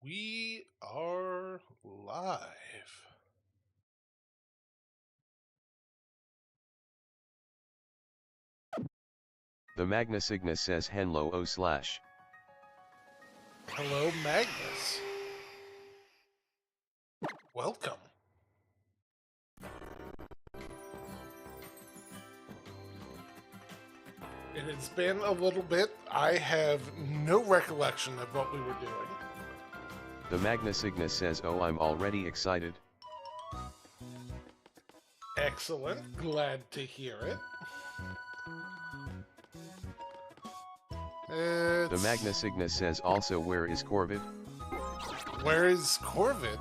We are live. The Magna Cygnus says hello o slash. Hello, Magnus. Welcome. It has been a little bit. I have no recollection of what we were doing. The Magna Cygnus says oh I'm already excited. Excellent. Glad to hear it. The Magna Cygnus says also where is Corvid? Where is Corvid?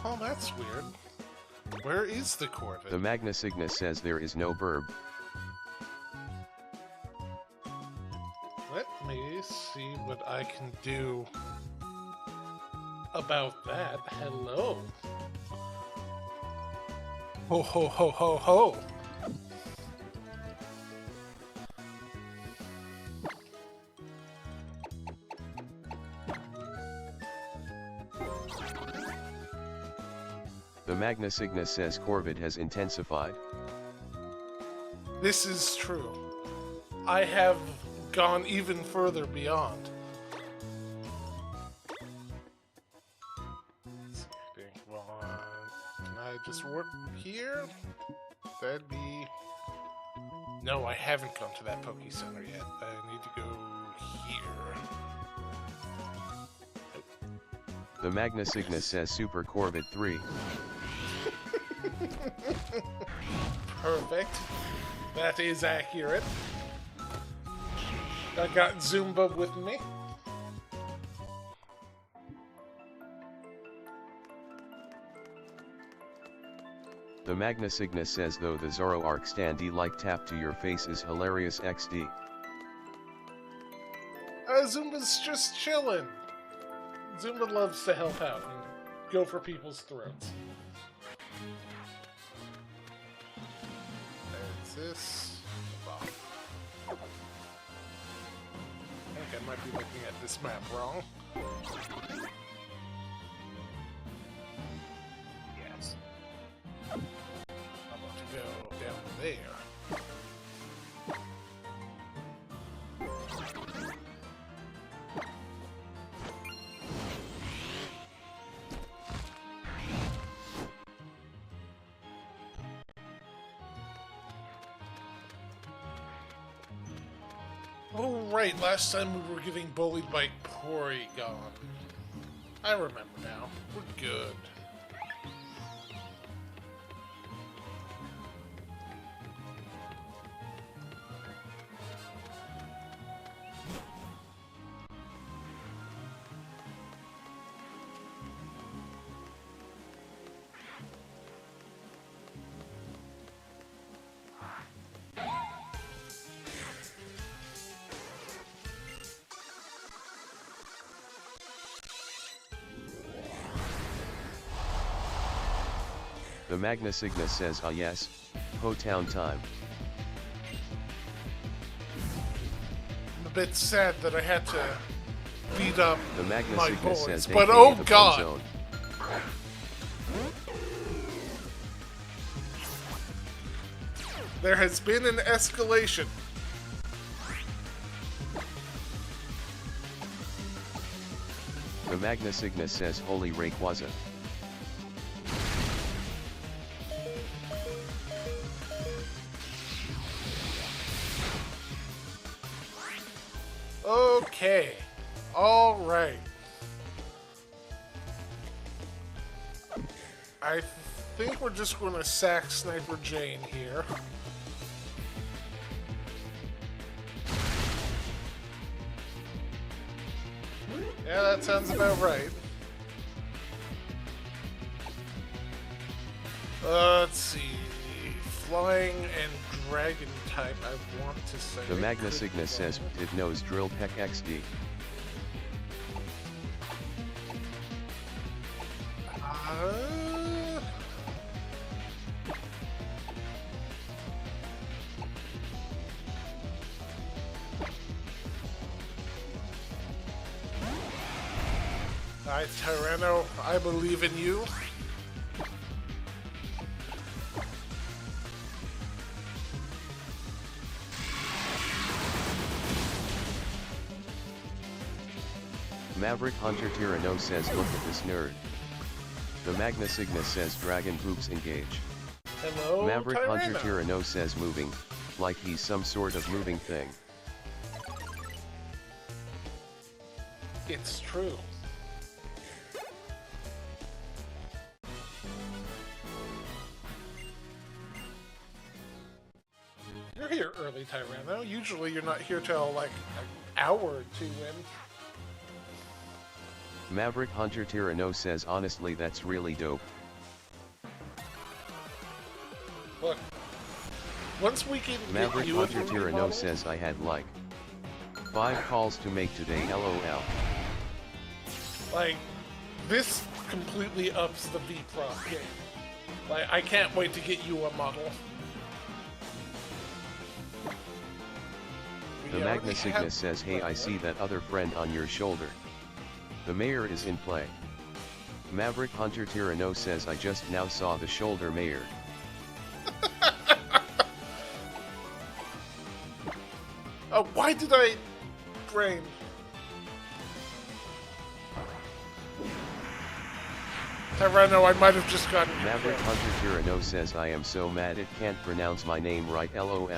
Oh, that's weird. Where is the Corvid? The Magna Cygnus says there is no verb. Let me see what I can do about that. Hello. Ho ho ho ho ho. The Magna Cygnus says Corvid has intensified. This is true. I have gone even further beyond. Can I just work here? That'd be... No, I haven't gone to that Poke Center yet. I need to go here. The Magna Cygnus says Super Corvid 3. Perfect. That is accurate. I got Zumba with me. The Magna Cygnus says though the Zoroark standee like tap to your face is hilarious XD. Zumba's just chilling. Zumba loves to help out and go for people's throats. There's this. I think I might be looking at this map wrong. Yes. I'm about to go down there. Oh, right, last time we were getting bullied by Porygon. I remember now. We're good. The Magna Cygnus says ah yes, Ho Town time. I'm a bit sad that I had to beat up The Magna my Cygnus boys, says but AKA oh the god! Zone. There has been an escalation. The Magna Cygnus says holy Rayquaza. Okay. Alright. I think we're just going to sack Sniper Jane here. Yeah, that sounds about right. Let's see. Flying and Dragon type, I want to say. The Magna Cygnus says did knows Drill Peck XD. Alright, Tyranno, I believe in you. Maverick Hunter Tyranno says look at this nerd. The Magna Cygnus says Dragon Hoops engage. Hello, Maverick Tyranno. Hunter Tyranno says moving, like he's some sort of moving thing. It's true. You're here early, Tyranno. Usually you're not here till like an hour or two in. Maverick Hunter Tyranno says honestly that's really dope. Look, once we can Maverick get you Hunter a 3D Tyranno model, says I had like 5 calls to make today lol. like, this completely ups the V-prop game. Like, I can't wait to get you a model. The Magna Cygnus says hey I see that other friend on your shoulder. The mayor is in play. Maverick Hunter Tyranno says I just now saw the shoulder mayor. Oh, why did I brain? Tyranno, I might have just gotten Maverick Hunter Tyranno says I am so mad it can't pronounce my name right lol.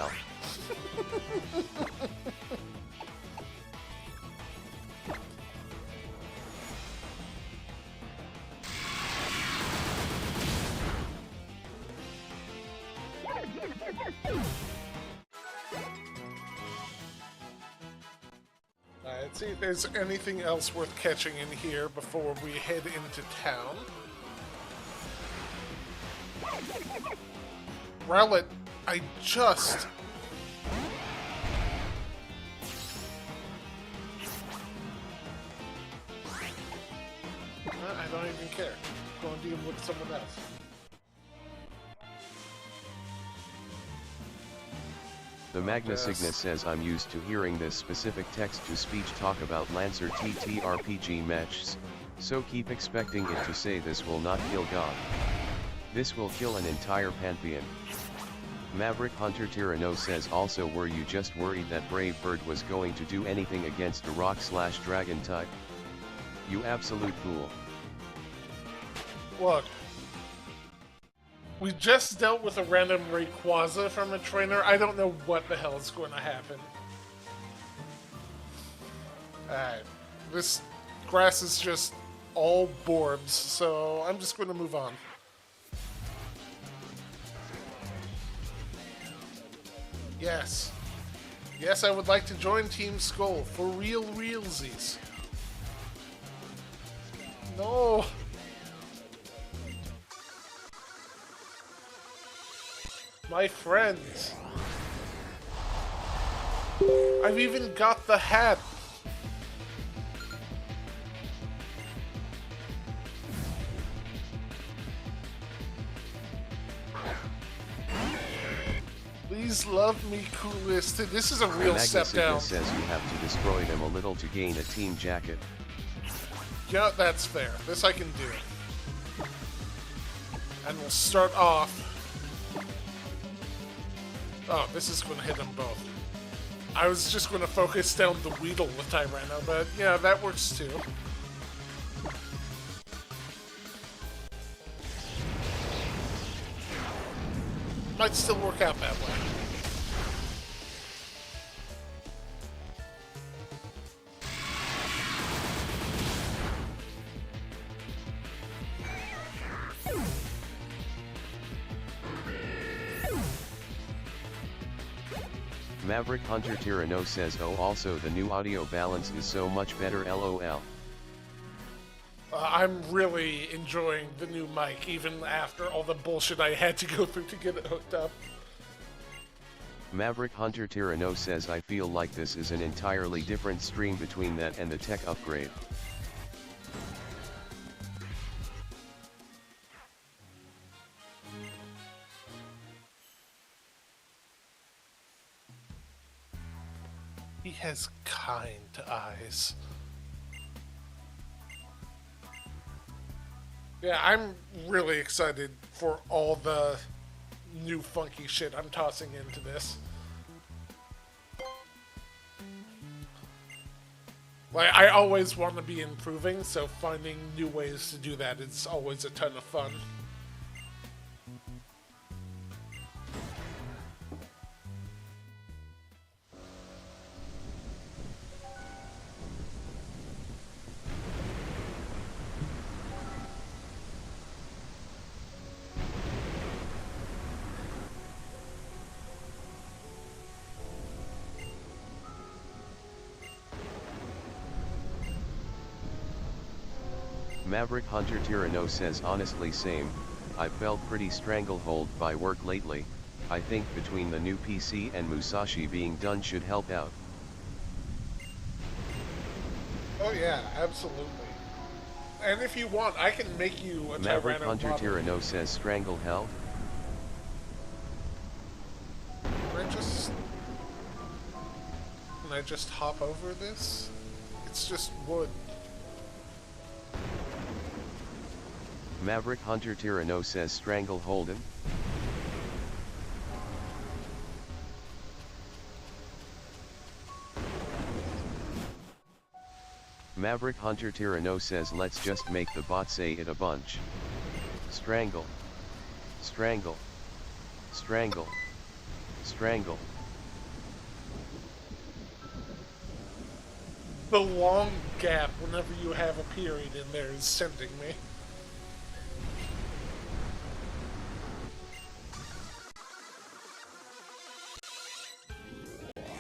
Let's see if there's anything else worth catching in here before we head into town. Rowlet, I just... I don't even care. Go and deal with someone else. The Magna Cygnus says I'm used to hearing this specific text-to-speech talk about Lancer TTRPG matches, so keep expecting it to say this will not kill God. This will kill an entire pantheon. Maverick Hunter Tyranno says also were you just worried that Brave Bird was going to do anything against a rock/dragon type? You absolute fool. Look. We just dealt with a random Rayquaza from a trainer. I don't know what the hell is going to happen. Alright. This grass is just all borbs, so I'm just going to move on. Yes. Yes, I would like to join Team Skull for real realsies. No. My friends. I've even got the hat. Please love me, coolest. This is a real step down. says you have to destroy them a little to gain a team jacket. Yeah, that's fair. This I can do. And we'll start off. Oh, this is going to hit them both. I was just going to focus down the Weedle with Tyranno, but yeah, that works too. Might still work out that way. Maverick Hunter Tyranno says oh also the new audio balance is so much better lol. I'm really enjoying the new mic, even after all the bullshit I had to go through to get it hooked up. Maverick Hunter Tyranno says I feel like this is an entirely different stream between that and the tech upgrade. He has kind eyes. Yeah, I'm really excited for all the new funky shit I'm tossing into this. Like, I always want to be improving, so finding new ways to do that is always a ton of fun. Maverick Hunter Tyranno says honestly same, I felt pretty stranglehold by work lately. I think between the new PC and Musashi being done should help out. Oh yeah, absolutely. And if you want, I can make you a Maverick Tyranno Hunter model. Tyranno says stranglehold. Can I just hop over this? It's just wood. Maverick Hunter Tyranno says strangleholden. Maverick Hunter Tyranno says let's just make the bot say it a bunch. Strangle. Strangle. Strangle. Strangle. The long gap whenever you have a period in there is sending me.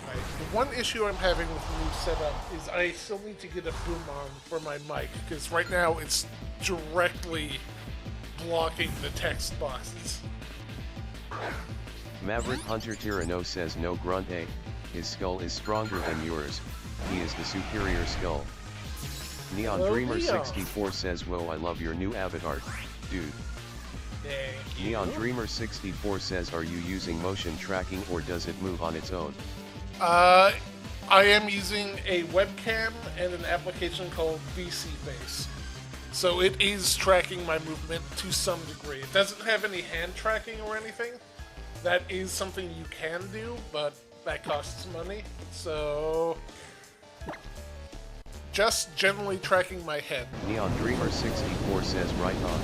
Right. The one issue I'm having with the new setup is I still need to get a boom on for my mic, because right now it's directly blocking the text boxes. Maverick Hunter Tyranno says no grunt A, his skull is stronger than yours, he is the superior skull. Neon Hello, Dreamer Neon. 64 says whoa I love your new avatar, dude. Thank you. Neon Dreamer 64 says are you using motion tracking or does it move on its own? I am using a webcam and an application called VC Base. So it is tracking my movement to some degree. It doesn't have any hand tracking or anything. That is something you can do, but that costs money. So just generally tracking my head. Neon Dreamer 64 says right on.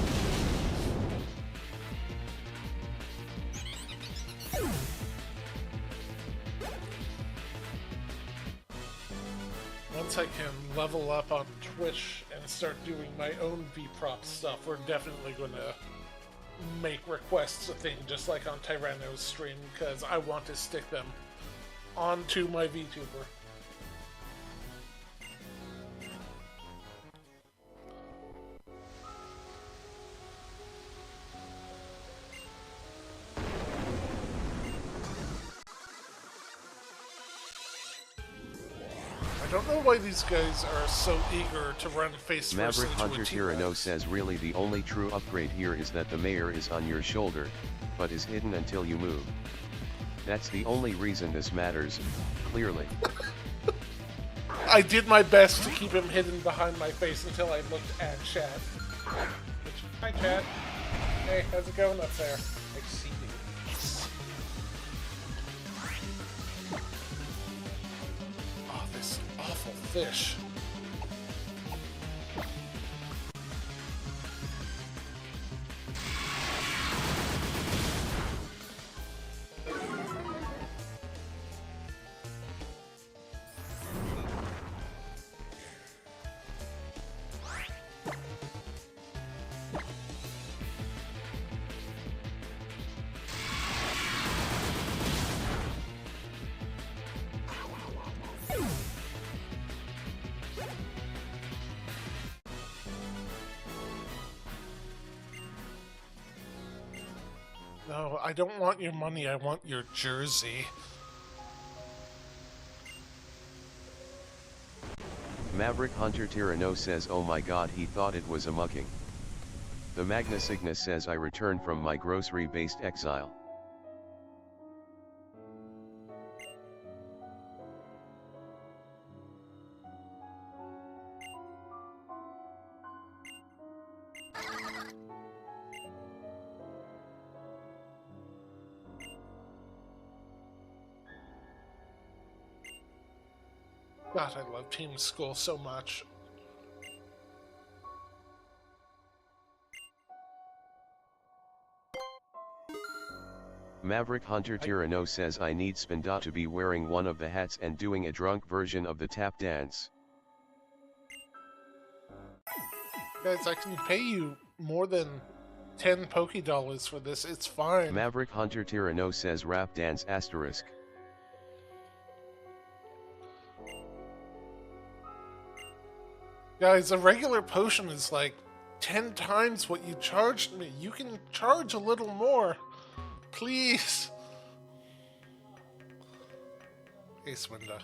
Once I can level up on Twitch and start doing my own VProp stuff, we're definitely going to make requests a thing, just like on Tyranno's stream, because I want to stick them onto my VTuber. I don't know why these guys are so eager to run face first Maverick into Hunter a Tyranno T-Rex. says really the only true upgrade here is that the mayor is on your shoulder, but is hidden until you move. That's the only reason this matters, clearly. I did my best to keep him hidden behind my face until I looked at chat. Hi, chat. Hey, how's it going up there? I see you. Oh, this awful fish. No, I don't want your money, I want your jersey. Maverick Hunter Tyranno says oh my god he thought it was a mucking. The Magna Cygnus says I returned from my grocery-based exile. God, I love Team Skull so much. Maverick Hunter Tyranno says I need Spinda to be wearing one of the hats and doing a drunk version of the tap dance. Guys, I can pay you more than 10 Poké-Dollars for this, it's fine. Maverick Hunter Tyranno says rap dance asterisk. Guys, a regular potion is like 10 times what you charged me. You can charge a little more. Please. Hey, Swinda.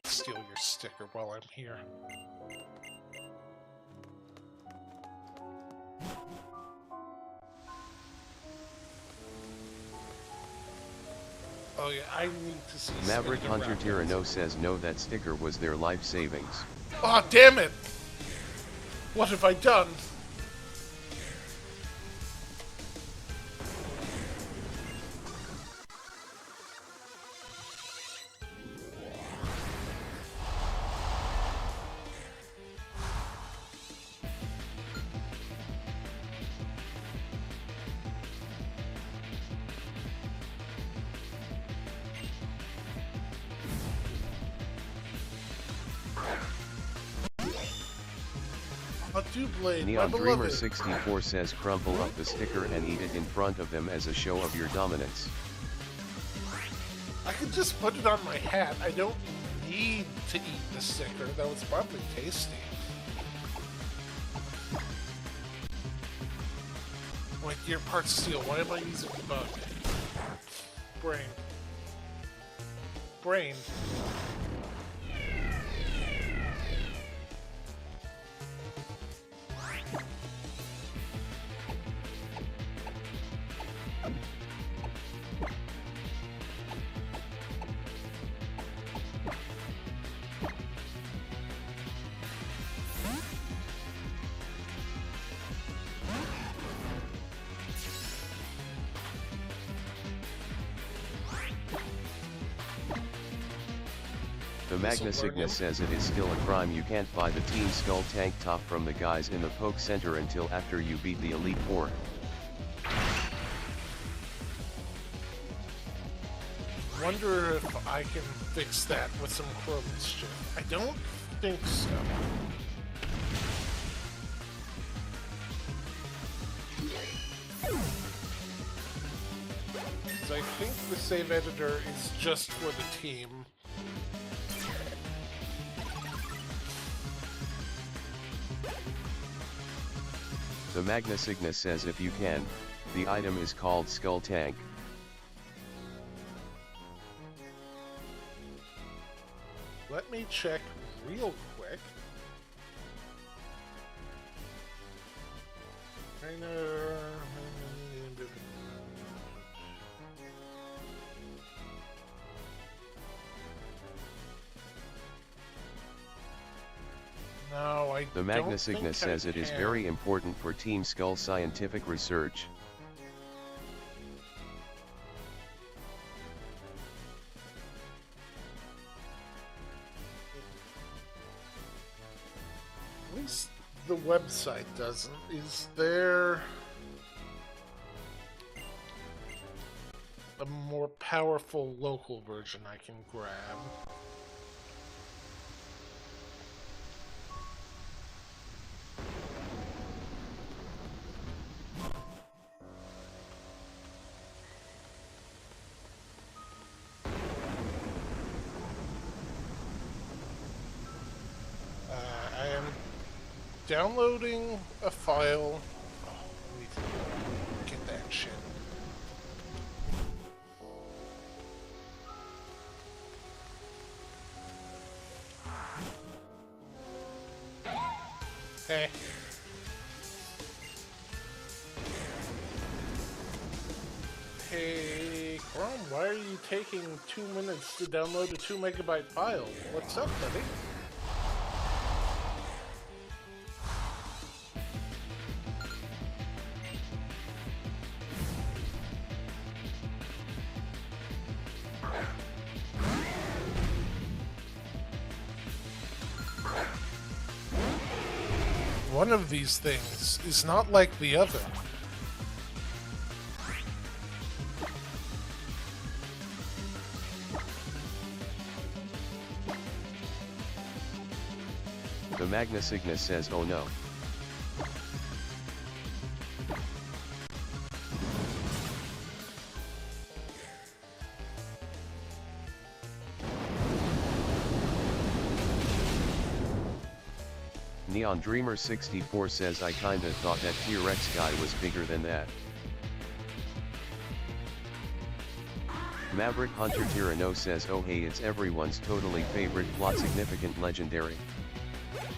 Steal your sticker while I'm here. Oh yeah, I need to see Maverick Spinda Hunter rap Tyranno dance. says no, that sticker was their life savings. Oh, damn it! What have I done? A Doublade, my Neon Dreamer beloved. 64 says crumple up the sticker and eat it in front of them as a show of your dominance. I could just put it on my hat. I don't need to eat the sticker, though it's probably tasty. Wait, gear parts steel. Why am I using bug? Brain. Brain. The Magna Signa says it is still a crime you can't buy the Team Skull tank top from the guys in the Poke Center until after you beat the Elite Four. Wonder if I can fix that with some Crow Mischief. I don't think so. So I think the save editor is just for the team. The Magna Signa says if you can, the item is called Skull Tank. Let me check real quick. Trainer. No, I The Magna don't Signa think says I it is can. very important for Team Skull scientific research. At least the website doesn't. Is there a more powerful local version I can grab? I am downloading a file. Oh, I need to get that shit. Hey. Hey, Chrome, why are you taking 2 minutes to download a 2 megabyte file? What's up, buddy? one of these things is not like the other. The Magna Cygnus says, oh no. Neon Dreamer 64 says, I kinda thought that T-Rex guy was bigger than that. Maverick Hunter Tyranno says, oh hey, it's everyone's totally favorite plot significant legendary.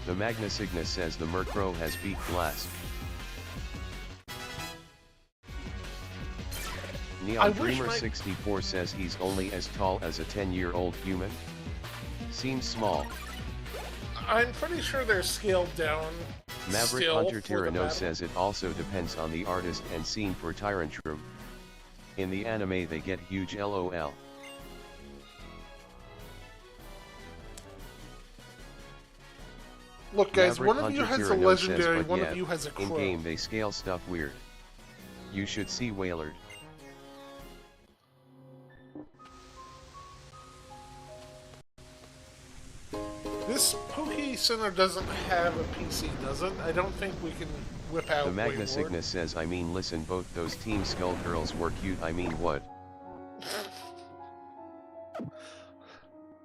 The Magna Cygnus says the Murkrow has beat Blast. Neon Dreamer 64 says he's only as tall as a 10-year-old human. Seems small. I'm pretty sure they're scaled down. Maverick Hunter Tyranno says it also depends on the artist and scene for Tyrantrum. In the anime they get huge LOL. Look guys, Maverick one of you Hunter has a Tyranno legendary, says, one of you has a crow. In game they scale stuff weird. You should see Wailord. This Poke Center doesn't have a PC, does it? I don't think we can whip out The Magna Wailord. Cygnus says, I mean listen, both those Team Skull girls were cute, I mean what?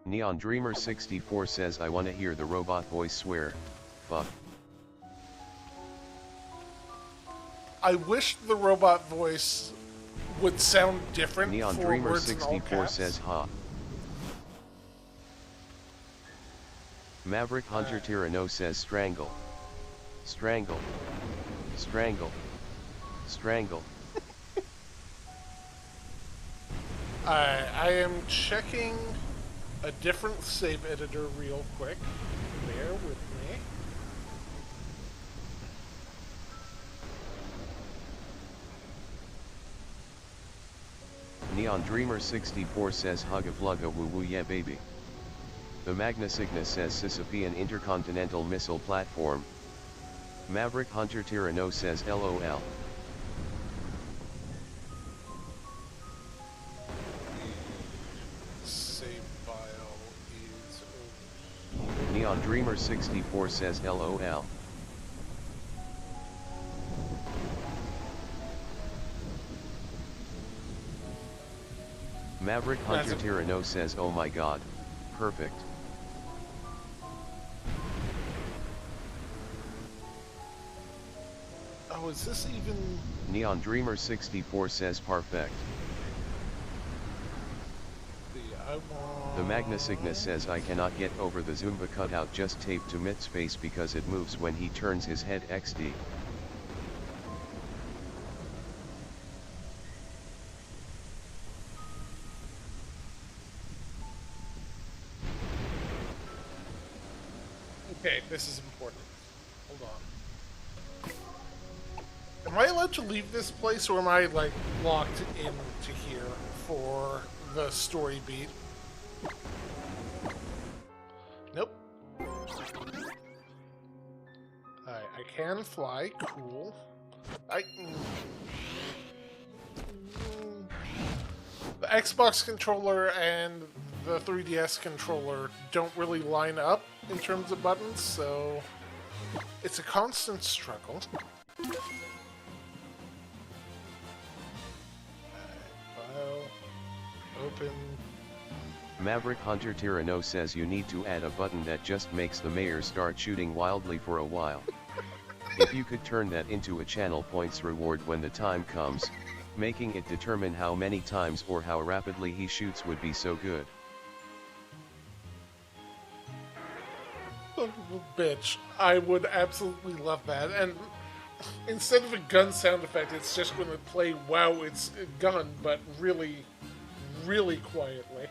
Neon Dreamer 64 says, I wanna hear the robot voice swear. Fuck. I wish the robot voice would sound different. Neon for Dreamer words in all 64 caps. says, ha. Maverick Hunter Tyranno says, strangle. Strangle. Strangle. Strangle. I am checking a different save editor real quick. Bear with me. Neon Dreamer 64 says, hugga flugga woo woo yeah baby. The Magna Cygnus says, Sisyphean Intercontinental Missile Platform. Maverick Hunter Tyranno says, LOL. Save file is over. Neon Dreamer 64 says, LOL. Maverick Hunter Tyranno says, oh my god. Perfect. Oh, is this even... Neon Dreamer 64 says, perfect. The Magna Cygnus says, I cannot get over the Zumba cutout just taped to Myth's face because it moves when he turns his head XD. Okay, this is important. Hold on. Am I allowed to leave this place, or am I, like, locked into here for the story beat? Nope. Alright, I can fly. Cool. The Xbox controller and the 3DS controller don't really line up in terms of buttons, so it's a constant struggle. File, open. Maverick Hunter Tyranno says you need to add a button that just makes the mayor start shooting wildly for a while. If you could turn that into a channel points reward when the time comes, making it determine how many times or how rapidly he shoots would be so good. Oh, bitch. I would absolutely love that. And instead of a gun sound effect, it's just going to play, wow, it's a gun, but really, really quietly.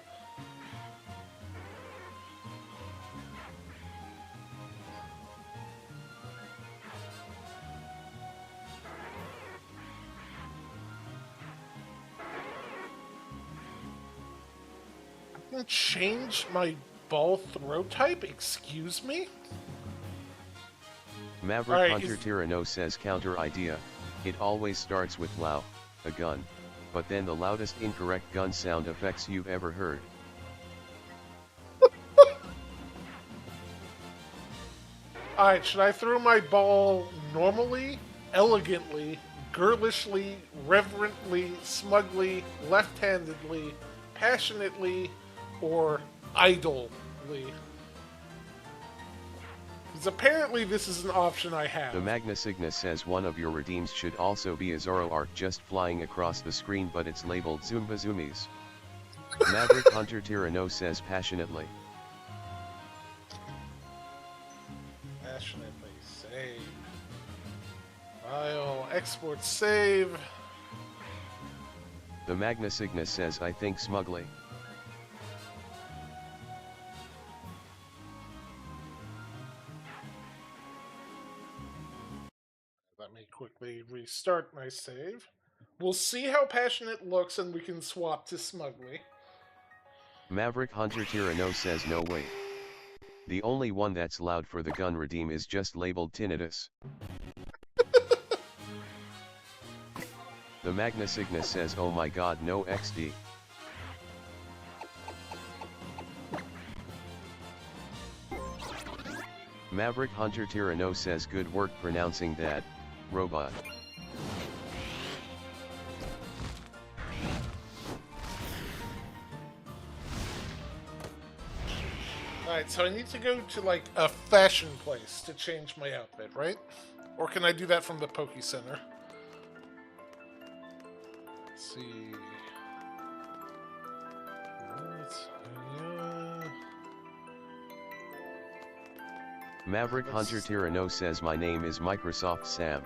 I can change my ball throw type? Excuse me? Maverick Alright, Hunter Tyranno says counter idea, it always starts with wow, a gun, but then the loudest incorrect gun sound effects you've ever heard. Alright, should I throw my ball normally, elegantly, girlishly, reverently, smugly, left-handedly, passionately, or idly? Because apparently this is an option I have. The Magna Cygnus says one of your redeems should also be a Zoroark just flying across the screen, but it's labeled Zumba Zoomies. Maverick Hunter Tyranno says passionately. Passionately save. File, export, save. The Magna Cygnus says I think smugly. Let me quickly restart my save. We'll see how passionate looks and we can swap to smugly. Maverick Hunter Tyranno says no wait. The only one that's loud for the gun redeem is just labeled tinnitus. The Magna Cygnus says oh my god no XD. Maverick Hunter Tyranno says good work pronouncing that, robot. Alright, so I need to go to like a fashion place to change my outfit, right? Or can I do that from the Poke Center? Let's see. Maverick Hunter Tyranno says my name is Microsoft Sam.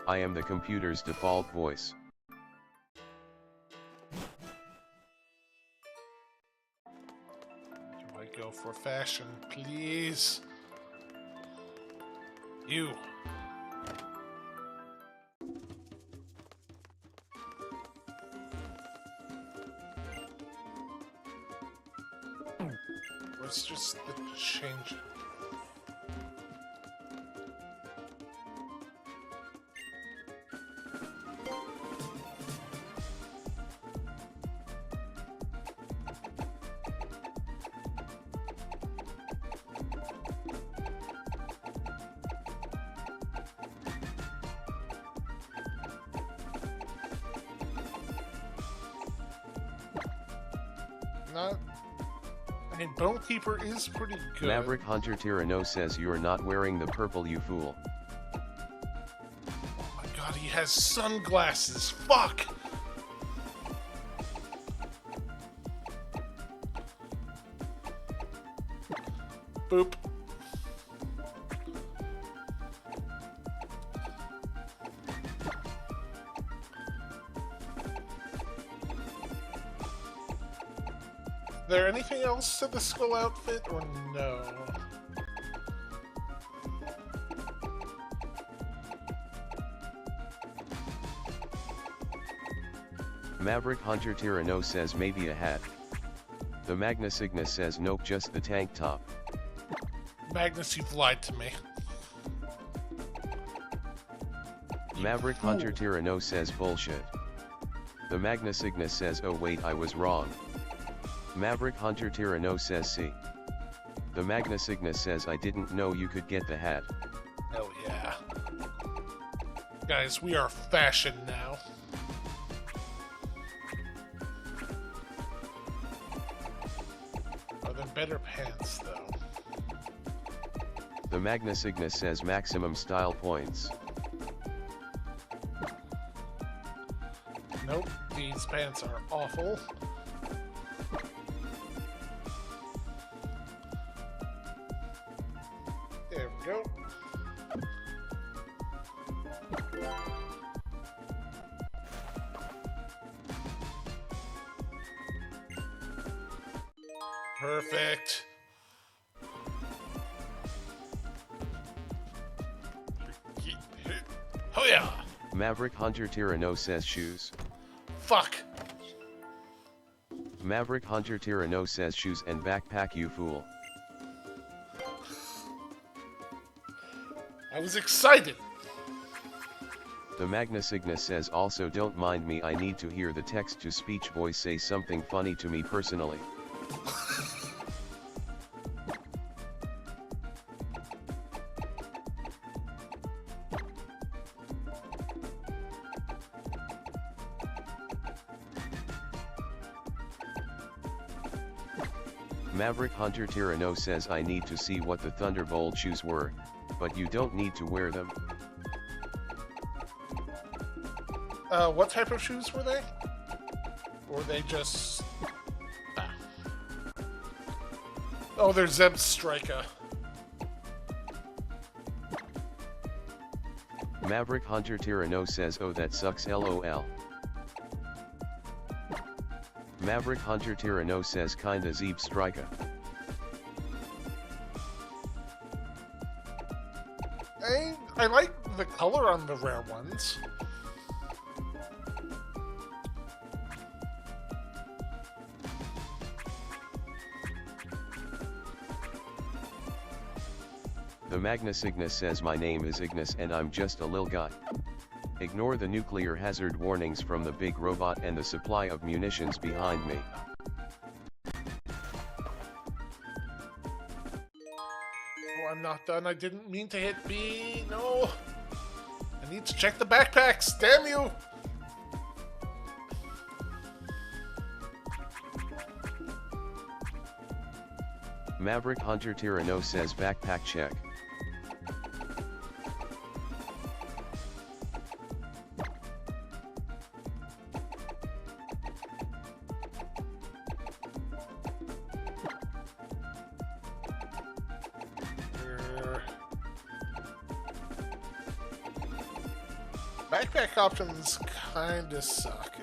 I am the computer's default voice. Do I go for fashion, please? You. Let's just change it. Not. I mean, Bone Keeper is pretty good. Maverick Hunter Tyranno says you're not wearing the purple, you fool. Oh my god, he has sunglasses. Fuck! Boop. Is there anything else to the skull outfit, or no? Maverick Hunter Tyranno says maybe a hat. The Magna Cygnus says nope, just the tank top. Magnus, you've lied to me. Maverick Hunter Tyranno says bullshit. The Magna Cygnus says oh wait, I was wrong. Maverick Hunter Tyranno says see. The Magna Cygnus says I didn't know you could get the hat. Hell yeah. Guys, we are fashion now. Are there better pants, though? The Magna Cygnus says maximum style points. Nope, these pants are awful. There we go. Perfect. Oh yeah. Maverick Hunter Tyranno says shoes. Fuck. Maverick Hunter Tyranno says shoes and backpack, you fool. I was excited. The Magna Cygnus says also don't mind me, I need to hear the text-to-speech voice say something funny to me personally. Maverick Hunter Tyranno says I need to see what the Thunderbolt shoes were, but you don't need to wear them. What type of shoes were they? Or they just... Ah. Oh, they're Zeb Striker. Maverick Hunter Tyranno says oh that sucks lol. Maverick Hunter Tyranno says kinda Zeb Striker. I like the color on the rare ones. The Magna Cygnus says my name is Ignis and I'm just a lil guy. Ignore the nuclear hazard warnings from the big robot and the supply of munitions behind me. Oh, I'm not done. I didn't mean to hit B. No. I need to check the backpacks. Damn you. Maverick Hunter Tyranno says backpack check. Backpack options kinda suck.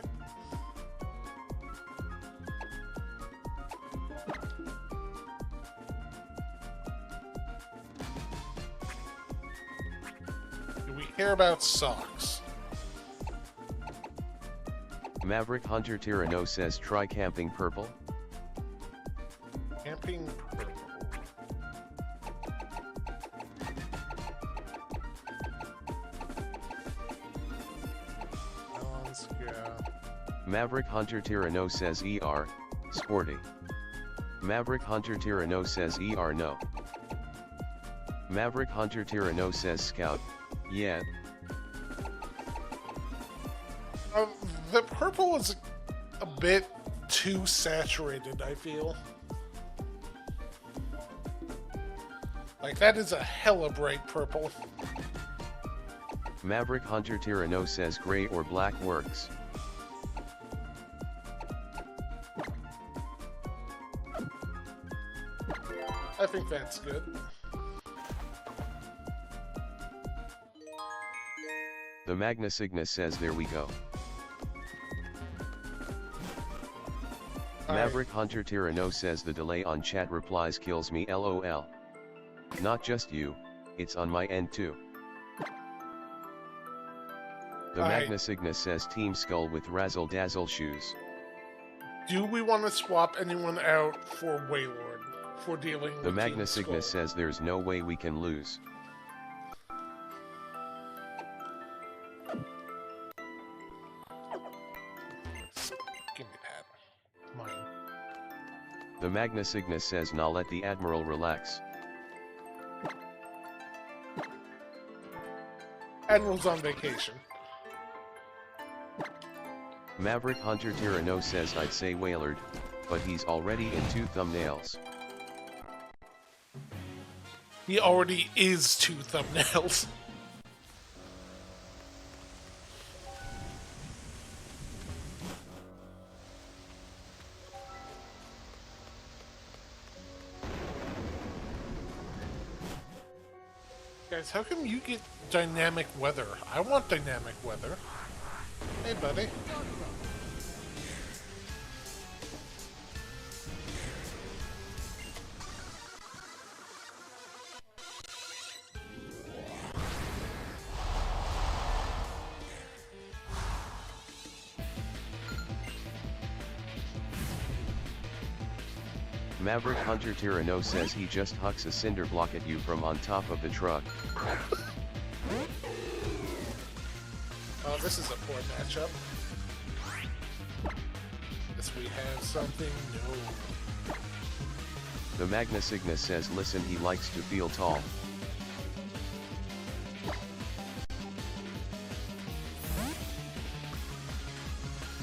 Do we care about socks? Maverick Hunter Tyranno says try camping purple. Camping purple. Let's go. Maverick Hunter Tyranno says ER, sporty. Maverick Hunter Tyranno says ER no. Maverick Hunter Tyranno says scout, yeah. The purple is a bit too saturated, I feel. Like, that is a hella bright purple. Maverick Hunter Tyranno says gray or black works. I think that's good. The Magna Cygnus says there we go. Maverick Hunter Tyranno says the delay on chat replies kills me lol. Not just you, it's on my end too. The Magna Cygnus says Team Skull with Razzle Dazzle shoes. Do we want to swap anyone out for Waylord for dealing with The Magna Team Cygnus Skull? says there's no way we can lose. Give me that. Mine. The Magna Cygnus says nah, let the Admiral relax. Admiral's on vacation. Maverick Hunter Tyranno says I'd say Waylord, but he's already in 2 thumbnails. He already is 2 thumbnails. Guys, how come you get dynamic weather? I want dynamic weather. Hey, buddy. Maverick Hunter Tyranno says he just hucks a cinder block at you from on top of the truck. this is a poor matchup. Guess we have something new. The Magna Cygnus says listen, he likes to feel tall.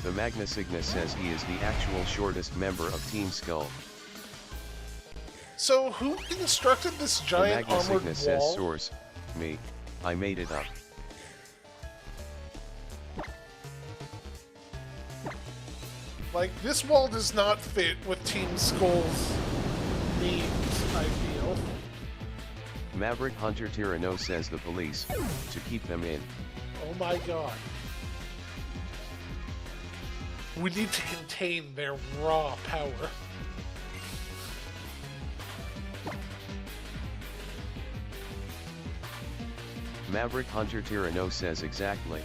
The Magna Cygnus says he is the actual shortest member of Team Skull. So who constructed this giant the Magna armored Cygnus wall? says source, me, I made it up. Like, this wall does not fit with Team Skull's needs, I feel. Maverick Hunter Tyranno says the police, to keep them in. Oh my god. We need to contain their raw power. Maverick Hunter Tyranno says exactly.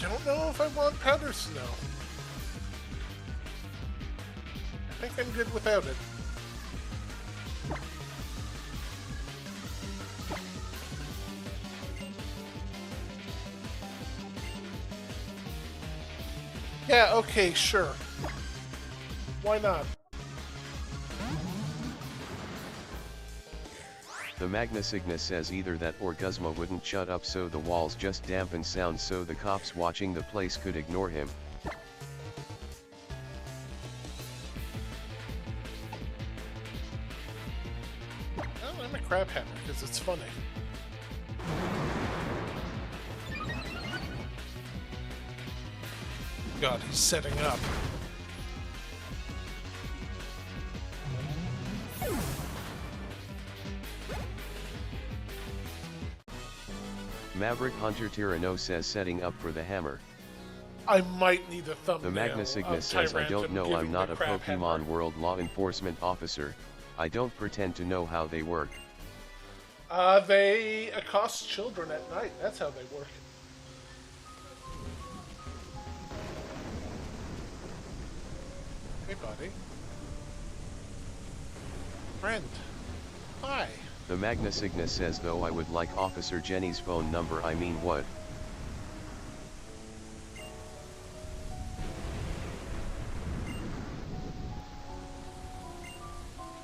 Don't know if I want powder snow. I think I'm good without it. Yeah, okay, sure. Why not? The Magna Cygnus says either that or Guzma wouldn't shut up so the walls just dampen sound so the cops watching the place could ignore him. Well, I'm a crab hammer because it's funny. God, he's setting up. Maverick Hunter Tyranno says setting up for the hammer. I might need a thumbnail. The Magna Cygnus says I don't know, I'm not a Pokemon World law enforcement officer, I don't pretend to know how they work. They accost children at night, that's how they work. Hey, buddy. Friend. Hi. The Magna Cygnus says though I would like Officer Jenny's phone number, I mean what?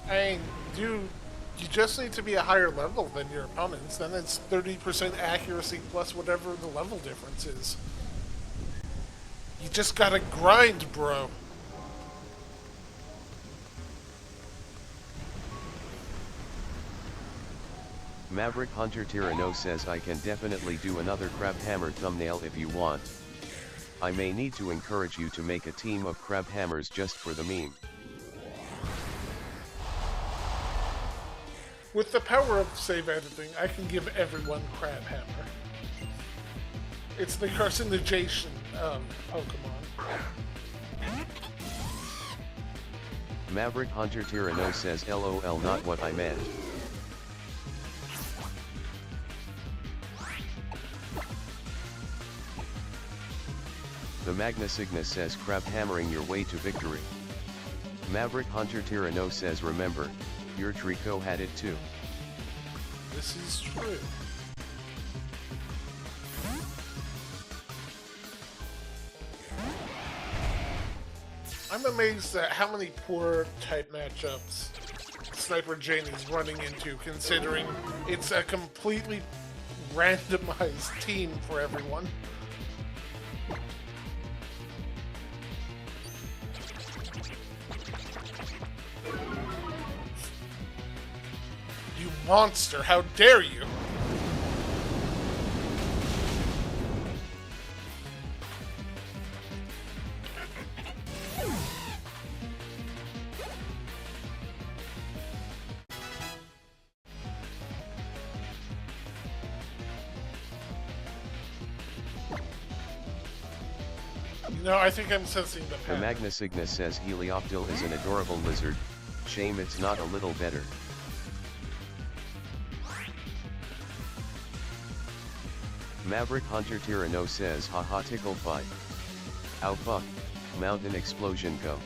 I mean, dude, you just need to be a higher level than your opponents, then it's 30% accuracy plus whatever the level difference is. You just gotta grind, bro. Maverick Hunter Tyranno says I can definitely do another crab hammer thumbnail if you want. I may need to encourage you to make a team of crab hammers just for the meme. With the power of save editing, I can give everyone crab hammer. It's the carcinogation of Pokemon. Maverick Hunter Tyranno says LOL, not what I meant. The Magna Cygnus says crab hammering your way to victory. Maverick Hunter Tyranno says remember, your Trico had it too. This is true. I'm amazed at how many poor type matchups Sniper Jane is running into, considering it's a completely randomized team for everyone. You monster, how dare you! No, I think I'm sensing the The pattern. Magna Cygnus says Helioptile is an adorable lizard, shame it's not a little better. Maverick Hunter Tyranno says haha tickle fight. Ow fuck, Mountain explosion go.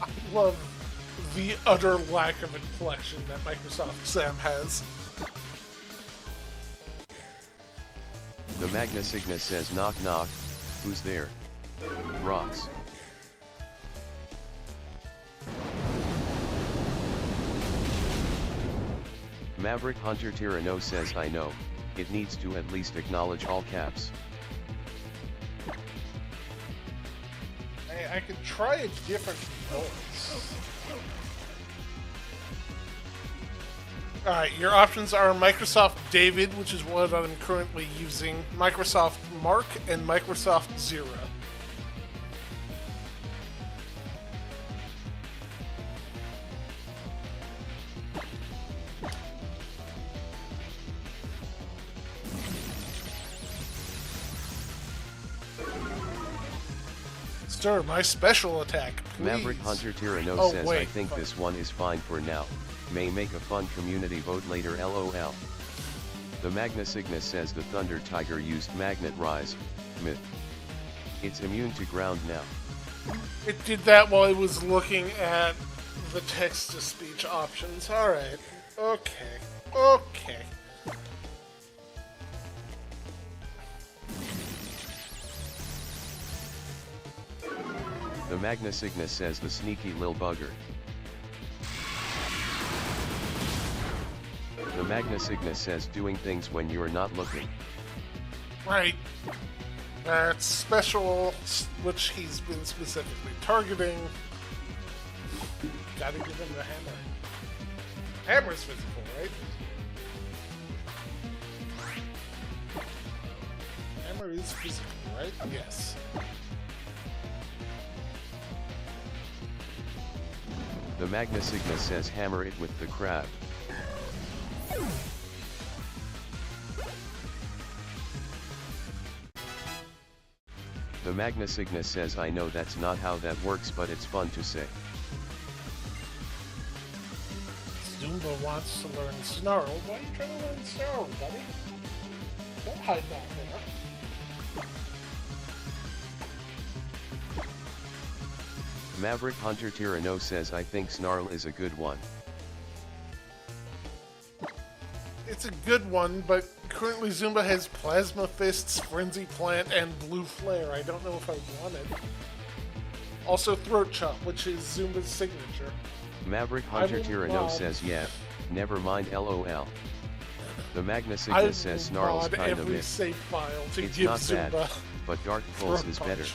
I love the utter lack of inflection that Microsoft Sam has. The Magna Signa says knock knock, who's there? Rocks. Maverick Hunter Tyranno says I know, it needs to at least acknowledge all caps. I could try a different voice. Alright, your options are Microsoft David, which is what I'm currently using, Microsoft Mark, and Microsoft Zero. Sir, my special attack, please. Maverick Hunter Tyranno Oh, says wait, I think fuck. this one is fine for now, may make a fun community vote later lol. The Magna Cygnus says the Thunder Tiger used Magnet Rise, Myth. It's immune to ground now. It did that while I was looking at the text-to-speech options. Alright. Okay. Okay. The Magna Cygnus says the sneaky lil bugger. The Magna Cygnus says doing things when you're not looking. Right. That's special, which he's been specifically targeting. Gotta give him the hammer. Hammer's physical, right? Hammer is physical, right? Yes. The Magna Cygnus says hammer it with the crab. The Magna Cygnus says I know that's not how that works, but it's fun to say. Zumba wants to learn Snarl. Why are you trying to learn Snarl, buddy? Don't hide back there. Maverick Hunter Tyranno says I think Snarl is a good one. It's a good one, but currently Zumba has Plasma Fists, Frenzy Plant, and Blue Flare. I don't know if I want it. Also Throat Chop, which is Zumba's signature. Maverick Hunter will Tyranno mod- says yeah, never mind lol. The Magna I Cygnus says will Snarl's mod kinda every myth. save file to It's give not bad, Zumba but Dark Pulse Throat is Punch. better.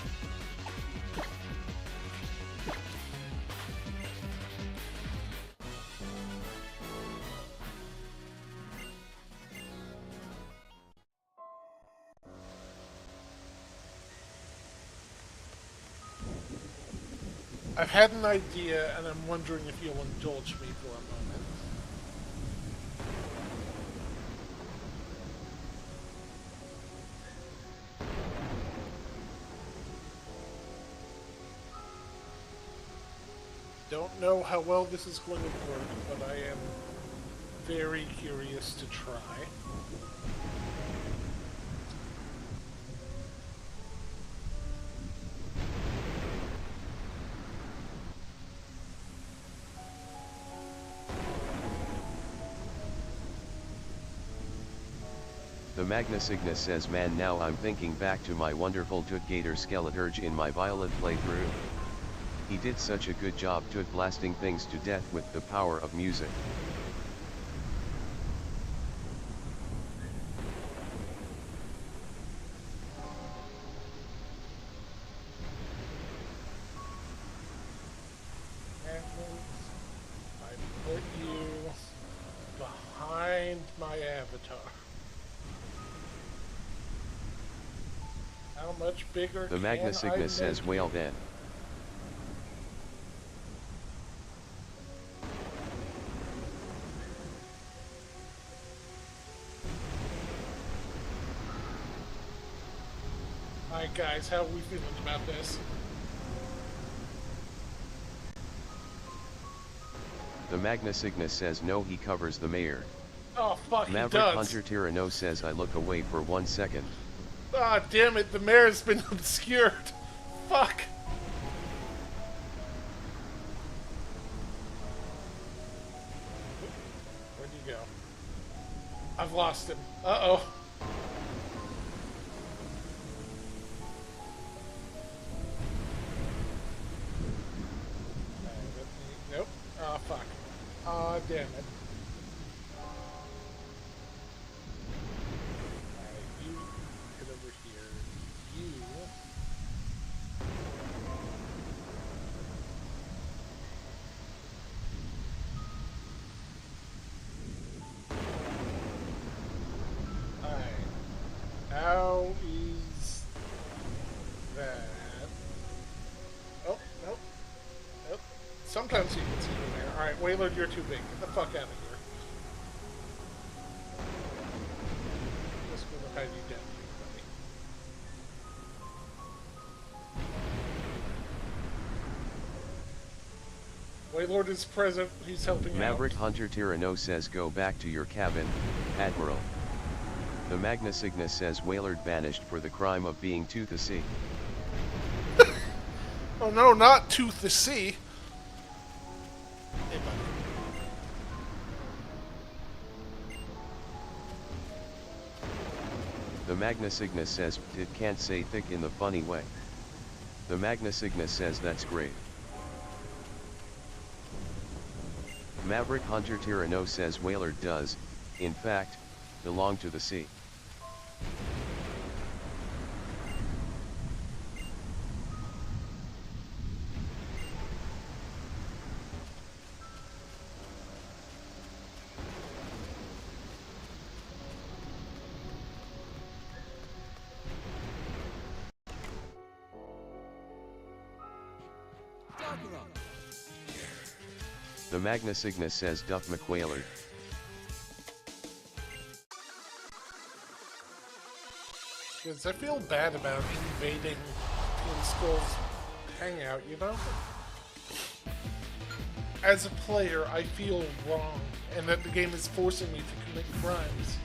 I've had an idea, and I'm wondering if you'll indulge me for a moment. Don't know how well this is going to work, but I am very curious to try. The Magna Cygnus says man now I'm thinking back to my wonderful Tootgator Skeleturge in my Violet playthrough. He did such a good job Toot blasting things to death with the power of music. I put you behind my avatar. How much bigger The Magna can I Cygnus says make well you? then. Alright guys, how are we feeling about this? The Magna Cygnus says no, he covers the mayor. Oh fuck, Maverick he does. Hunter Tyranno says I look away for 1 second. Ah, damn it, the mare has been obscured. Fuck. Where'd you go? I've lost him. Uh-oh. Nope. Oh, fuck. Oh, damn it. Alright, you get over here. You... Alright. How is that? Oh, nope. Nope. Sometimes you can see me there. Alright, Waylord, you're too big. Get the fuck out of here. Just gonna hide you down here, buddy. Waylord is present. He's helping out. Maverick Hunter Tyranno says go back to your cabin, Admiral. The Magna Cygnus says Waylord banished for the crime of being Tooth the Sea. Oh no, not Tooth the Sea. Hey, buddy. The Magna Cygnus says it can't say thick in the funny way. The Magna Cygnus says that's great. Maverick Hunter Tyranno says Waylord does, in fact, belong to the sea. The Magna Cygnus says Duff McWaylord. Because I feel bad about invading Team Skull's hangout, you know? As a player, I feel wrong, and that the game is forcing me to commit crimes.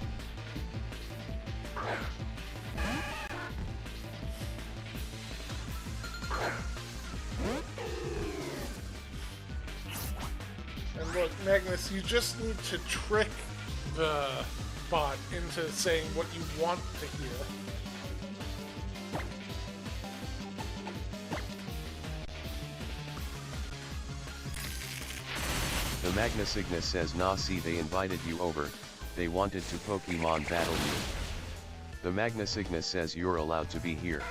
And look, Magnus, you just need to trick the bot into saying what you want to hear. The Magna Cygnus says nah, see, they invited you over, they wanted to Pokemon battle you. The Magna Cygnus says you're allowed to be here.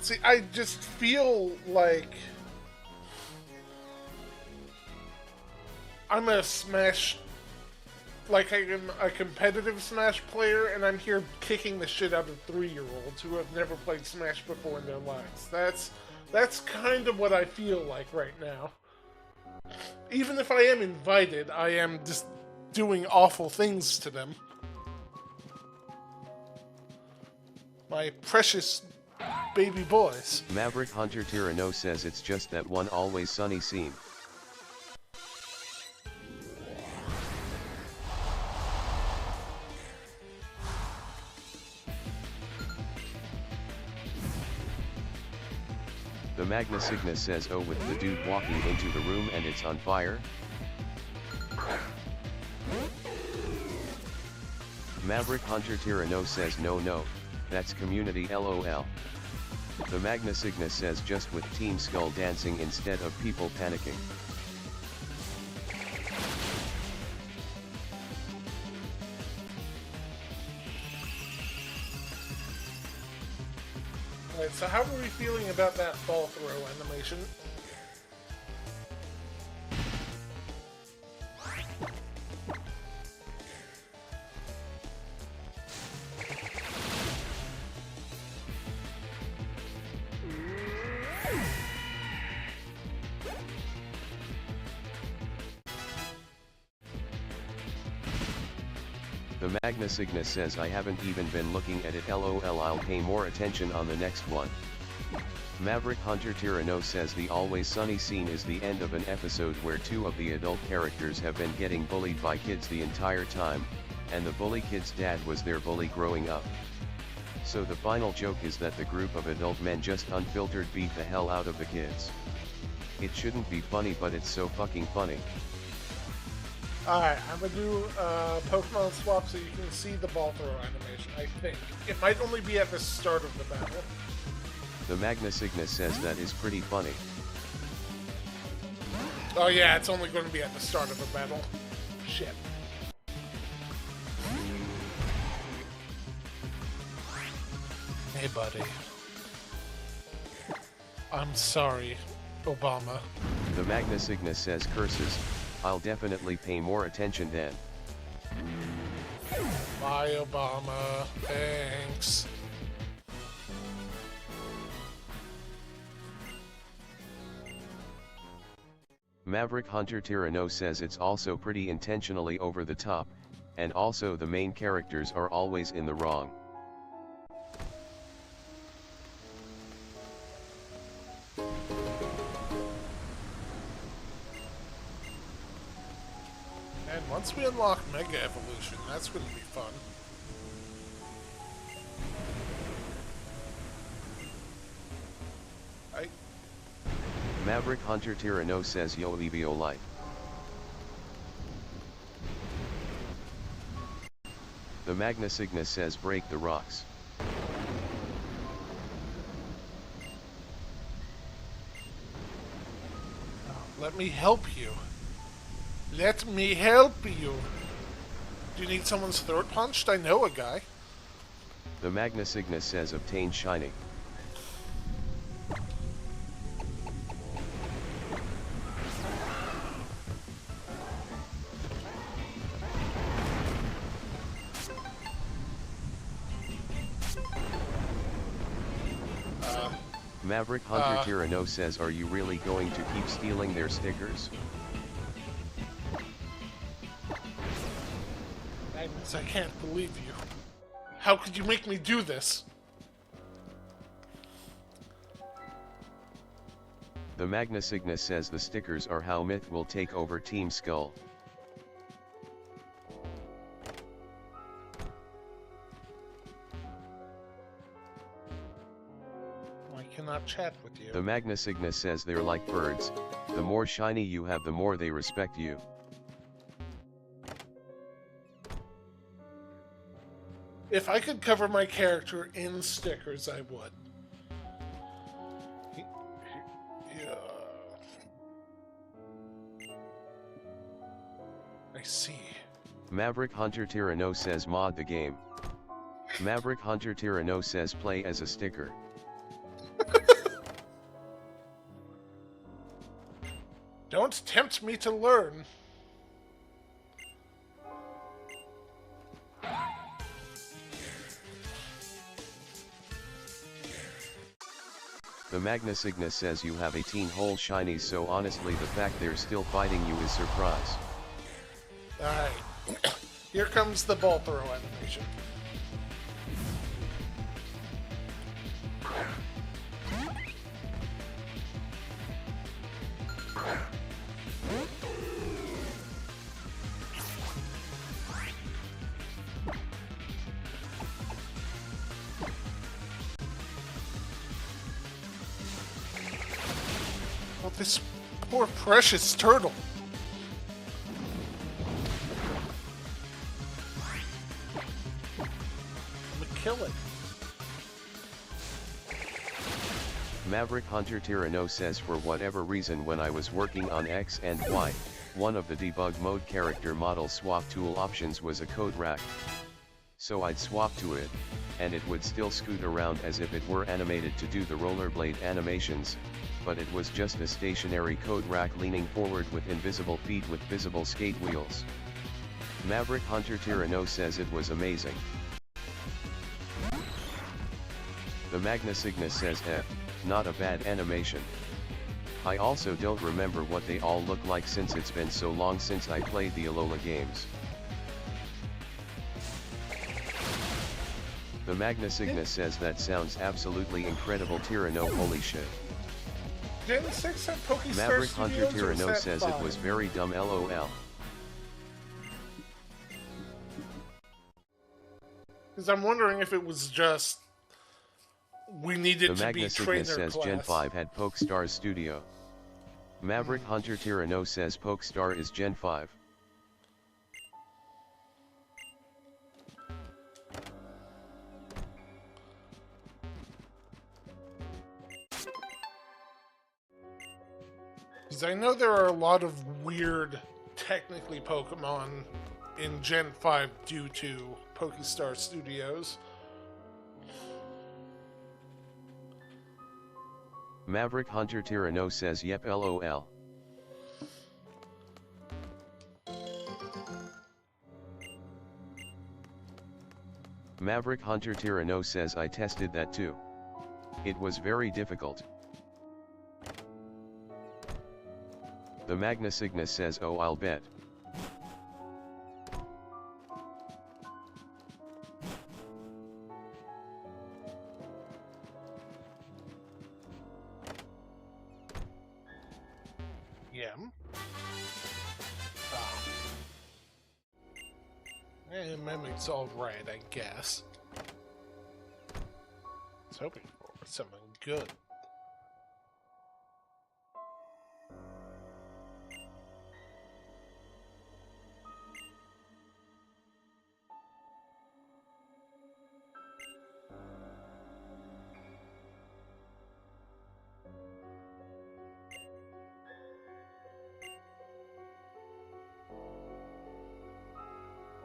See, I just feel like I'm a Smash, like I'm a competitive Smash player, and I'm here kicking the shit out of 3-year-olds who have never played Smash before in their lives. That's kind of what I feel like right now. Even if I am invited, I am just doing awful things to them. My precious baby boys. Maverick Hunter Tyranno says it's just that one always sunny scene. The Magna Cygnus says oh, with the dude walking into the room and it's on fire. Maverick Hunter Tyranno says no, that's community LOL. The Magna Cygnus says just with Team Skull dancing instead of people panicking. Alright, so how are we feeling about that ball throw animation? The Magna Cygnus says I haven't even been looking at it, LOL, I'll pay more attention on the next one. Maverick Hunter Tyranno says the Always Sunny scene is the end of an episode where two of the adult characters have been getting bullied by kids the entire time, and the bully kid's dad was their bully growing up. So the final joke is that the group of adult men just unfiltered beat the hell out of the kids. It shouldn't be funny, but it's so fucking funny. Alright, I'm gonna do Pokemon swap so you can see the ball throw animation, I think. It might only be at the start of the battle. The Magna Cygnus says that is pretty funny. Oh yeah, it's only going to be at the start of the battle. Shit. Hey buddy. I'm sorry, Obama. The Magna Cygnus says curses, I'll definitely pay more attention then. Bye Obama, thanks. Maverick Hunter Tyranno says it's also pretty intentionally over the top, and also the main characters are always in the wrong. And once we unlock Mega Evolution, that's going to be fun. Maverick Hunter Tyranno says yo Levio life. The Magna Cygnus says break the rocks. Let me help you. Let me help you. Do you need someone's throat punched? I know a guy. The Magna Cygnus says obtain shiny. Maverick Hunter Tyranno says are you really going to keep stealing their stickers? Magnus, I can't believe you. How could you make me do this? The Magna Cygnus says the stickers are how Mith will take over Team Skull. Cannot chat with you. The Magna Cygnus says they're like birds, the more shiny you have the more they respect you. If I could cover my character in stickers, I would. Yeah. I see. Maverick Hunter Tyranno says mod the game. Maverick Hunter Tyranno says play as a sticker. Don't tempt me to learn. The Magna Cygnus says you have 18 whole shinies, so honestly the fact they're still fighting you is surprise. Alright. Here comes the ball throw animation. Oh, this poor precious turtle. I'm gonna kill it. Maverick Hunter Tyranno says for whatever reason when I was working on X and Y, one of the debug mode character model swap tool options was a code rack. So I'd swap to it, and it would still scoot around as if it were animated to do the rollerblade animations, but it was just a stationary code rack leaning forward with invisible feet with visible skate wheels. Maverick Hunter Tyranno says it was amazing. The Magna Cygnus says not a bad animation. I also don't remember what they all look like since it's been so long since I played the Alola games. The Magna Cygnus says that sounds absolutely incredible. Tyranno, holy shit. Gen 6 at Pokestar Maverick Hunter Studios, or was Tyranno that says 5? it was very dumb, lol. Because I'm wondering if it was just we needed The to be Magna trainer Cygnus says class. Gen 5 had Pokestar's studio. Maverick Hunter Tyranno says Pokestar is Gen 5. Because I know there are a lot of weird, technically Pokemon in Gen 5 due to Pokestar Studios. Maverick Hunter Tyranno says yep, lol. Maverick Hunter Tyranno says I tested that too. It was very difficult. The Magna Cygnus says oh, I'll bet. Yeah. Oh. Mimic's alright, I guess. I was hoping for something good.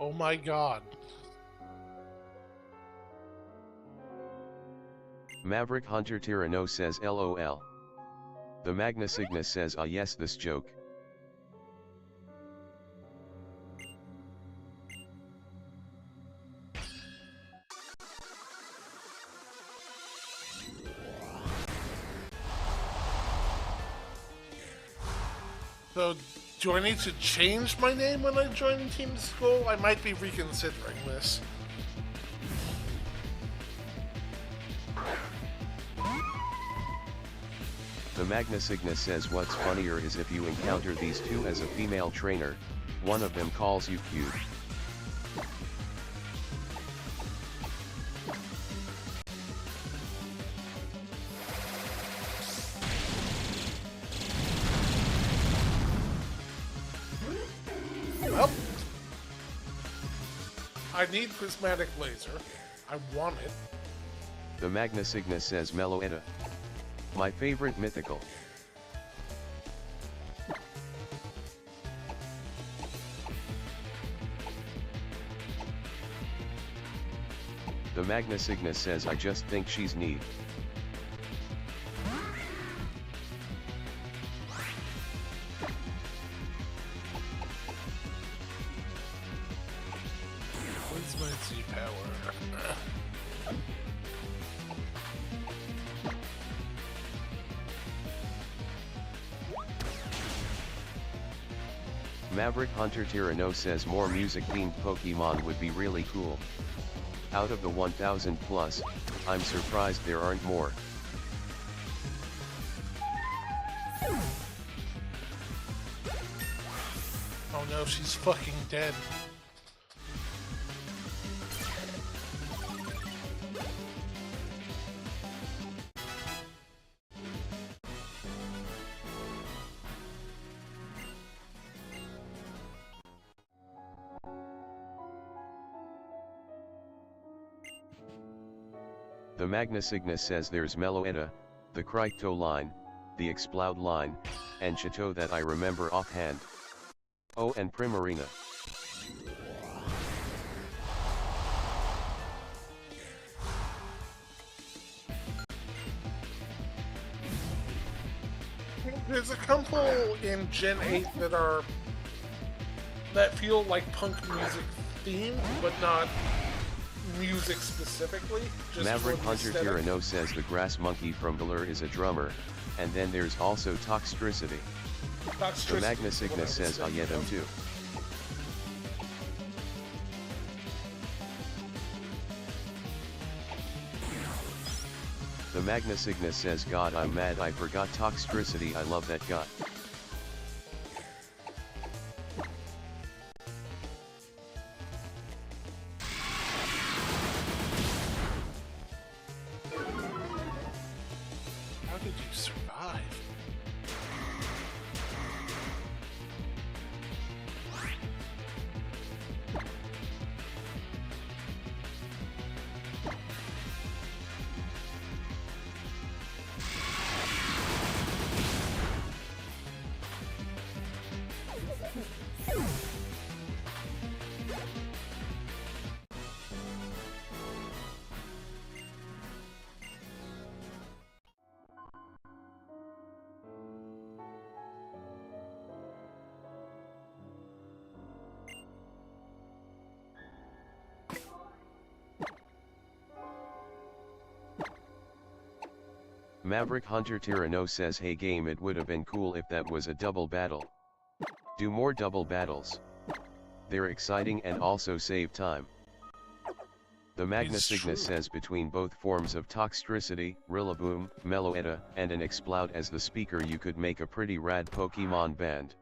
Oh my god. Maverick Hunter Tyranno says lol. The Magna Cygnus says ah yes, this joke. So, do I need to change my name when I join Team Skull? I might be reconsidering this. The Magna Cygnus says what's funnier is if you encounter these two as a female trainer, one of them calls you cute. Well, I need Prismatic Laser. I want it. The Magna Cygnus says Meloetta. My favorite mythical. The Magna Cygnus says I just think she's neat. What's my Z-Power? Maverick Hunter Tyranno says more music-themed Pokemon would be really cool. Out of the 1000 plus, I'm surprised there aren't more. Oh no, she's fucking dead. The Magna Cygnus says there's Meloetta, the Krypto line, the Exploud line, and Chateau that I remember offhand. Oh, and Primarina. There's a couple in Gen 8 that feel like punk music themed, but not music specifically. Just Maverick for the Hunter aesthetic. Tyranno says the grass monkey from Galar is a drummer, and then there's also Toxtricity. The Magna Cygnus says I get them too. The Magna Cygnus says God I'm mad I forgot Toxtricity I love that God. How did you survive? Maverick Hunter Tyranno says hey game, it would have been cool if that was a double battle. Do more double battles. They're exciting and also save time. The Magna Cygnus says between both forms of Toxtricity, Rillaboom, Meloetta, and an Exploud as the speaker you could make a pretty rad Pokemon band.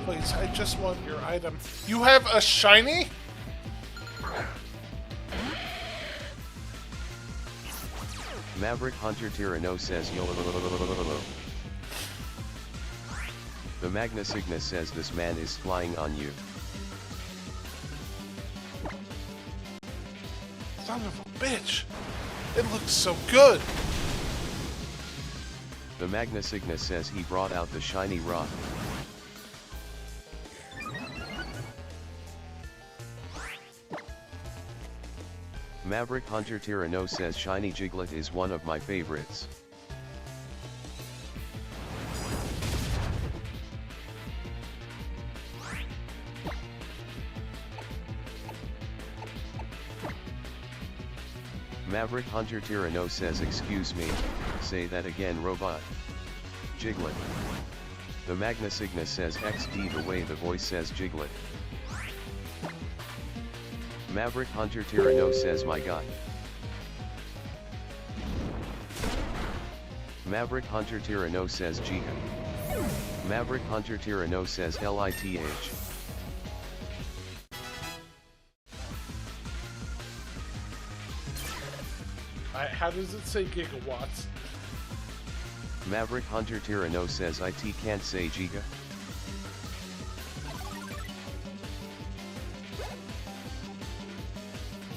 Please, I just want your item. You have a shiny? Maverick Hunter Tyranno says yo. The Magna Cygnus says this man is flying on you. Son of a bitch. It looks so good. The Magna Cygnus says he brought out the shiny rock. Maverick Hunter Tyranno says shiny Jiglet is one of my favorites. Maverick Hunter Tyranno says excuse me, say that again robot. Jiglet. The Magna Cygnus says XD the way the voice says Jiglet. Maverick Hunter Tyranno says my god. Maverick Hunter Tyranno says Giga. Maverick Hunter Tyranno says LITH. How does it say gigawatts? Maverick Hunter Tyranno says IT can't say Giga.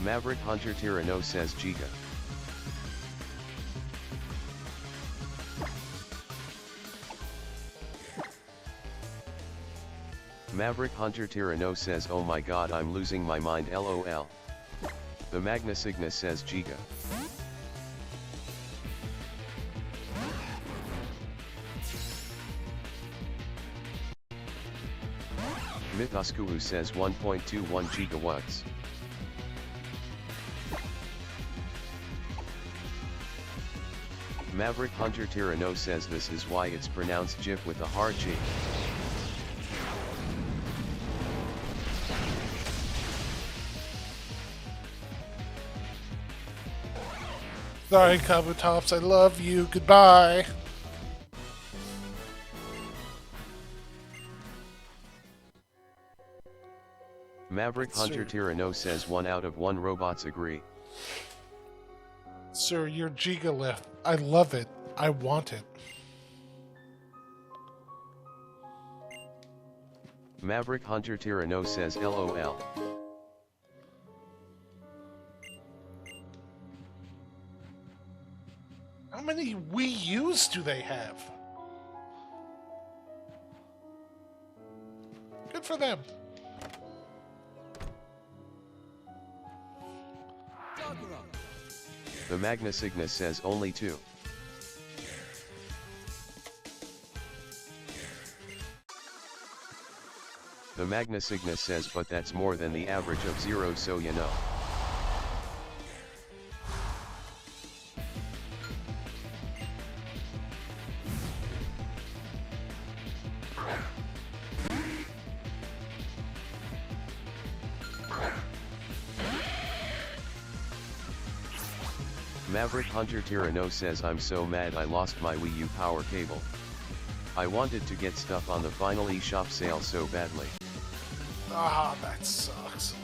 Maverick Hunter Tyranno says Giga. Maverick Hunter Tyranno says oh my god I'm losing my mind LOL. The Magna Cygnus says Giga. Mith says 1.21 gigawatts. Maverick Hunter Tyranno says this is why it's pronounced GIF with a hard G. Sorry, Kabutops, I love you. Goodbye. Maverick Hunter Tyranno says 1 out of 1 robots agree. Sir, your Gigalith. I love it. I want it. Maverick Hunter Tyranno says LOL. How many Wii U's do they have? Good for them. The Magna Cygnus says only 2. The Magna Cygnus says but that's more than the average of 0 so you know. Maverick Hunter Tyranno says I'm so mad I lost my Wii U power cable. I wanted to get stuff on the final eShop sale so badly. Ah, that sucks.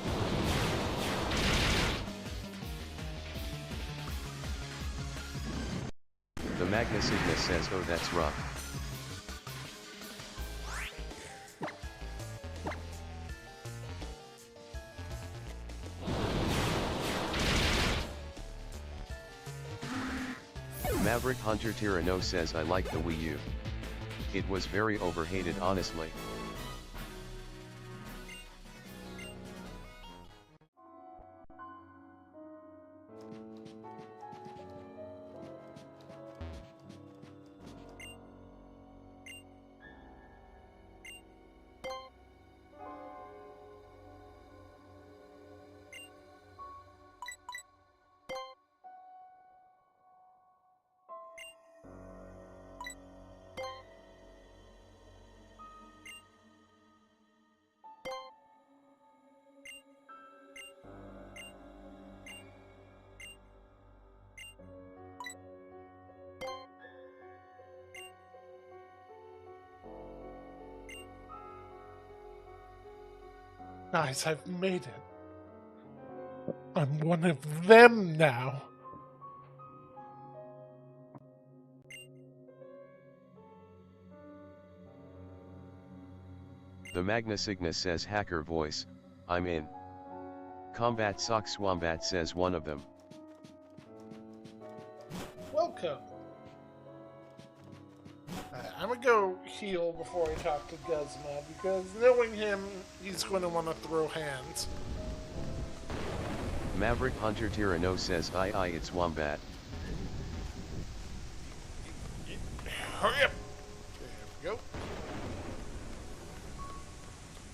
The Magna Sigma says oh that's rough. Maverick Hunter Tyranno says I like the Wii U. It was very overhated honestly. Nice, I've made it. I'm one of them now. The Magna Signa says hacker voice, I'm in. Combat Sock Swombat says one of them. Welcome. I'm gonna go heal before I talk to Guzma, because knowing him, he's going to want to throw hands. Maverick Hunter Tyranno says aye it's Wombat. Hurry up! There we go.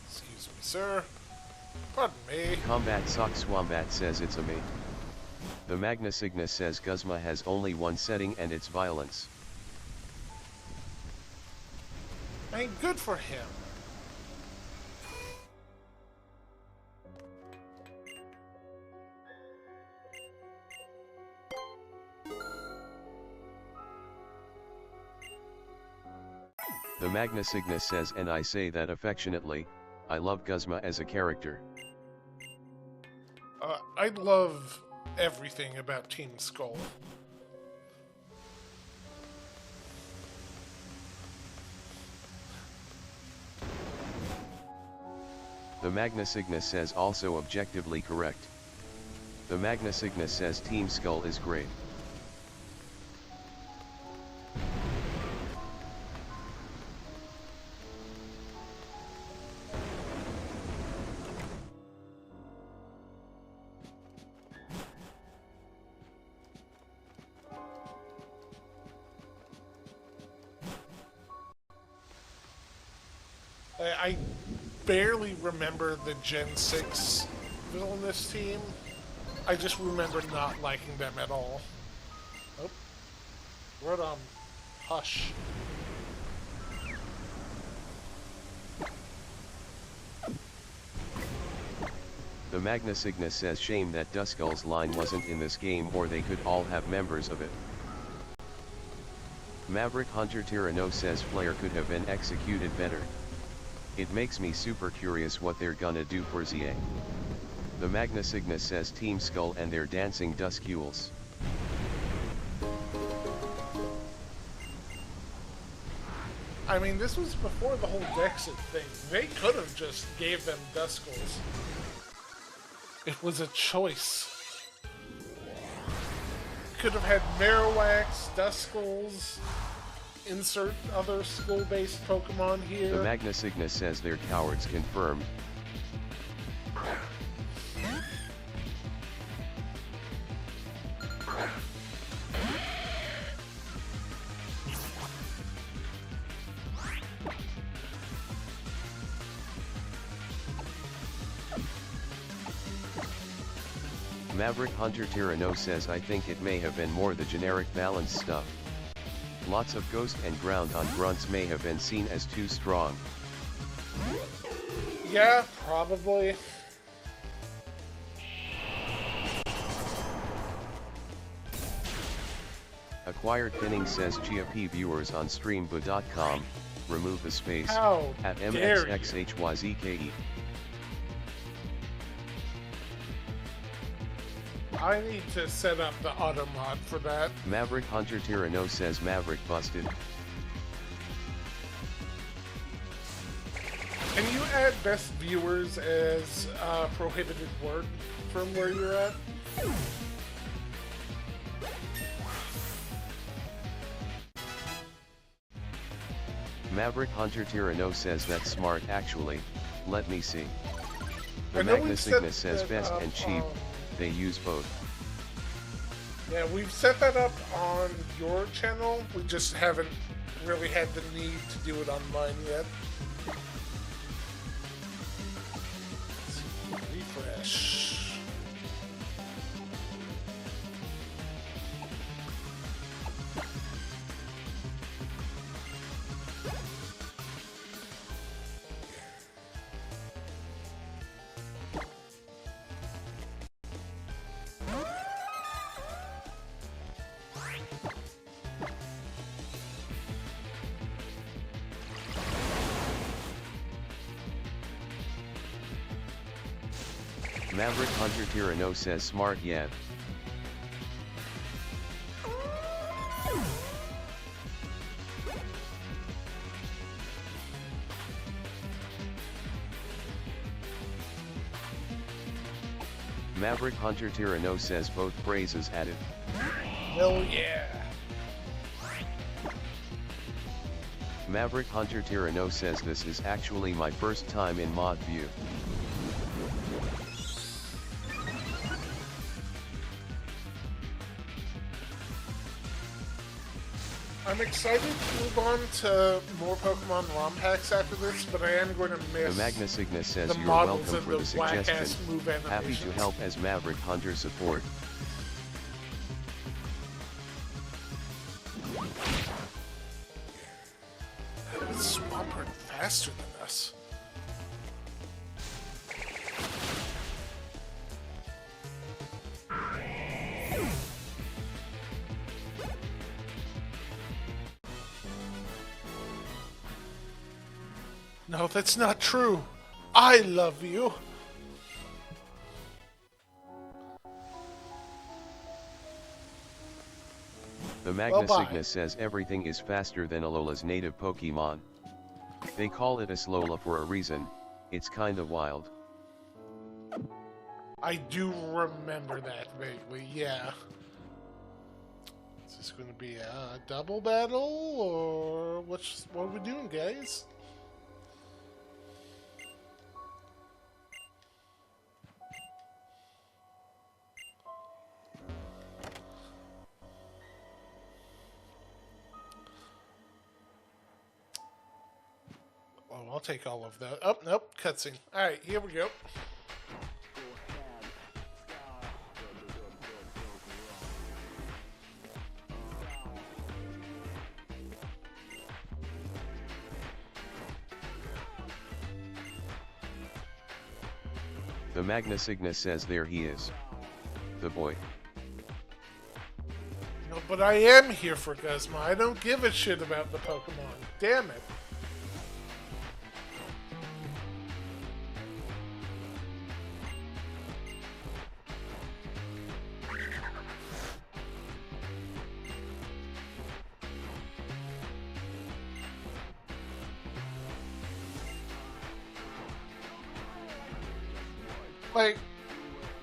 Excuse me, sir. Pardon me. Combat Sock Swombat says it's a me. The Magna Signa says Guzma has only one setting and it's violence. I mean, good for him. The Magna Signa says and I say that affectionately, I love Guzma as a character. I love everything about Team Skull. The Magna Signa says also objectively correct. The Magna Signa says Team Skull is great. I barely remember the Gen 6 villainous team. I just remember not liking them at all. Oh. Word on Hush. The Magna Signa says shame that Duskull's line wasn't in this game or they could all have members of it. Maverick Hunter Tyranno says Flare could have been executed better. It makes me super curious what they're gonna do for ZA. The Magna Signa says Team Skull and their dancing Duskules. I mean, this was before the whole Dexit thing. They could have just gave them Duskules. It was a choice. Could have had Marowaks, Duskules, insert other school-based Pokemon here. The Magna Signa says they're cowards confirmed. Maverick Hunter Tyranno says I think it may have been more the generic balance stuff. Lots of Ghost and Ground on grunts may have been seen as too strong. Yeah, probably. Acquired Pinning says GOP viewers on streambo.com, remove the space, How at dare you. MXXHYZKE. I need to set up the auto mod for that. Maverick Hunter Tyranno says Maverick busted. Can you add best viewers as a prohibited word from where you're at? Maverick Hunter Tyranno says that's smart actually, let me see. The I know Magna we've Cygnus set says that best up and cheap, on- they use both. Yeah, we've set that up on your channel. We just haven't really had the need to do it on mine yet. Refresh. Maverick Hunter Tyranno says smart yeah. Maverick Hunter Tyranno says both phrases added. Hell yeah. Maverick Hunter Tyranno says this is actually my first time in mod view. I'm excited to move on to more Pokemon ROM packs after this, but I am going to The miss Magna Cygnus says the you're models welcome and for the the suggestion. whack-ass move Happy to animations. help as Maverick Hunter support. This Swampert faster than us. No, that's not true. I love you. The Magna Well, bye. Cygnus says everything is faster than Alola's native Pokemon. They call it Aslola for a reason, it's kinda wild. I do remember that vaguely, yeah. Is this going to be a double battle, or what are we doing, guys? Oh, I'll take all of that. Oh, nope, cutscene. Alright, here we go. The Magna Cygnus says there he is. The boy. No, but I am here for Guzma. I don't give a shit about the Pokemon. Damn it. Like,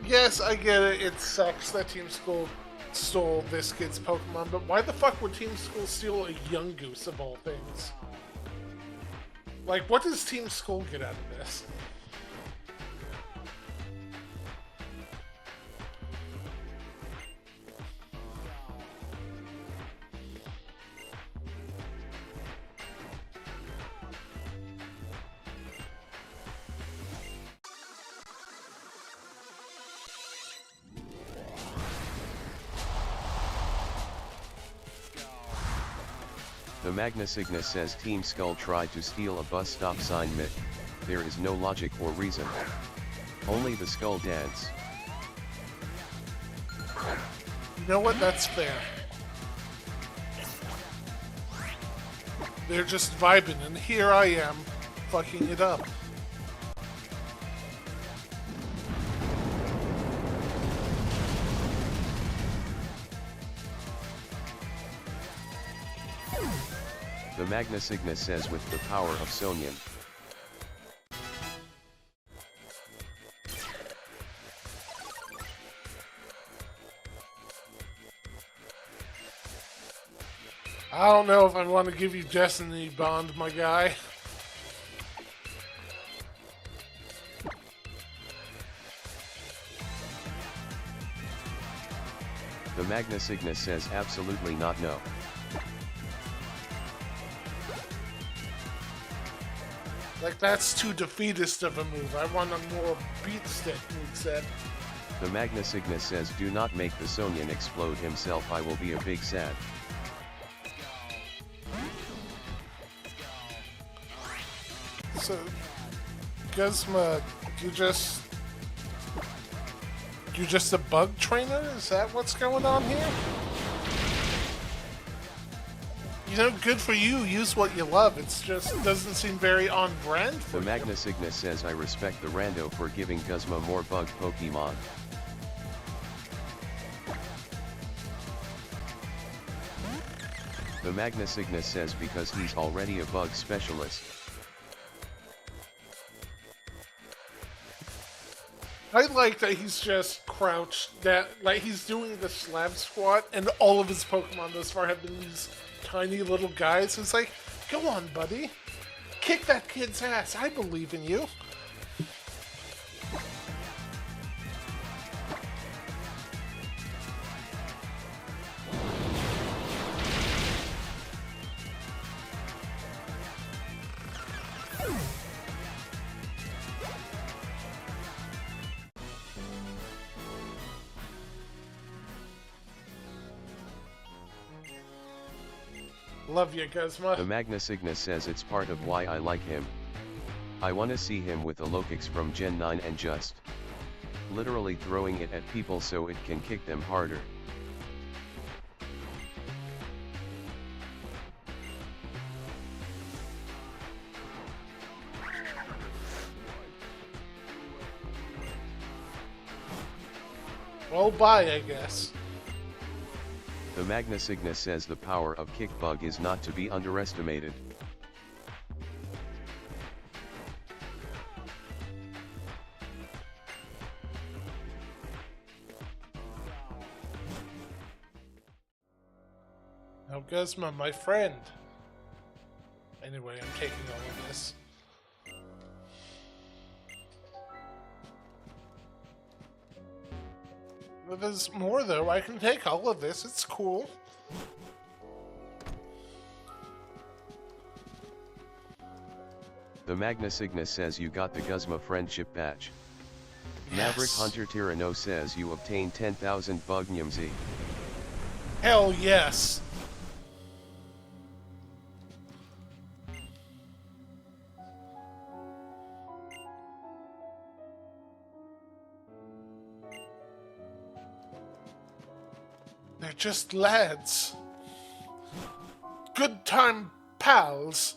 yes, I get it. It sucks that Team Skull stole this kid's Pokemon, but why the fuck would Team Skull steal a Yungoos of all things? Like, what does Team Skull get out of this? The Magna Cygnus says Team Skull tried to steal a bus stop sign Myth. There is no logic or reason. Only the skull dance. You know what? That's fair. They're just vibing, and here I am, fucking it up. The Magna Signa says with the power of Sonyan. I don't know if I want to give you Destiny Bond, my guy. The Magna Signa says absolutely not, no. Like, that's too defeatist of a move. I want a more beat stick moveset. The Magna Signa says do not make the Sonyan explode himself, I will be a big sad. So, Guzma, you just a bug trainer? Is that what's going on here? You know, good for you. Use what you love. It's just doesn't seem very on brand for The you. Magna Signa says I respect the rando for giving Guzma more bug Pokemon. The Magna Signa says because he's already a bug specialist. I like that he's just crouched, that like he's doing the slab squat, and all of his Pokemon thus far have been these tiny little guys. It's like, go on, buddy. Kick that kid's ass. I believe in you. Love you, Guzma. The Magna Signa says it's part of why I like him. I wanna see him with a Lokix from Gen 9 and just literally throwing it at people so it can kick them harder. Well, bye, I guess. The Magna Signa says the power of Kick Bug is not to be underestimated. Now, Guzma, my friend. Anyway, I'm taking all of this. But there's more, though. I can take all of this. It's cool. The Magna Signa says you got the Guzma Friendship Badge. Yes. Maverick Hunter Tyranno says you obtained 10,000 Bug Nyumzi. Hell yes. They're just lads. Good time pals.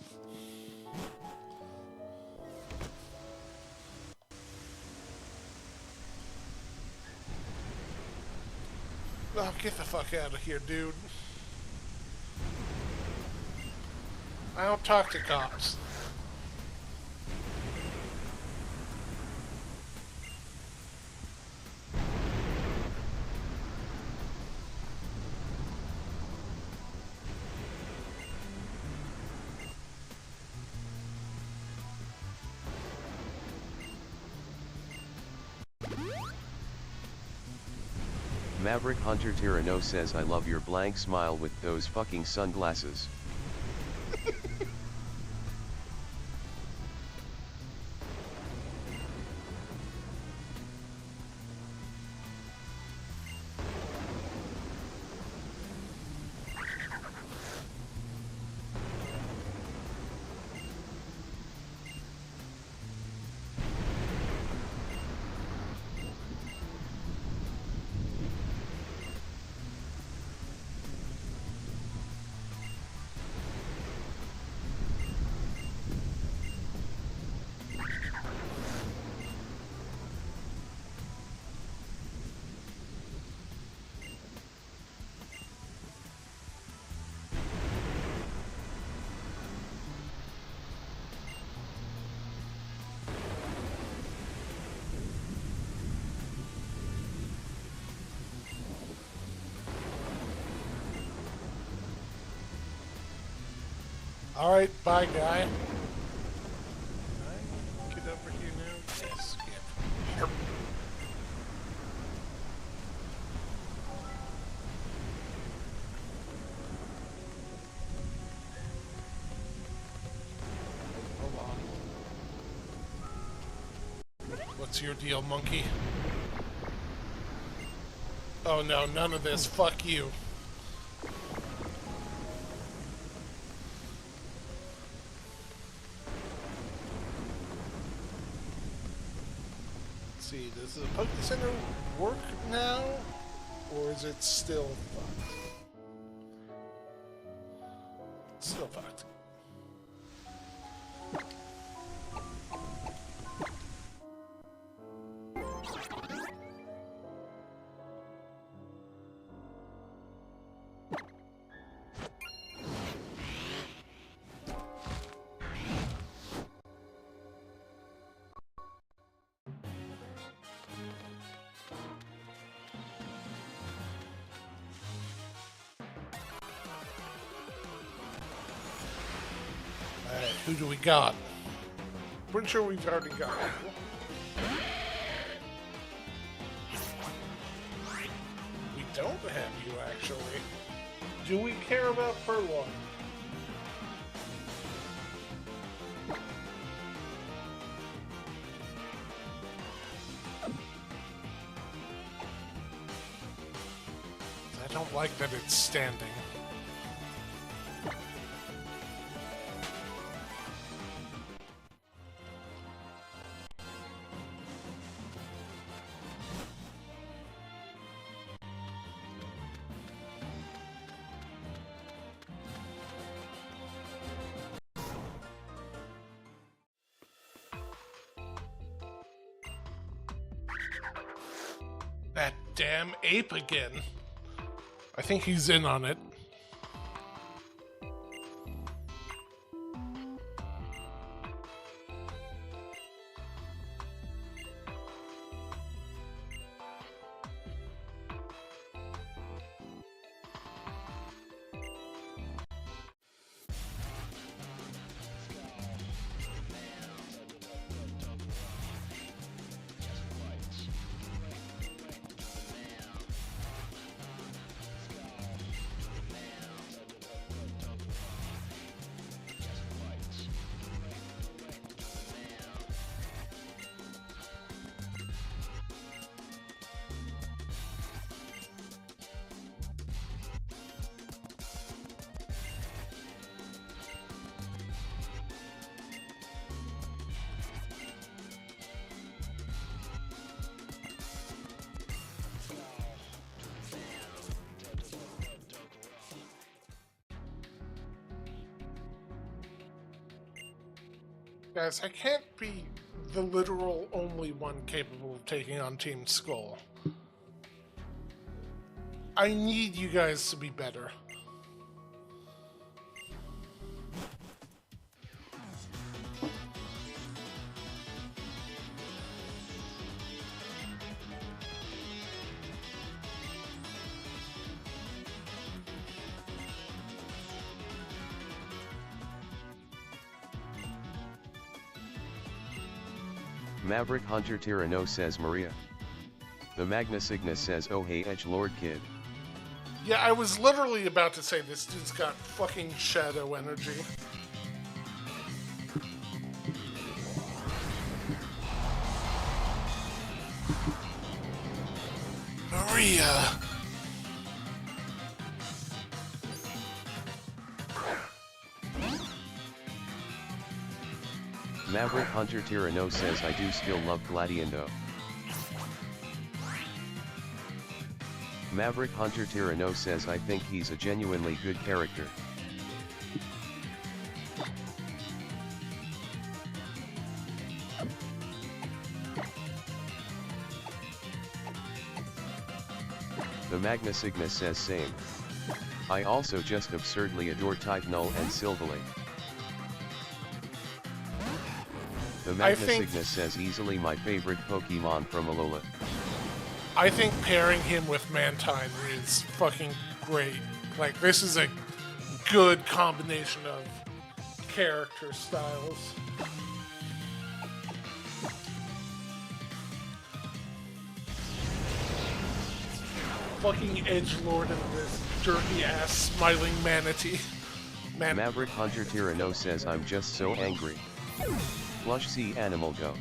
Oh, get the fuck out of here, dude. I don't talk to cops. Maverick Hunter Tyranno says I love your blank smile with those fucking sunglasses. Alright, bye, guy. Can I get over here now? Yes, skip. Hold on. What's your deal, monkey? Oh no, none of this. Fuck you. Let's see, does the Poke Center work now? Or is it still fucked? It's still fucked. Alright, who do we got? Pretty sure we've already got it. We don't have you, actually. Do we care about Furlong? I don't like that it's standing. That damn ape again. I think he's in on it. Guys, I can't be the literal only one capable of taking on Team Skull. I need you guys to be better. Maverick Hunter Tyranno says Maria. The Magna Cygnus says oh hey Edgelord kid. Yeah, I was literally about to say this dude's got fucking shadow energy. Maria! Maverick Hunter Tyranno says I do still love Gladiando. Maverick Hunter Tyranno says I think he's a genuinely good character. The Magna Cygnus says same. I also just absurdly adore Type Null and Silverlink. The Magna Cygnus says easily my favorite Pokemon from Alola. I think pairing him with Mantine is fucking great. Like, this is a good combination of character styles. Fucking edgelord and this jerky ass smiling manatee. Maverick Hunter Tyranno says I'm just so angry. Flush see animal go.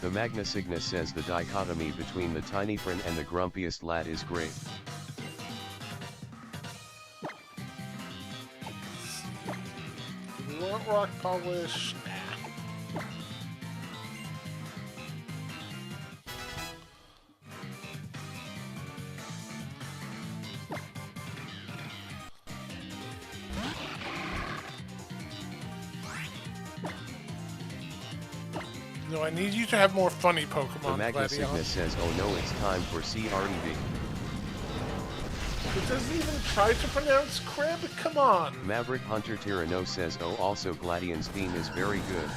The Magna Cygnus says the dichotomy between the tiny friend and the grumpiest lad is great. Do we want rock polish? Nah. No, I need you to have more funny Pokemon. The Magna Cygnus says, oh no, it's time for CREV. It doesn't even try to pronounce crib? Come on. Maverick Hunter Tyranno says, oh also Gladian's theme is very good.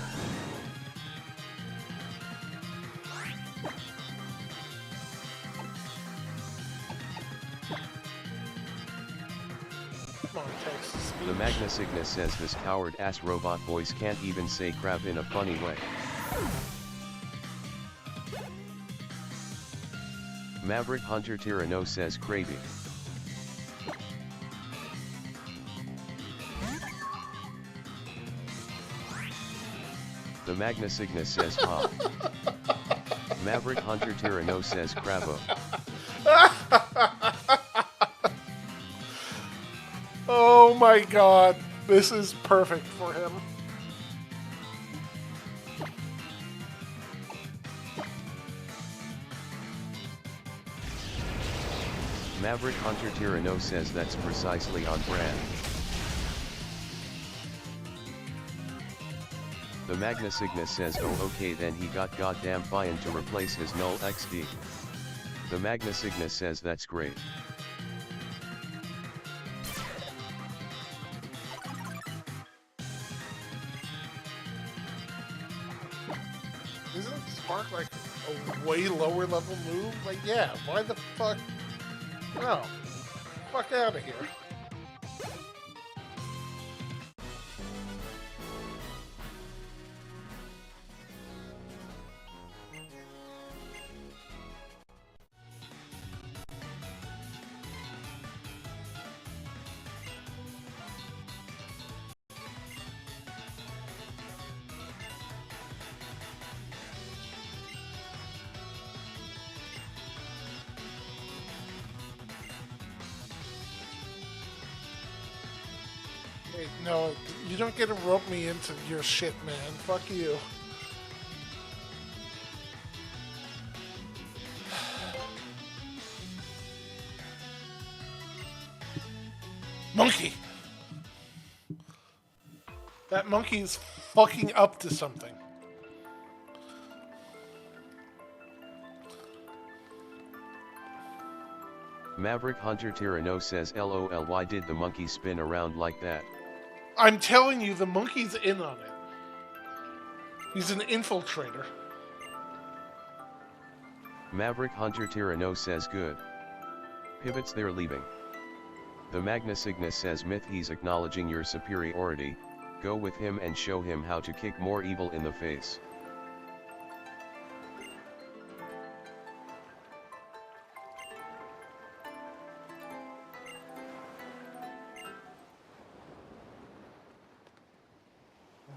Come on, text-to-speech. The Magna Cygnus says this coward-ass robot voice can't even say crab in a funny way. Maverick Hunter Tyranno says craving. The Magna Cygnus says ha. Maverick Hunter Tyranno says cravo. Oh my god, this is perfect for him. Maverick Hunter Tyranno says that's precisely on brand. The Magna Cygnus says oh okay then he got goddamn fine to replace his null XD. The Magna Cygnus says that's great. Isn't Spark like a way lower level move? Like, yeah, why the fuck? No. Fuck out of here. Wait, no, you don't get to rope me into your shit, man. Fuck you. Monkey! That monkey's fucking up to something. Maverick Hunter Tyranno says LOL why did the monkey spin around like that? I'm telling you, the monkey's in on it. He's an infiltrator. Maverick Hunter Tyranno says good. Pivots they're leaving. The Magna Cygnus says Mith he's acknowledging your superiority, go with him and show him how to kick more evil in the face.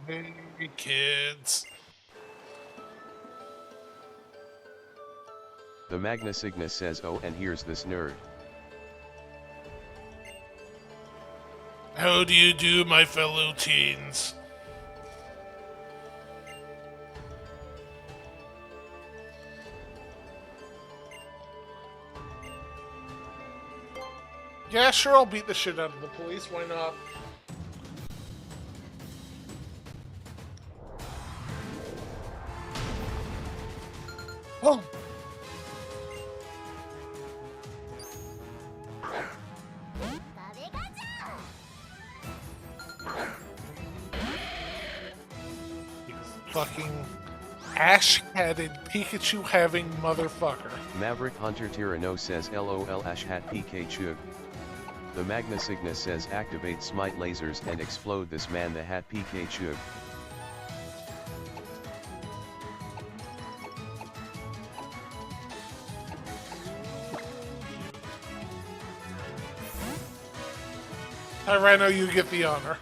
Hey, kids. The Magna Cygnus says oh and here's this nerd. How do you do, my fellow teens? Yeah, sure, I'll beat the shit out of the police. Why not? Oh! Fucking ash-headed Pikachu-having motherfucker. Maverick Hunter Tyranno says LOL Ash Hat Pikachu. The Magna Cygnus says activate smite lasers and explode this man the hat Pikachu. Hi Rhino, you get the honor.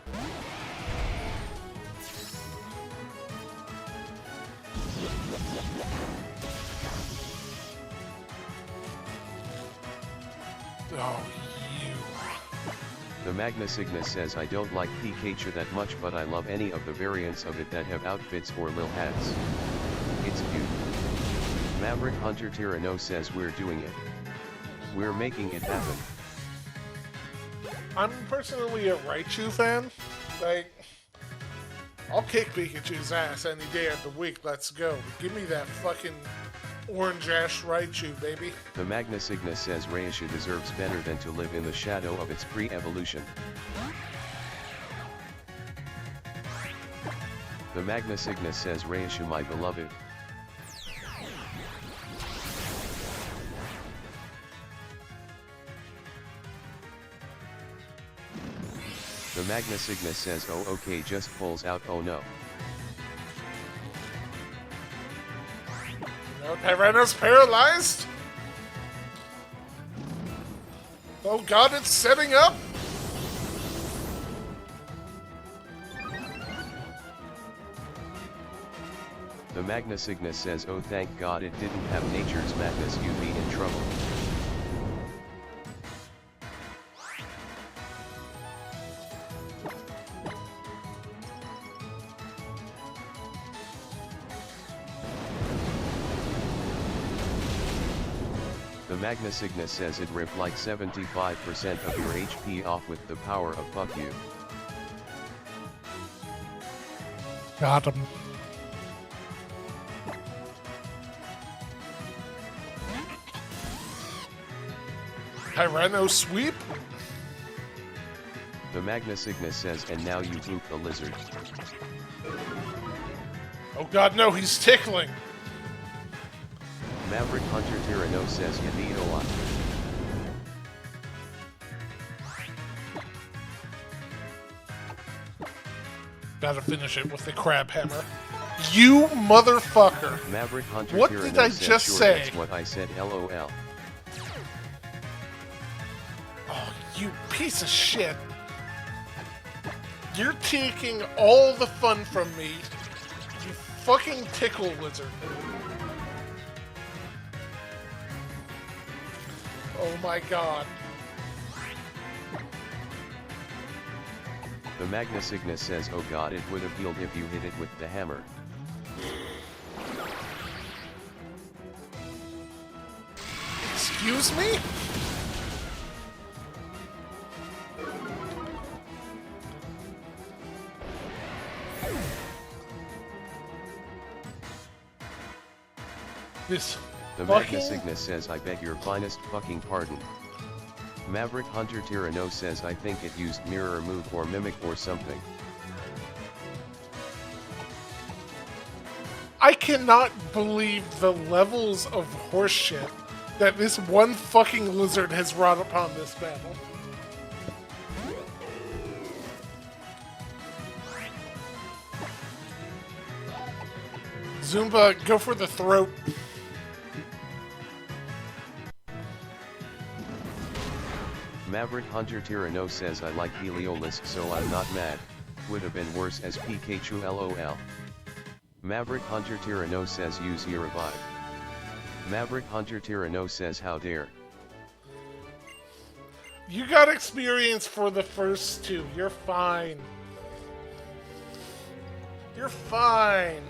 Oh, you. The Magna Cygnus says I don't like Pikachu that much, but I love any of the variants of it that have outfits or lil hats. It's cute. Maverick Hunter Tyranno says we're doing it. We're making it happen. I'm personally a Raichu fan. Like, I'll kick Pikachu's ass any day of the week. Let's go. Give me that fucking orange-ash Raichu, baby. The Magna Cygnus says Raichu deserves better than to live in the shadow of its pre-evolution. The Magna Cygnus says Raichu my beloved. The Magna Cygnus says oh okay just pulls out oh no. No, Tyranno's paralyzed? Oh god, it's setting up? The Magna Cygnus says oh thank god it didn't have nature's madness, you'd be in trouble. The Magna Cygnus says it ripped like 75% of your HP off with the power of fuck you. Got him. Tyranno sweep? The Magna Cygnus says and now you poop the lizard. Oh god, no, he's tickling. Maverick Hunter Tyranno says you need a lot. Gotta finish it with the crab hammer. You motherfucker! Maverick Hunter What Tyranno did I says, just sure, say? That's what I said, LOL. Oh, you piece of shit. You're taking all the fun from me. You fucking tickle wizard. Oh my god. The Magna Cygnus says oh god it would have healed if you hit it with the hammer. Excuse me? This The fucking... Magna Cygnus says I beg your finest fucking pardon. Maverick Hunter Tyranno says I think it used mirror move or mimic or something. I cannot believe the levels of horseshit that this one fucking lizard has wrought upon this battle. Zumba, go for the throat. Maverick Hunter Tyranno says I like Heliolisk so I'm not mad, would have been worse as Pikachu LOL. Maverick Hunter Tyranno says use your revive. Maverick Hunter Tyranno says how dare. You got experience for the first two, you're fine. You're fine.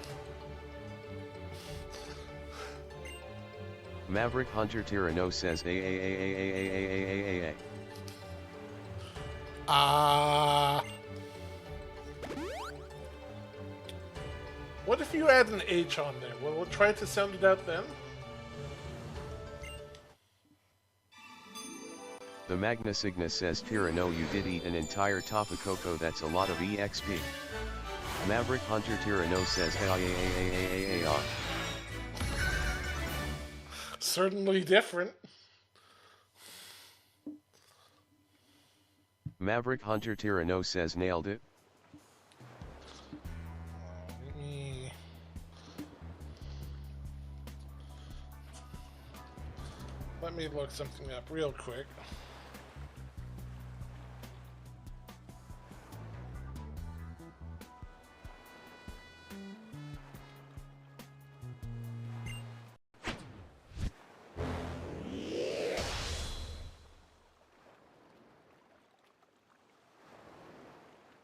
Maverick Hunter Tyranno says a. What if you add an H on there? Will it try to sound it out then? The Magna Cygnus says Tyranno you did eat an entire Tapu Koko, that's a lot of EXP. Maverick Hunter Tyranno says hey. Certainly different. Maverick Hunter Tyranno says nailed it. Let me look something up real quick.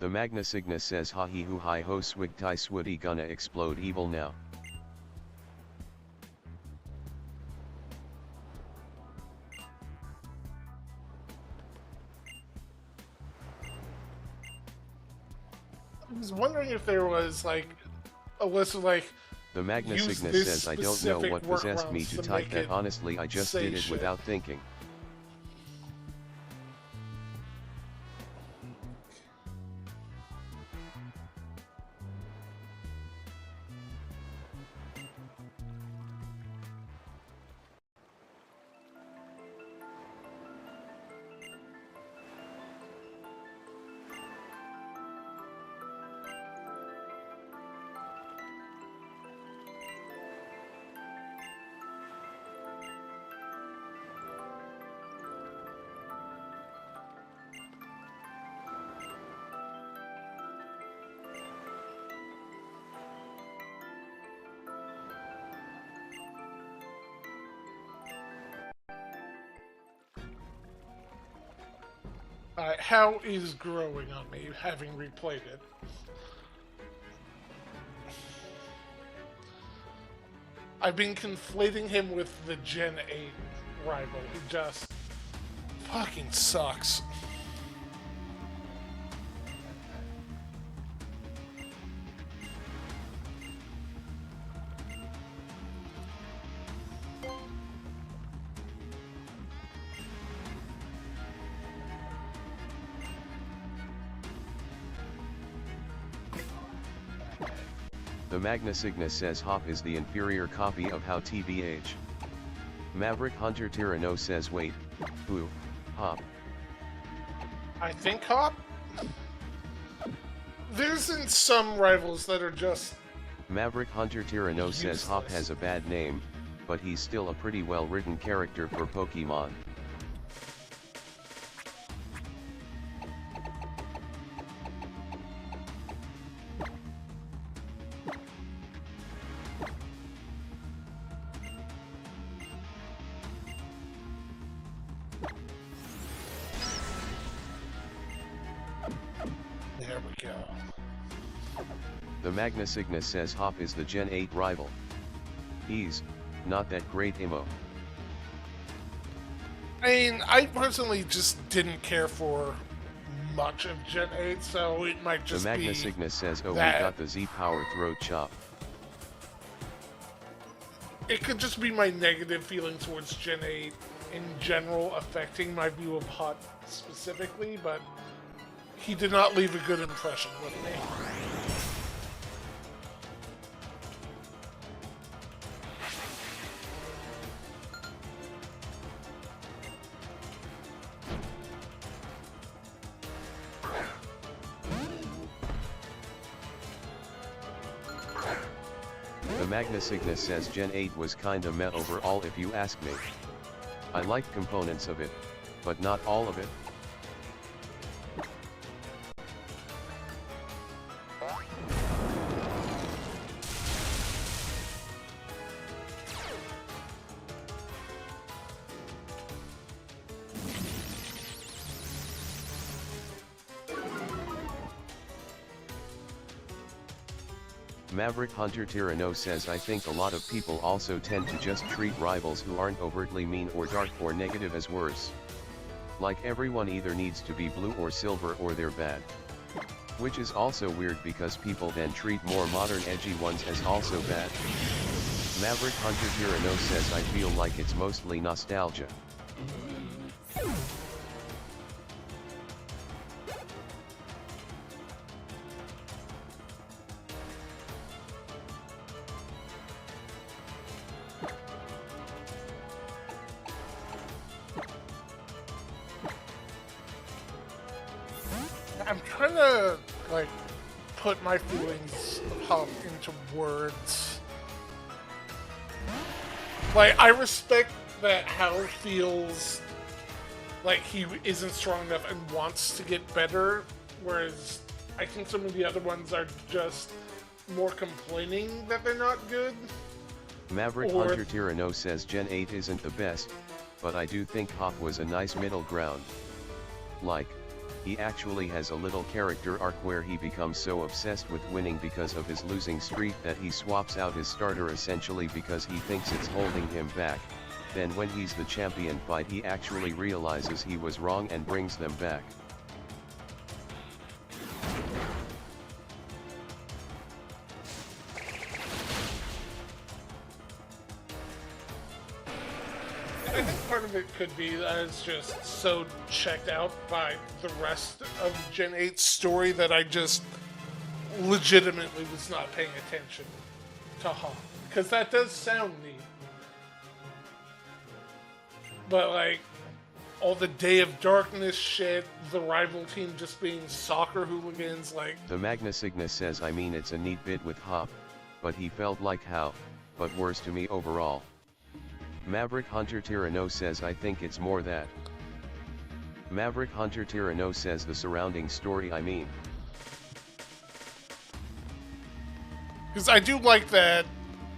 The Magna Cygnus says ha he hu hi ho swig tai swooty gonna explode evil now. I was wondering if there was like a list of like. The Magna Use Cygnus this says I don't know specific what possessed me workarounds to to type make that, it honestly I just say did it shit. without thinking. How is growing on me, having replayed it. I've been conflating him with the Gen 8 rival, who just fucking sucks. The Magna Cygnus says Hop is the inferior copy of how TVH. Maverick Hunter Tyranno says wait, who, Hop? I think Hop? There's some rivals that are just... Maverick Hunter Tyranno says Hop has a bad name, but he's still a pretty well written character for Pokemon. There we go. The Magna Cygnus says Hop is the Gen 8 rival. He's not that great emo. I mean, I personally just didn't care for much of Gen 8, so it might just The be Magna Cygnus says oh that. we got the Z power throat chop. It could just be my negative feeling towards Gen 8 in general affecting my view of Hot specifically, but he did not leave a good impression with me. The Magna Cygnus says Gen 8 was kinda meh overall if you ask me. I like components of it, but not all of it. Maverick Hunter Tyranno says I think a lot of people also tend to just treat rivals who aren't overtly mean or dark or negative as worse. Like everyone either needs to be blue or silver or they're bad. Which is also weird because people then treat more modern edgy ones as also bad. Maverick Hunter Tyranno says I feel like it's mostly nostalgia. I'm trying to, like, put my feelings of Hop into words. Like, I respect that Hal feels like he isn't strong enough and wants to get better, whereas I think some of the other ones are just more complaining that they're not good. Maverick Hunter Tyranno says Gen 8 isn't the best, but I do think Hop was a nice middle ground. Like, he actually has a little character arc where he becomes so obsessed with winning because of his losing streak that he swaps out his starter essentially because he thinks it's holding him back. Then when he's the champion fight he actually realizes he was wrong and brings them back. I think part of it could be that it's just so checked out by the rest of Gen 8's story that I just legitimately was not paying attention to Hop. Because that does sound neat. But, like, all the Day of Darkness shit, the rival team just being soccer hooligans, like... The Magna Cygnus says I mean it's a neat bit with Hop, but he felt like Hal, but worse to me overall. Maverick Hunter Tyranno says I think it's more that. Maverick Hunter Tyranno says the surrounding story I mean. Because I do like that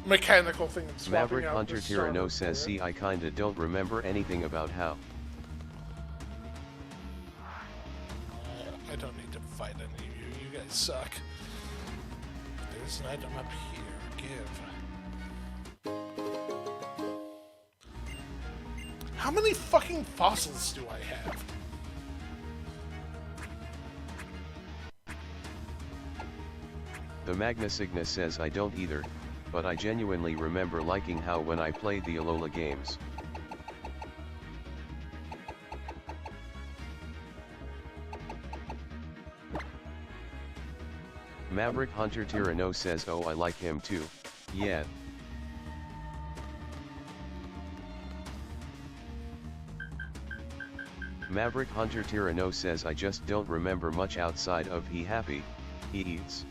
mechanical thing of swapping Maverick out Hunter the starter Tyranno says for it. see I kinda don't remember anything about Hal. I don't need to fight any of you. You guys suck. There's an item up here. Give. How many fucking fossils do I have? The Magna Cygnus says I don't either, but I genuinely remember liking Hal when I played the Alola games. Maverick Hunter Tyranno says oh I like him too, yeah. Maverick Hunter Tyranno says I just don't remember much outside of he happy, he eats.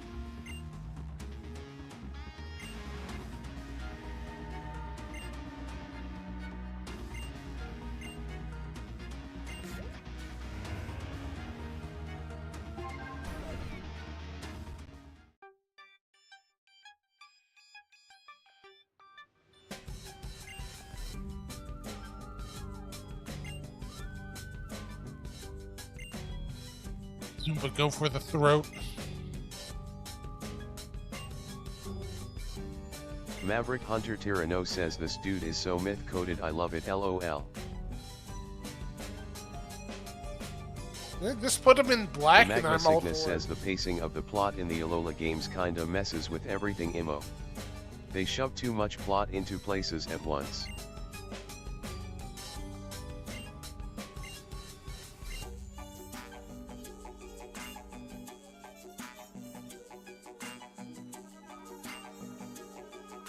But go for the throat. Maverick Hunter Tyranno says this dude is so myth coded I love it LOL. Just put him in black The and Magna I'm all Cygnus for says it. the pacing of the plot in the Alola games kinda messes with everything imo. They shove too much plot into places at once.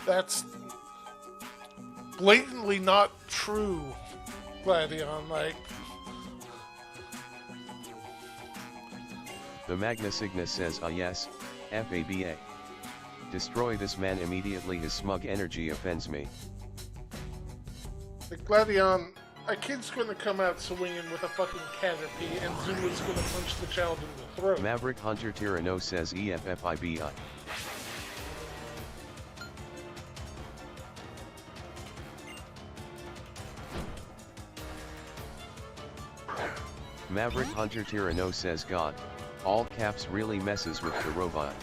That's blatantly not true, Gladion. Like, The Magna Cygnus says ah yes, FABA. Destroy this man immediately, his smug energy offends me. the Gladion, a kid's gonna come out swinging with a fucking Caterpie, and Zula's gonna punch the child in the throat. Maverick Hunter Tyranno says EFFIBI. Maverick Hunter Tyranno says God, all caps really messes with the robot.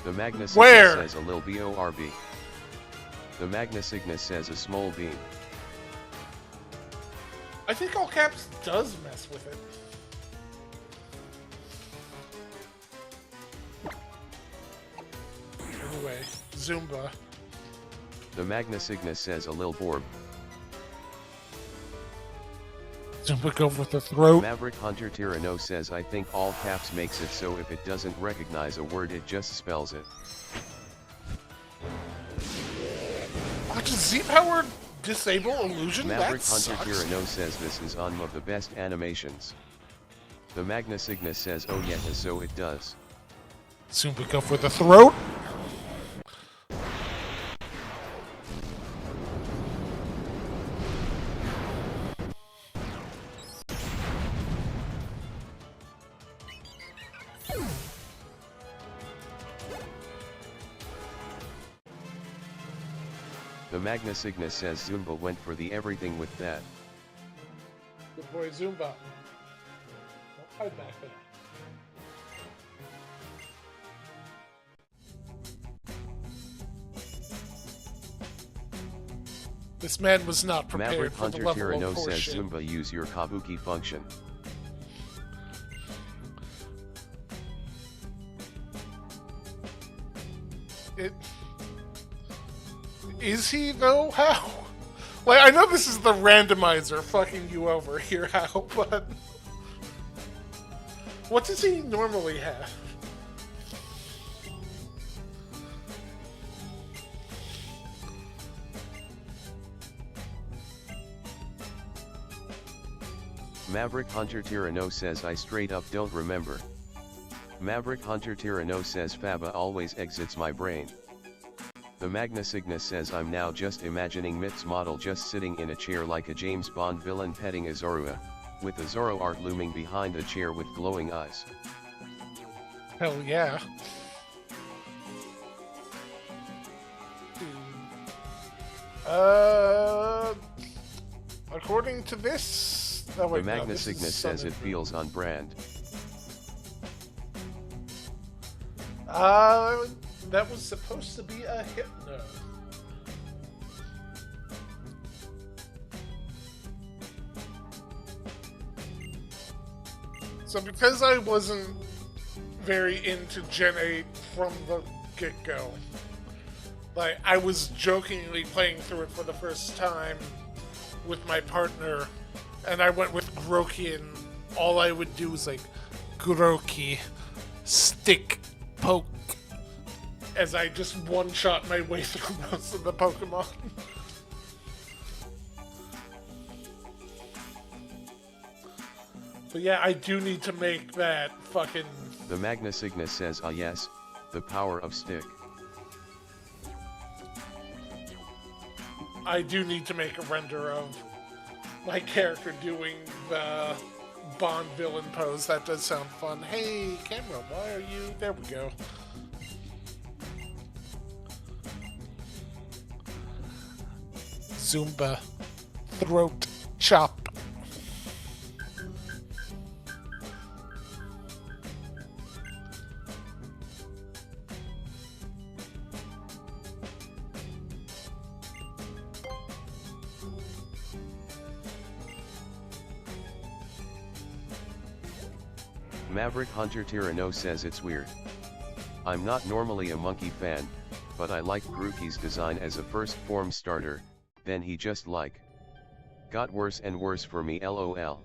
The Magna Cygnus Where? says a lil BORB. The Magna Cygnus says a small beam. I think all caps does mess with it. Anyway, Zumba. The Magna Cygnus says a lil Borb. Zumba go with the throat. Maverick Hunter Tyranno says I think all caps makes it so if it doesn't recognize a word it just spells it. Which is Z-powered disable illusion? Maverick That Hunter sucks. Tirano says this is one of the best animations. The Magna Cygnus says oh yeah so it does. Soon we go for the throat. The Magna Cygnus says Zumba went for the everything with that. Good boy, Zumba. Don't hide back there. This man was not prepared Maverick for the Hunter level Tirano of says horseshit. Zumba use your kabuki function. Is he though? How? Like, I know this is the randomizer fucking you over here, how, but what does he normally have? Maverick Hunter Tirano says I straight up don't remember. Maverick Hunter Tirano says Faba always exits my brain. The Magna Cygnus says I'm now just imagining Mith's model just sitting in a chair like a James Bond villain petting Azorua, with the Zorro art looming behind the chair with glowing eyes. Hell yeah. According to this... Oh, wait, The Magna no, this is Cygnus says it Sun feels on brand. That was supposed to be a hypno. So because I wasn't very into Gen 8 from the get-go, like, I was jokingly playing through it for the first time with my partner, and I went with Groki, and all I would do was like, Groki, stick, poke, as I just one-shot my way through most of the Pokemon. But yeah, I do need to make that fucking... The Magna Cygnus says ah yes, the power of stick. I do need to make a render of my character doing the Bond villain pose. That does sound fun. Hey, camera, why are you... There we go. Zumba. Throat chop. Maverick Hunter Tirano says it's weird. I'm not normally a monkey fan, but I like Grookey's design as a first form starter, then he just like got worse and worse for me lol.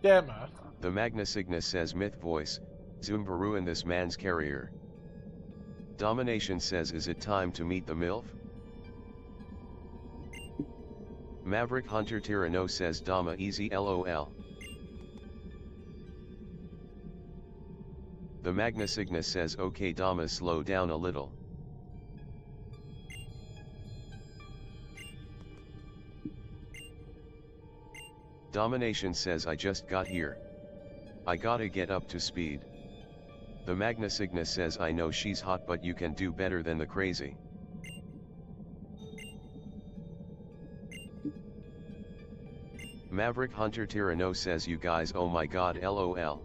Damn. The Magna Cygnus says Mith voice, Zumba ruin this man's carrier. Domination says is it time to meet the MILF? Maverick Hunter Tirano says Dama easy lol. The Magna Cygnus says okay Dama slow down a little. Domination says I just got here. I gotta get up to speed. The Magna Cygnus says I know she's hot but you can do better than the crazy. Maverick Hunter Tirano says you guys oh my god lol.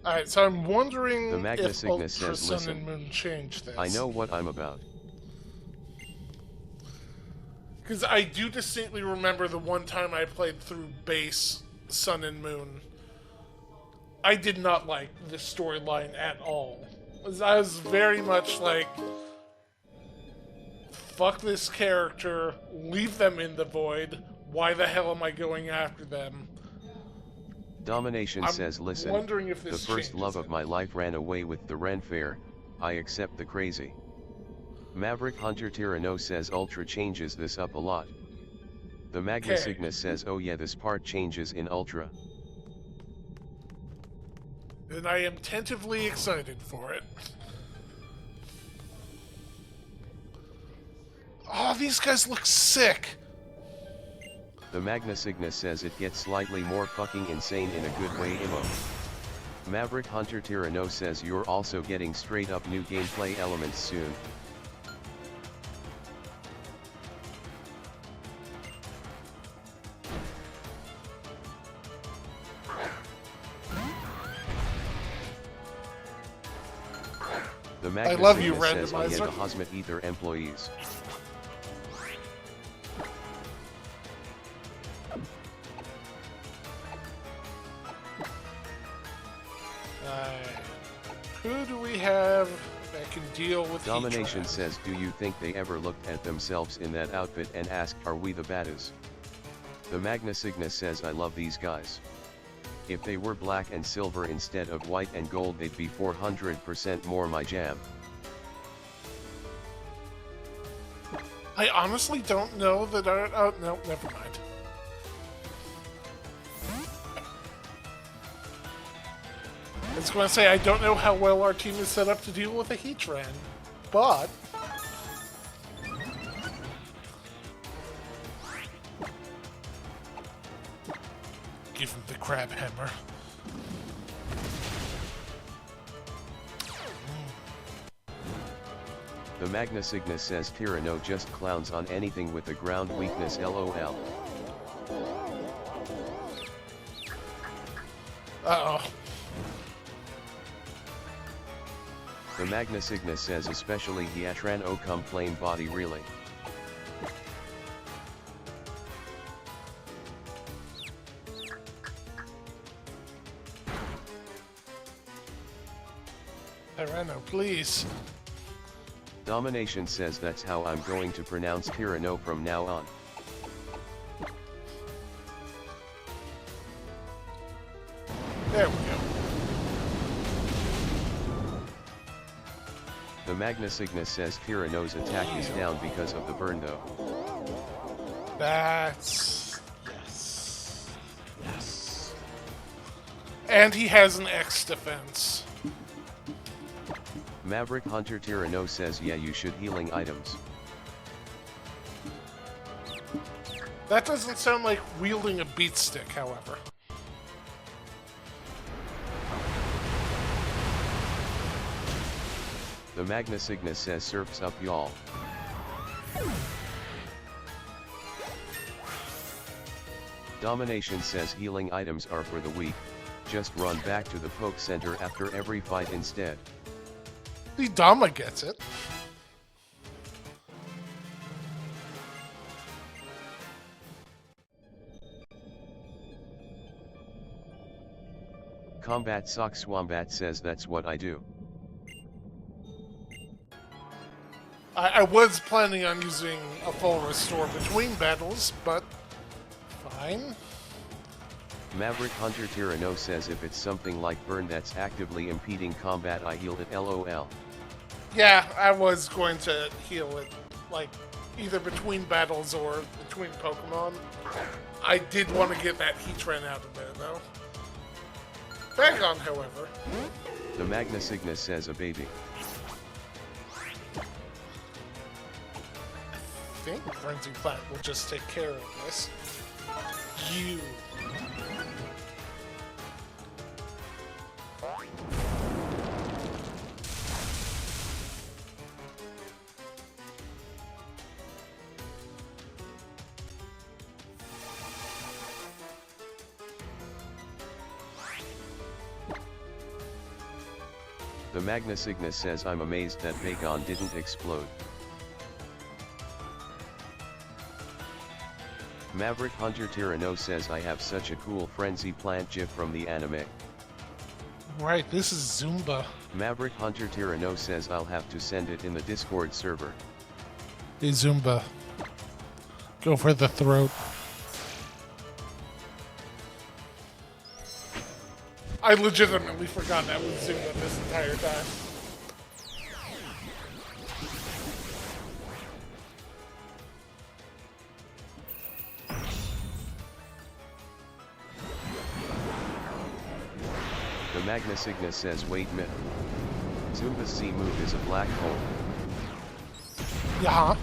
Alright, so I'm wondering The Magna if Cygnus Ultra says Sun listen, and Moon change this. I know what I'm about. Because I do distinctly remember the one time I played through base Sun and Moon. I did not like this storyline at all. I was very much like, fuck this character, leave them in the void, why the hell am I going after them? Domination says listen, wondering if the this first love changes of my life ran away with the Ren Fair, I accept the crazy. Maverick Hunter Tyranno says Ultra changes this up a lot. The Magna Okay. Cygnus says oh yeah, this part changes in Ultra. And I am tentatively excited for it. Oh, these guys look sick. The Magna Cygnus says it gets slightly more fucking insane in a good way emo. Maverick Hunter Tyranno says you're also getting straight up new gameplay elements soon. The Magna I love you, Cygnus says oh yeah, Randomizer. the Hosmet Ether employees. Who do we have that can deal with Domination Heatran? says do you think they ever looked at themselves in that outfit and asked are we the baddies? The Magna Cygnus says I love these guys. If they were black and silver instead of white and gold they'd be 400% more my jam. I honestly don't know that I... Oh, no, never mind. I was going to say, I don't know how well our team is set up to deal with a Heatran, but... Give him the crab hammer. The Magna Cygnus says Tyranno just clowns on anything with a ground weakness lol. Uh-oh. The Magna Cygnus says especially Heatran O come plain body really. Tyranno, please. Domination says that's how I'm going to pronounce Tyranno from now on. There we go. The Magna Cygnus says Tyranno's attack is down because of the burn though. That's... Yes. Yes. And he has an X defense. Maverick Hunter Tyranno says yeah you should healing items. That doesn't sound like wielding a beat stick, however. The Magna Cygnus says surfs up y'all. Domination says healing items are for the weak, just run back to the poke center after every fight instead. The Dama gets it. Combat Sock Swombat says that's what I do. I was planning on using a full restore between battles, but fine. Maverick Hunter Tyranno says if it's something like burn that's actively impeding combat I heal it lol. Yeah, I was going to heal it, like, either between battles or between Pokemon. I did want to get that Heatran out of there, though. Bagon, however. The Magna Cygnus says a baby. I think Frenzy Plant will just take care of this. You. The Magna Cygnus says I'm amazed that Bagon didn't explode. Maverick Hunter Tyranno says I have such a cool Frenzy Plant gif from the anime. Right, this is Zumba. Maverick Hunter Tyranno says I'll have to send it in the Discord server. Hey, Zumba. Go for the throat. I legitimately forgot that was Zumba this entire time. Magna Cygnus says wait Myth. Zumba's Z move is a black hole. Yeah.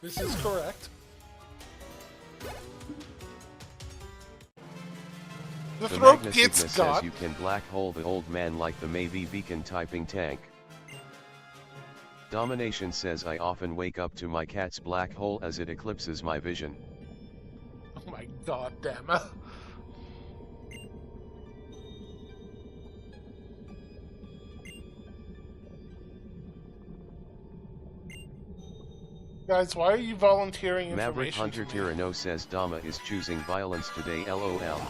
This is correct. The throat Magna gets Cygnus got. says you can black hole the old man like the Mavi beacon typing tank. Domination says I often wake up to my cat's black hole as it eclipses my vision. Oh my god damn it. Guys, why are you volunteering Maverick information Hunter to me? Tyranno says Dama is choosing violence today LOL.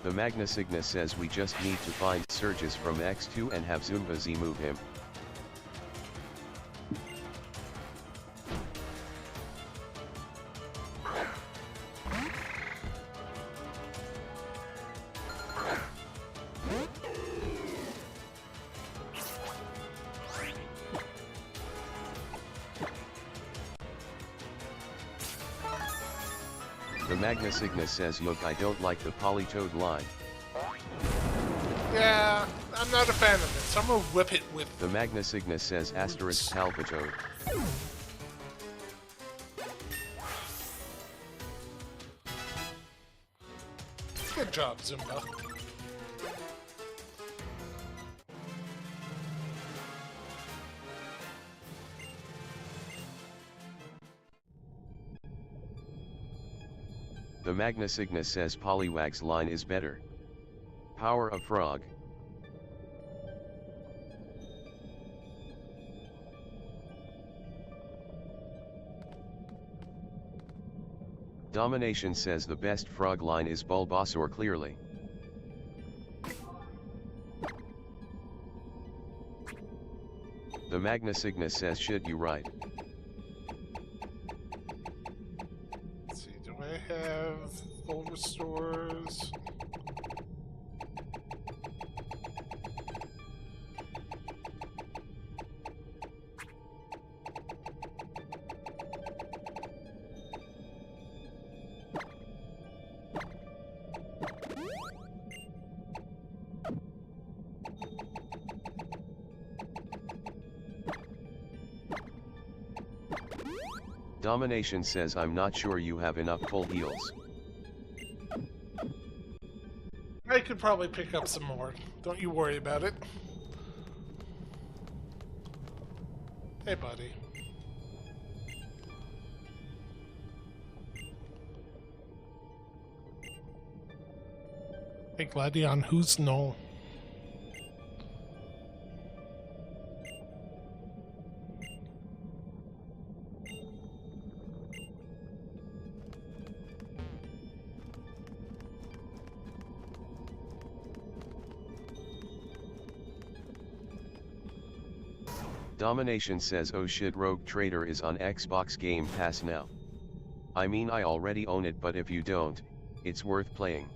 The Magna Cygnus says we just need to find surges from X2 and have Zumba Z move him. The Magna Cygnus says look I don't like the Polytoad line. Yeah, I'm not a fan of it, so I'm gonna whip it with... The Magna Cygnus says asterisk Palpitoad. Good job, Zumba. The Magna Cygnus says Poliwag's line is better. Power of Frog. Domination says the best frog line is Bulbasaur clearly. The Magna Cygnus says should you right. Let's see, do I have full restores? Domination says I'm not sure you have enough full heals. I could probably pick up some more. Don't you worry about it. Hey, buddy. Hey, Gladion, who's no? Domination says oh shit Rogue Trader is on Xbox Game Pass now. I mean I already own it but if you don't, it's worth playing.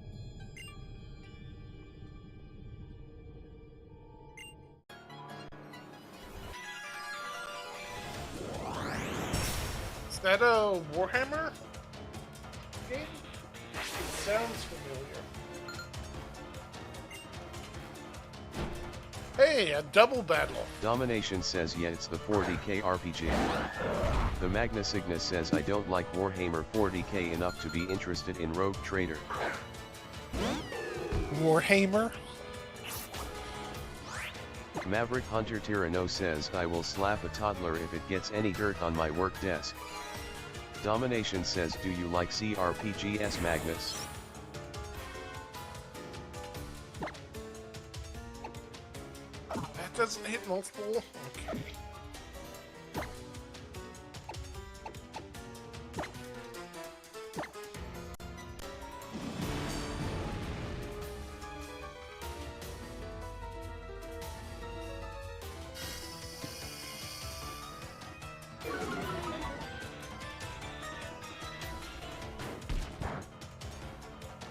Is that a Warhammer game? It sounds familiar. Hey, a double battle. Domination says yeah it's the 40k RPG. The Magna Cygnus says I don't like Warhammer 40k enough to be interested in Rogue Trader. Warhammer? Maverick Hunter Tyranno says I will slap a toddler if it gets any dirt on my work desk. Domination says do you like CRPGs Magnus? That doesn't hit multiple? Okay.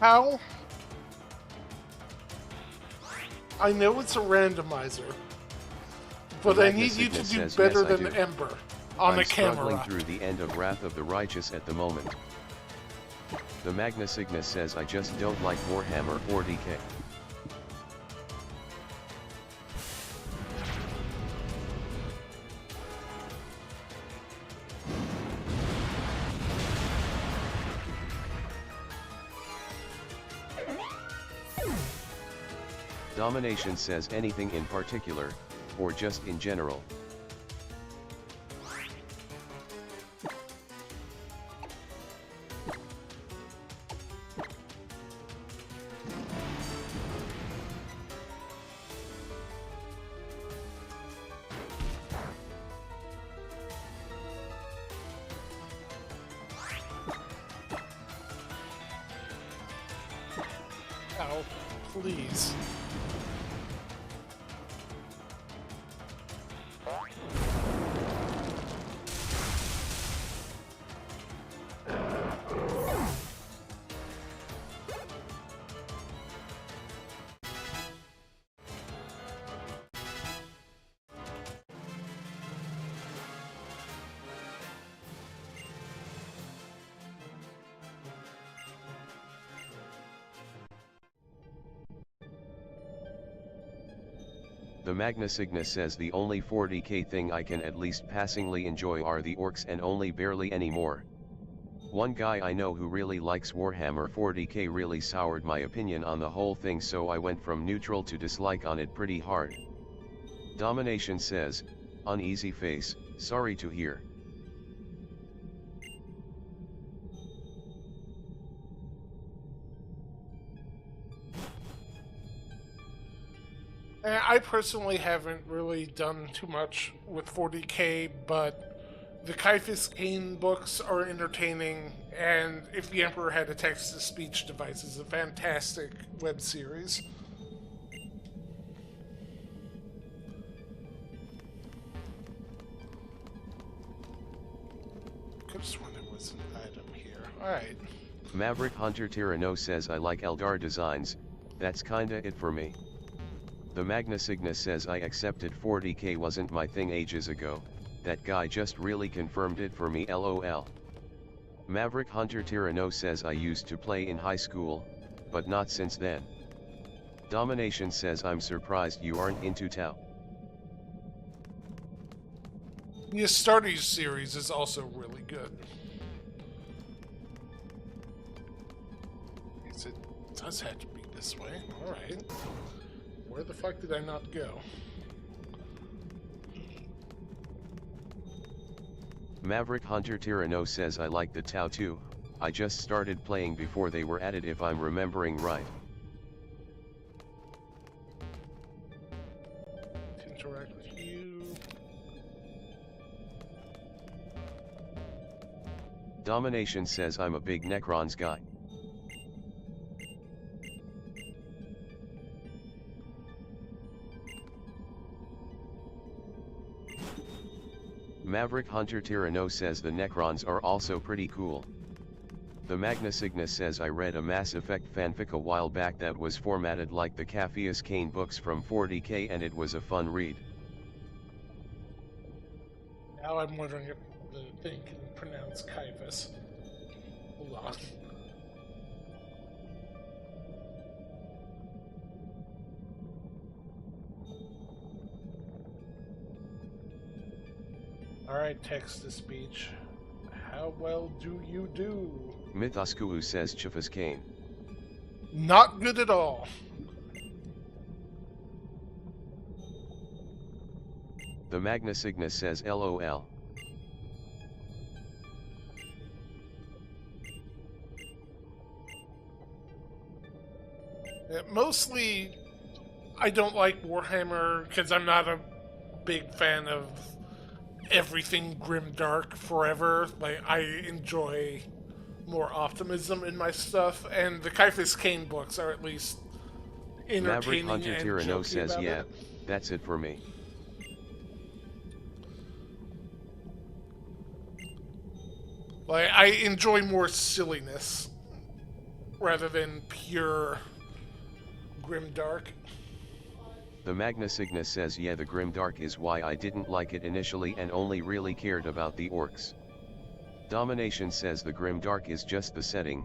How? I know it's a randomizer, but I need you to do better than Ember on the camera. I'm struggling through the end of Wrath of the Righteous at the moment. The Magna Cygnus says I just don't like Warhammer 40k. Domination says anything in particular, or just in general. Ow, please. The Magna Cygnus says the only 40k thing I can at least passingly enjoy are the orcs and only barely anymore. One guy I know who really likes Warhammer 40k really soured my opinion on the whole thing, so I went from neutral to dislike on it pretty hard. Domination says, uneasy face, sorry to hear. I personally haven't really done too much with 40k, but the Caiaphas Cain books are entertaining, and If the Emperor Had a Text-to-Speech Device is a fantastic web series. Could have sworn there was an item here. Alright. Maverick Hunter Tyranno says I like Eldar designs, that's kinda it for me. The Magna Cygnus says I accepted 40k wasn't my thing ages ago, that guy just really confirmed it for me lol. Maverick Hunter Tyranno says I used to play in high school, but not since then. Domination says I'm surprised you aren't into Tau. The Astartes series is also really good. It does have to be this way, alright. Where the fuck did I not go? Maverick Hunter Tyranno says I like the Tau too, I just started playing before they were added if I'm remembering right. To interact with you. Domination says I'm a big Necrons guy. Maverick Hunter Tyranno says the Necrons are also pretty cool. The Magna Cygnus says I read a Mass Effect fanfic a while back that was formatted like the Caiaphas Cain books from 40k and it was a fun read. Now I'm wondering if the thing can pronounce Caiaphas. Hold on. Alright, text-to-speech. How well do you do? Mythosku says Chifas Cain. Not good at all. The Magna Cygnus says LOL. Mostly, I don't like Warhammer because I'm not a big fan of everything grimdark forever. Like, I enjoy more optimism in my stuff, and the Caiaphas Cain books are at least Maverick entertaining Hunter and Tyranno jokey says about yeah, it. that's it for me. Like, I enjoy more silliness rather than pure grimdark. The Magna Cygnus says yeah, the Grimdark is why I didn't like it initially and only really cared about the orcs. Domination says the Grimdark is just the setting,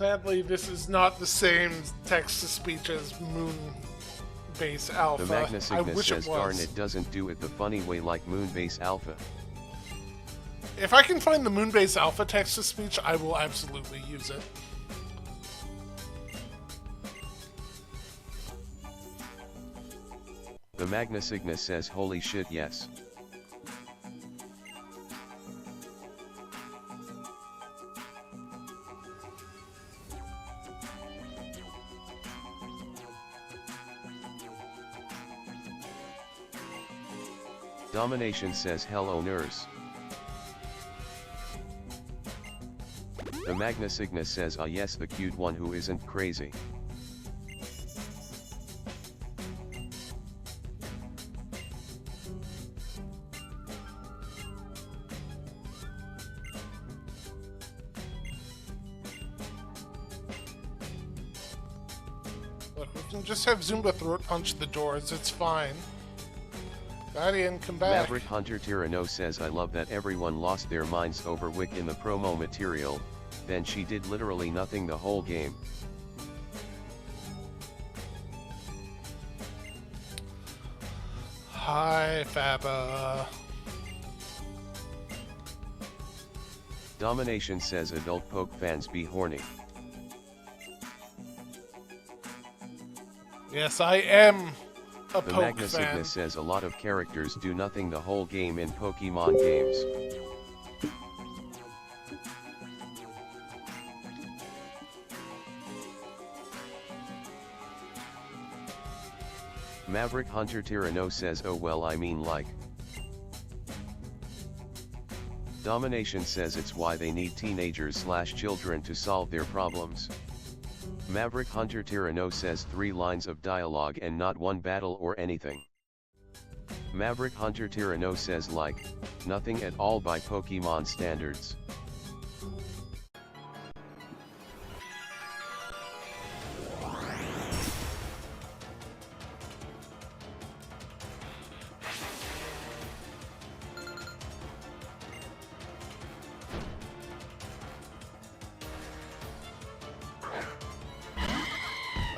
Sadly, this is not the same text-to-speech as Moonbase Alpha. The Magna I Sigma wish says it was. darn it doesn't do it the funny way like Moonbase Alpha. If I can find the Moonbase Alpha text-to-speech, I will absolutely use it. The Magna Sigma says holy shit yes. Domination says hello nurse. The Magna Sigma says ah yes the cute one who isn't crazy. Look, we can just have Zumba throat punch the doors, it's fine. Guardian, come back. Maverick Hunter Tyranno says I love that everyone lost their minds over Wick in the promo material, then she did literally nothing the whole game. Hi, Faba. Domination says adult poke fans be horny. Yes, I am a The poke Magna fan. Sigma says a lot of characters do nothing the whole game in Pokemon games. Maverick Hunter Tyranno says oh well I mean like. Domination says it's why they need teenagers/children to solve their problems. Maverick Hunter Tyranno says 3 lines of dialogue and not one battle or anything. Maverick Hunter Tyranno says like, nothing at all by Pokemon standards.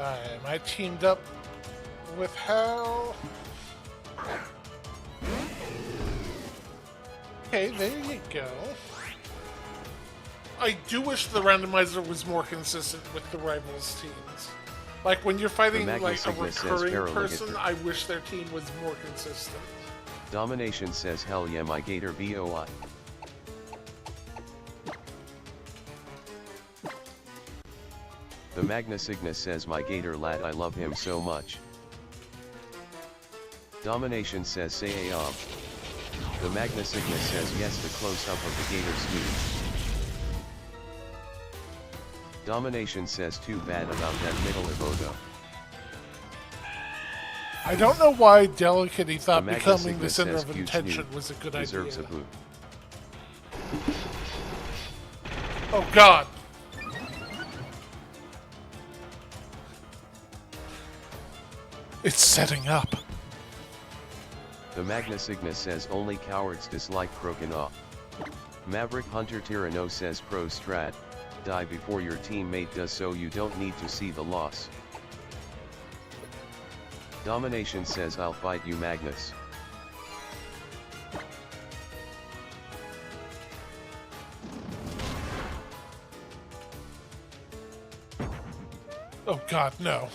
Am I teamed up with Hal? Okay, there you go. I do wish the randomizer was more consistent with the rivals teams. Like when you're fighting Magna like a Sigma says recurring Paraligator. person, I wish their team was more consistent. Domination says hell yeah my gator boi. The Magna Sigma says my gator lad I love him so much. Domination says say ayom. The Magna Sigma says yes the close-up of the gator smooth. Domination says too bad about that middle evodo. I don't know why Delicate thought Magna becoming Sigma the center says of huge attention noob. was a good Deserves idea. a boot. Oh god! It's setting up. The Magna Sigma says only cowards dislike Croconaw. Maverick Hunter Tyranno says pro strat, die before your teammate does so you don't need to see the loss. Domination says I'll fight you Magnus. Oh god, no.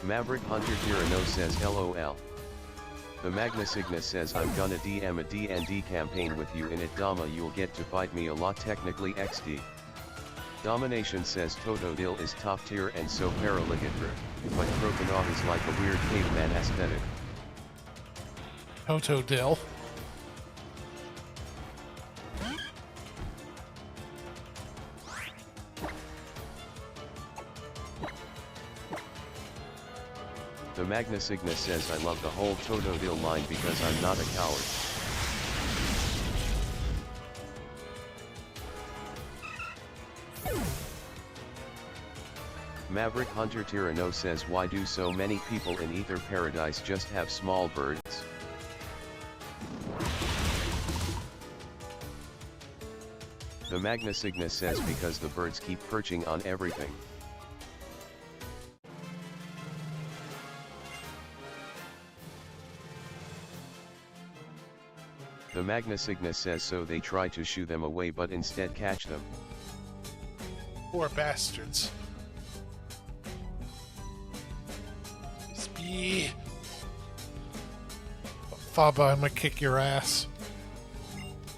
Maverick Hunter Tyranno says LOL. The Magna Sigma says I'm gonna DM a D&D campaign with you in it Dama you'll get to fight me a lot technically XD. Domination says Totodile is top tier and so Paraligator, but Croconaw is like a weird caveman aesthetic. Totodile. The Magna Sigma says I love the whole Totodile line because I'm not a coward. Maverick Hunter Tyranno says why do so many people in Ether Paradise just have small birds? The Magna Cygnus says because the birds keep perching on everything. The Magna Cygnus says so they try to shoo them away but instead catch them. Poor bastards. Spee. Faba, I'ma kick your ass.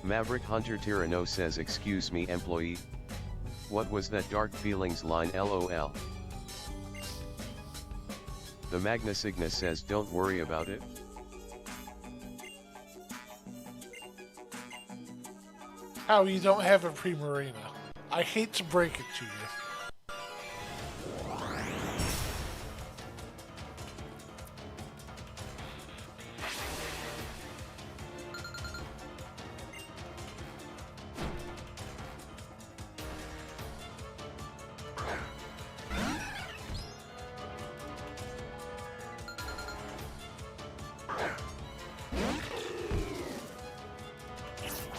Maverick Hunter Tyranno says excuse me employee. What was that dark feelings line lol? The Magna Cygnus says don't worry about it. How you don't have a Primarina? I hate to break it to you.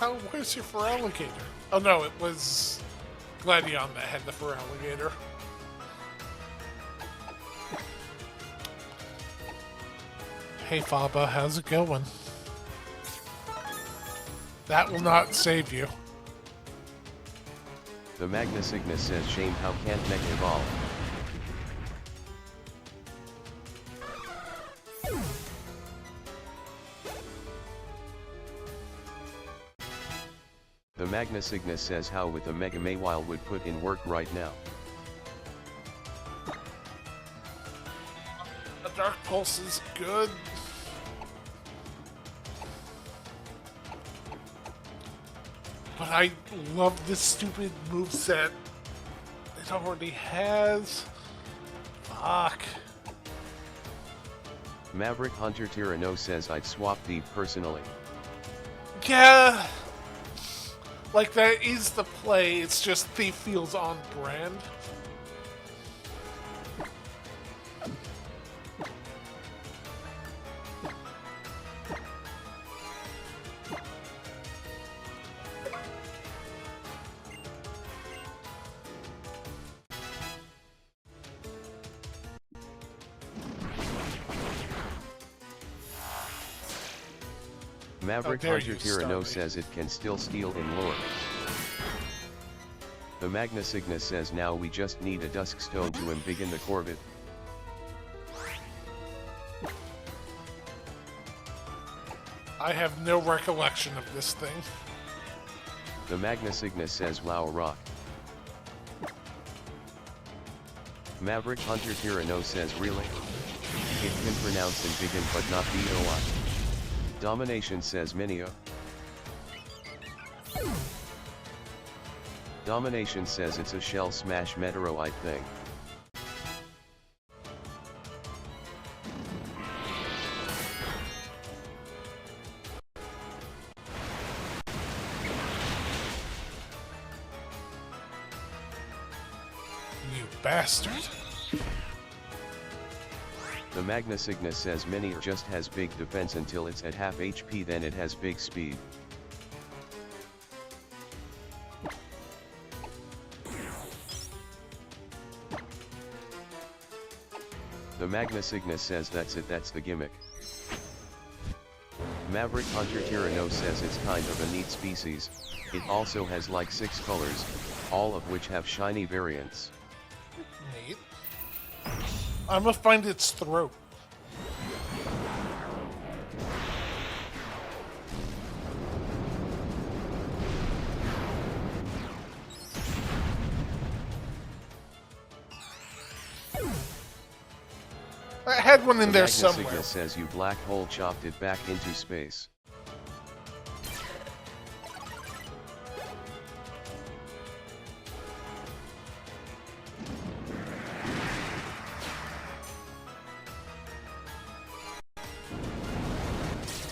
Oh, where's your Feraligatr? Oh no, it was Gladion that had the Feraligatr. Hey Faba, how's it going? That will not save you. The Magna Cygnus says shame how can't mech evolve. The Magna Cygnus says how with the Mega Mawile would put in work right now. A Dark Pulse is good. But I love this stupid moveset it already has. Fuck. Maverick Hunter Tyranno says I'd swap Thief personally. Yeah. Like, that is the play, it's just Thief feels on brand. Maverick dare Hunter you, Tyranno Starmie. says it can still steal in lore. The Magna Cygnus says now we just need a Dusk Stone to embiggen the Corvid. I have no recollection of this thing. The Magna Cygnus says wow rock. Maverick Hunter Tyranno says really? It can pronounce embiggen but not B-O-I. Domination says Minio. Domination says it's a shell smash Meteorite thing. You bastard. The Magna Cygnus says Minior just has big defense until it's at half HP, then it has big speed. The Magna Cygnus says that's it, that's the gimmick. Maverick Hunter Tyranno says it's kind of a neat species, it also has like 6 colors, all of which have shiny variants. Neat. I'm gonna find its throat. I had one in there Magna somewhere. Cygnus says you black hole chopped it back into space.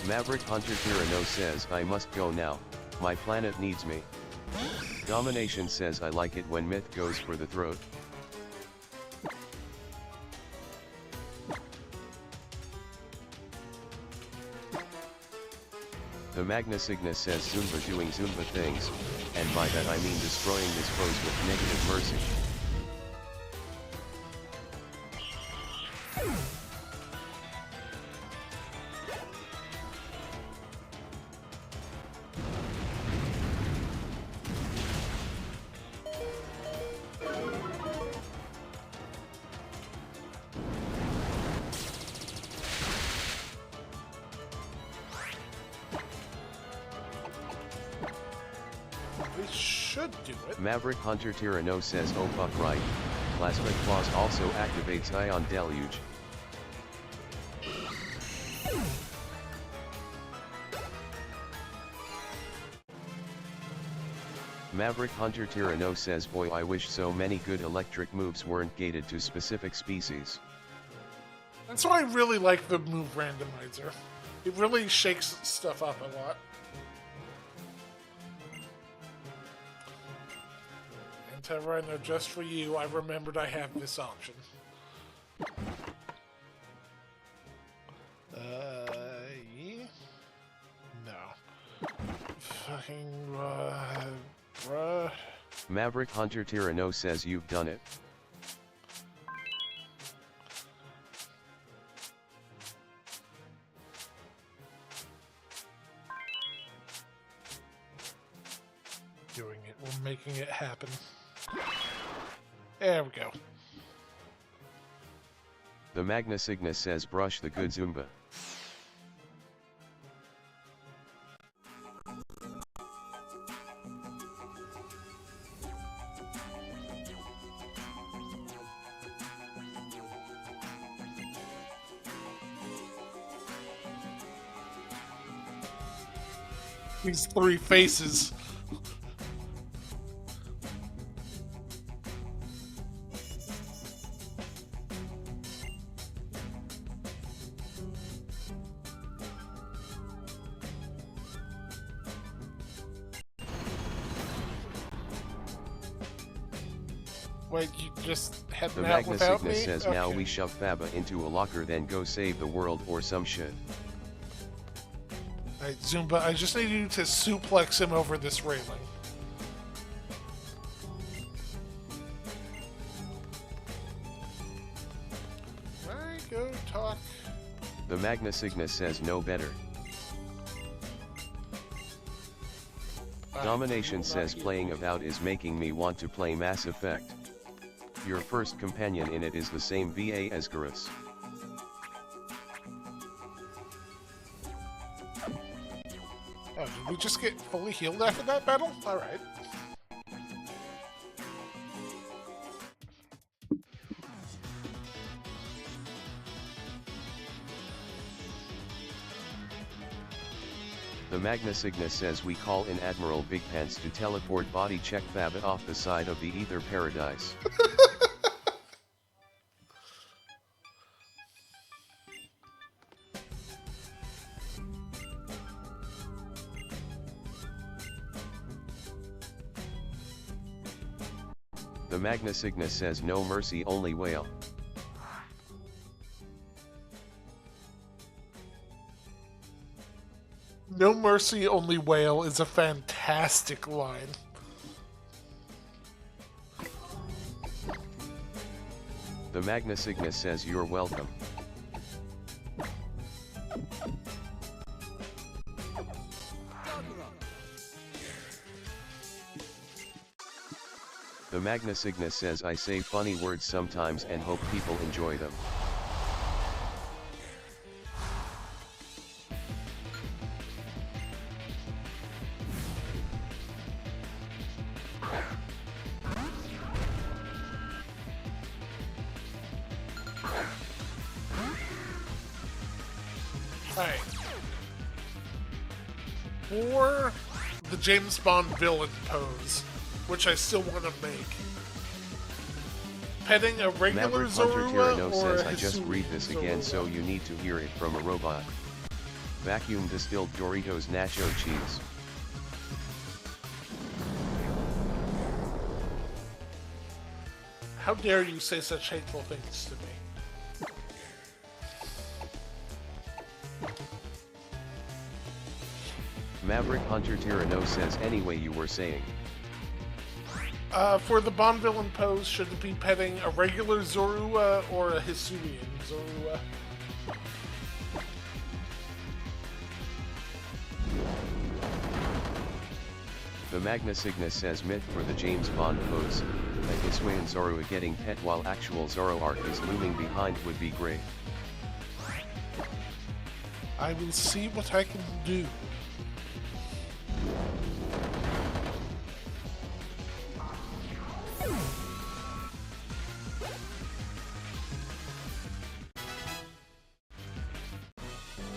Maverick Hunter Tyranno says I must go now, my planet needs me. Domination says I like it when Mith goes for the throat. The The Magna Cygnus says Zumba doing Zumba things, and by that I mean destroying his foes with negative mercy. Do it. Maverick Hunter Tyranno says oh fuck right, Plasma Claws also activates Ion Deluge. Maverick Hunter Tyranno says boy I wish so many good electric moves weren't gated to specific species. That's why I really like the move randomizer. It really shakes stuff up a lot. I know just for you, I remembered I have this option. Yeah? No. Fucking, bruh. Maverick Hunter Tyranno says you've done it. Doing it, we're making it happen. There we go. The Magna Cygnus says brush the good Zumba. These three faces. Wait, you just had The out Magna without Cygnus me? says Okay. now we shove Faba into a locker then go save the world or some shit. Alright, Zumba, I just need you to suplex him over this railing. Alright, go talk. The Magna Cygnus says no better. Domination says playing Avowed is making me want to play Mass Effect. Your first companion in it is the same VA as Garrus. Oh, did we just get fully healed after that battle? Alright. The Magna Cygnus says we call in Admiral Big Pants to teleport body check Faba off the side of the Ether Paradise. The Magna Cygnus says no mercy only whale. No mercy, only whale is a fantastic line. The Magna Cygnus says you're welcome. The Magna Cygnus says I say funny words sometimes and hope people enjoy them. Alright. For the James Bond villain pose, which I still want to make. Petting a regular Maverick Hunter Zorua Tyranno or says a I just read this again Zorua? so you need to hear it from a robot. Vacuum distilled Doritos nacho cheese. How dare you say such hateful things to me? Maverick Hunter Tyranno says anyway you were saying. For the Bond villain pose, should it be petting a regular Zorua or a Hisuian Zorua? The Magna Cygnus says Myth for the James Bond pose, a Hisuian Zorua getting pet while actual Zoroark is looming behind would be great. I will see what I can do.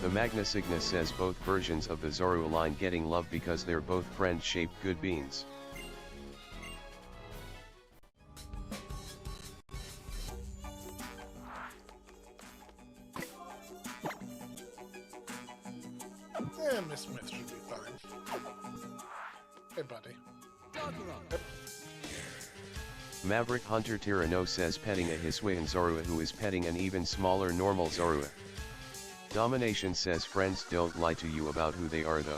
The Magna Cygnus says both versions of the Zorua line getting love because they're both friend-shaped good beans. Miss Mith should be fine. Hey, buddy. Yep. Maverick Hunter Tyranno says petting a Hisuian Zorua who is petting an even smaller normal Zorua. Domination says friends don't lie to you about who they are though.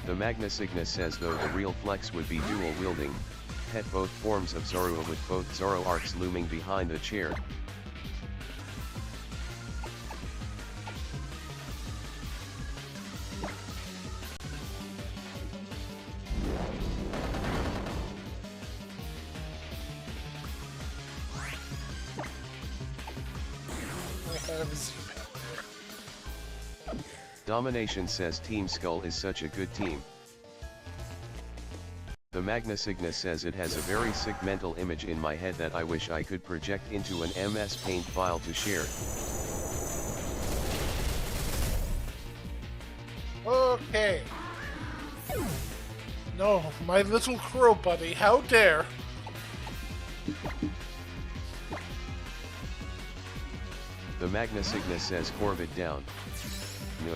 The Magna Cygnus says though the real flex would be dual wielding, pet both forms of Zorua with both Zoroarks looming behind the chair. Domination says Team Skull is such a good team. The Magna Cygnus says it has a very sick mental image in my head that I wish I could project into an MS Paint file to share. Okay. No, my little crow buddy, how dare! The Magna Cygnus says Corvid down. No.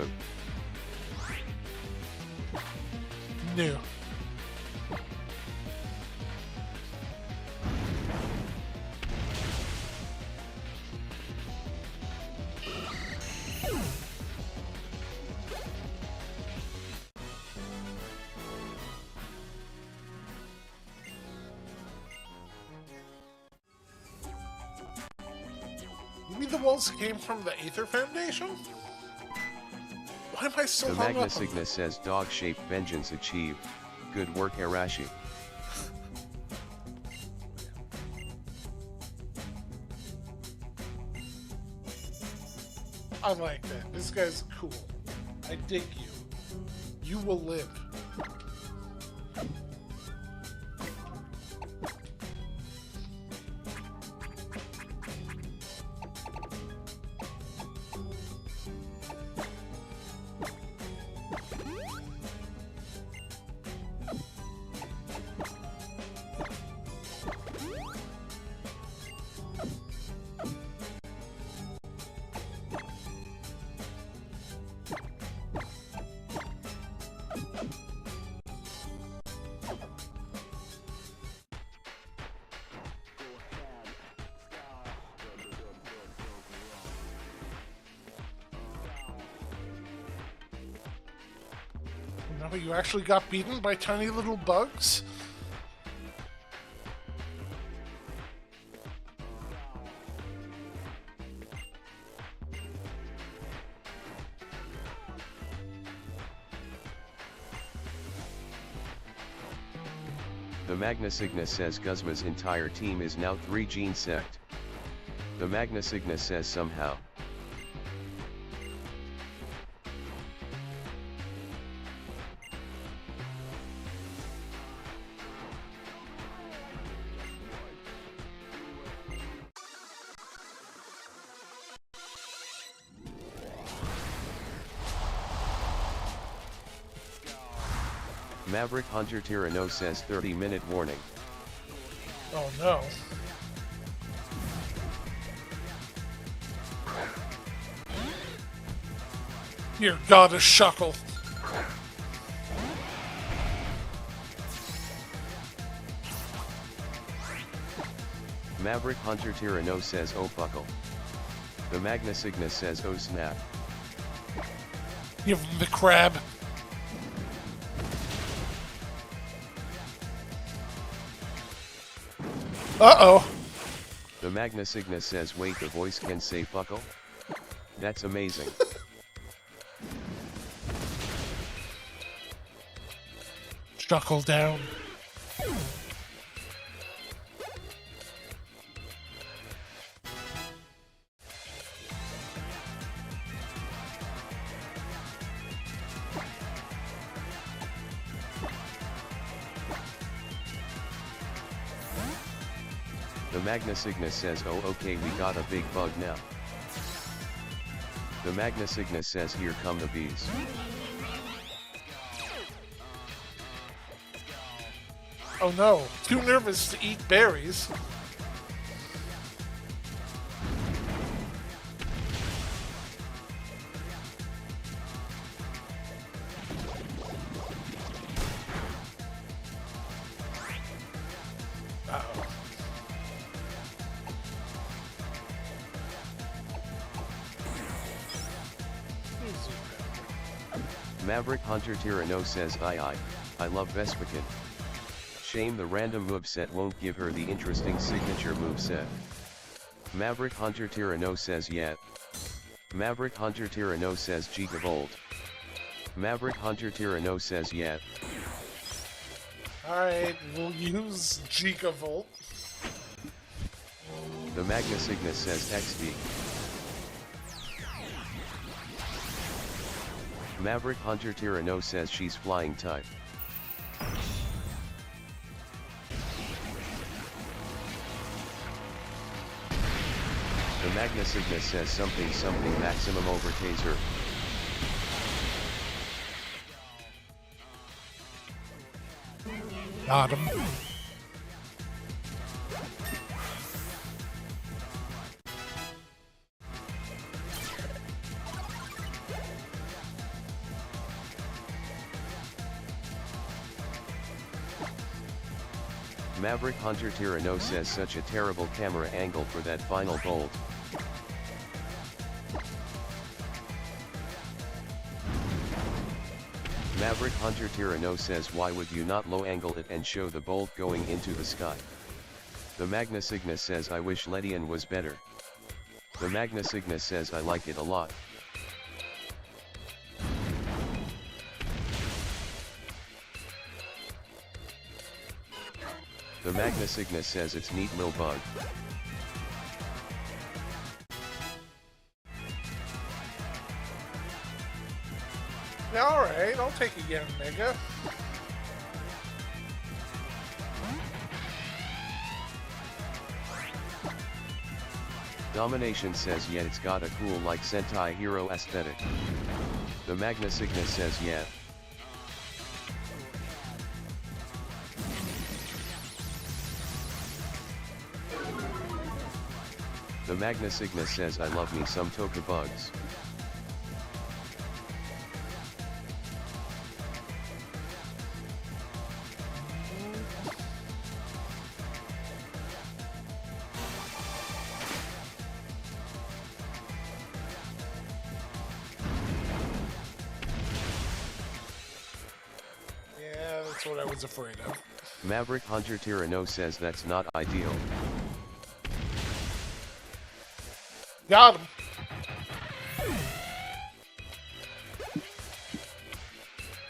No. You mean the walls came from the Aether Foundation? Why am I so The hung Magna up on Cygnus says dog-shaped vengeance achieved. Good work Arashi. I like that. This guy's cool. I dig you. You will live. No, you actually got beaten by tiny little bugs? The Magna Cygnus says Guzma's entire team is now 3 gene sect. The Magna Cygnus says somehow. Maverick Hunter Tyranno says 30-minute warning. Oh no. Your goddess Shuckle. Maverick Hunter Tyranno says oh buckle. The Magna Cygnus says oh snap. Give him the crab. Uh-oh. The Magna Cygnus says wait, the voice can say buckle? That's amazing. Chuckle down. The Magna Cygnus says oh okay, we got a big bug now. The Magna Cygnus says here come the bees. Oh no, too nervous to eat berries. Uh-oh. Maverick Hunter Tyranno says I love Vespican. Shame the random moveset won't give her the interesting signature moveset. Maverick Hunter Tyranno says yeah. Maverick Hunter Tyranno says Gigavolt. Maverick Hunter Tyranno says yeah. Alright, we'll use Gigavolt. The Magna Cygnus says XD. Maverick Hunter Tyranno says she's flying type. The Magna Cygnus says something maximum over taser. Got him. Maverick Hunter Tyranno says such a terrible camera angle for that final bolt. Maverick Hunter Tyranno says why would you not low angle it and show the bolt going into the sky? The Magna Cygnus says I wish Ledian was better. The Magna Cygnus says I like it a lot. The Magna Cygnus says it's neat lil bug. Yeah, alright, I'll take a yen mega. Domination says yeah, it's got a cool like Sentai hero aesthetic. The Magna Cygnus says yeah. The Magna Cygnus says I love me some Toka bugs. Yeah, that's what I was afraid of. Maverick Hunter Tyranno says that's not ideal. Got him.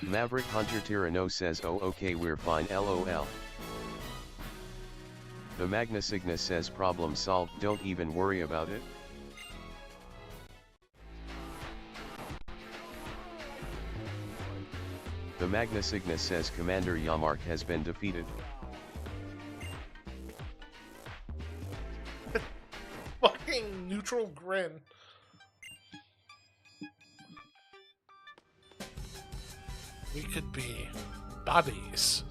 Maverick Hunter Tyranno says oh okay we're fine lol. The Magna Cygnus says problem solved, don't even worry about it. The Magna Cygnus says Commander Yamark has been defeated. Fucking neutral grin. We could be buddies.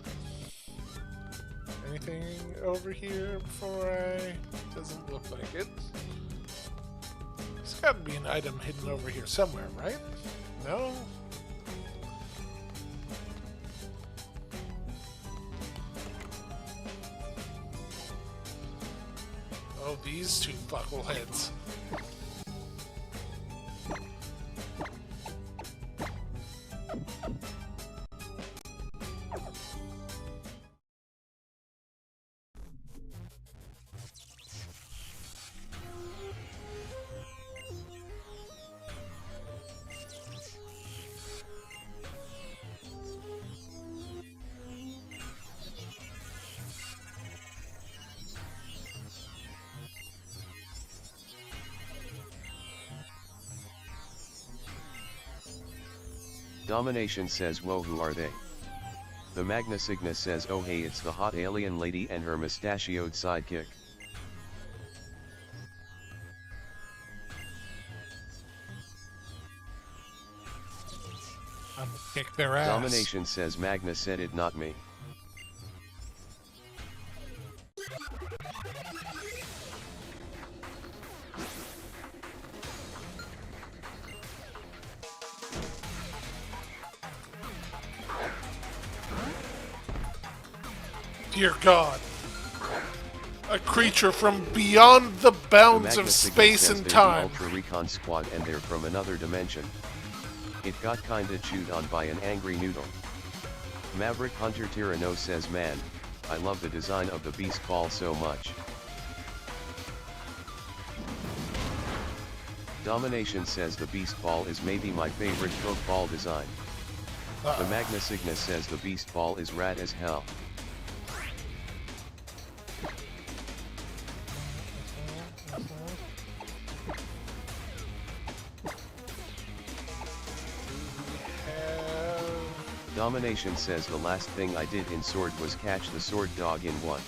Anything over here before I... Doesn't look like it. There's gotta be an item hidden over here somewhere, right? No? Oh, these two fuckleheads. Domination says, whoa, who are they? The Magna Cygnus says, oh hey, it's the hot alien lady and her mustachioed sidekick. I'm gonna kick their ass. Domination says, Magna said it, not me. Dear God. A creature from beyond the bounds The of Magna Cygnus space says and they're the time. Ultra Recon Squad and they're from another dimension. It got kinda chewed on by an angry noodle. Maverick Hunter Tyranno says, man, I love the design of the beast ball so much. Domination says the beast ball is maybe my favorite Coke ball design. The Magna Cygnus says the beast ball is rad as hell. Domination says the last thing I did in Sword was catch the sword dog in one.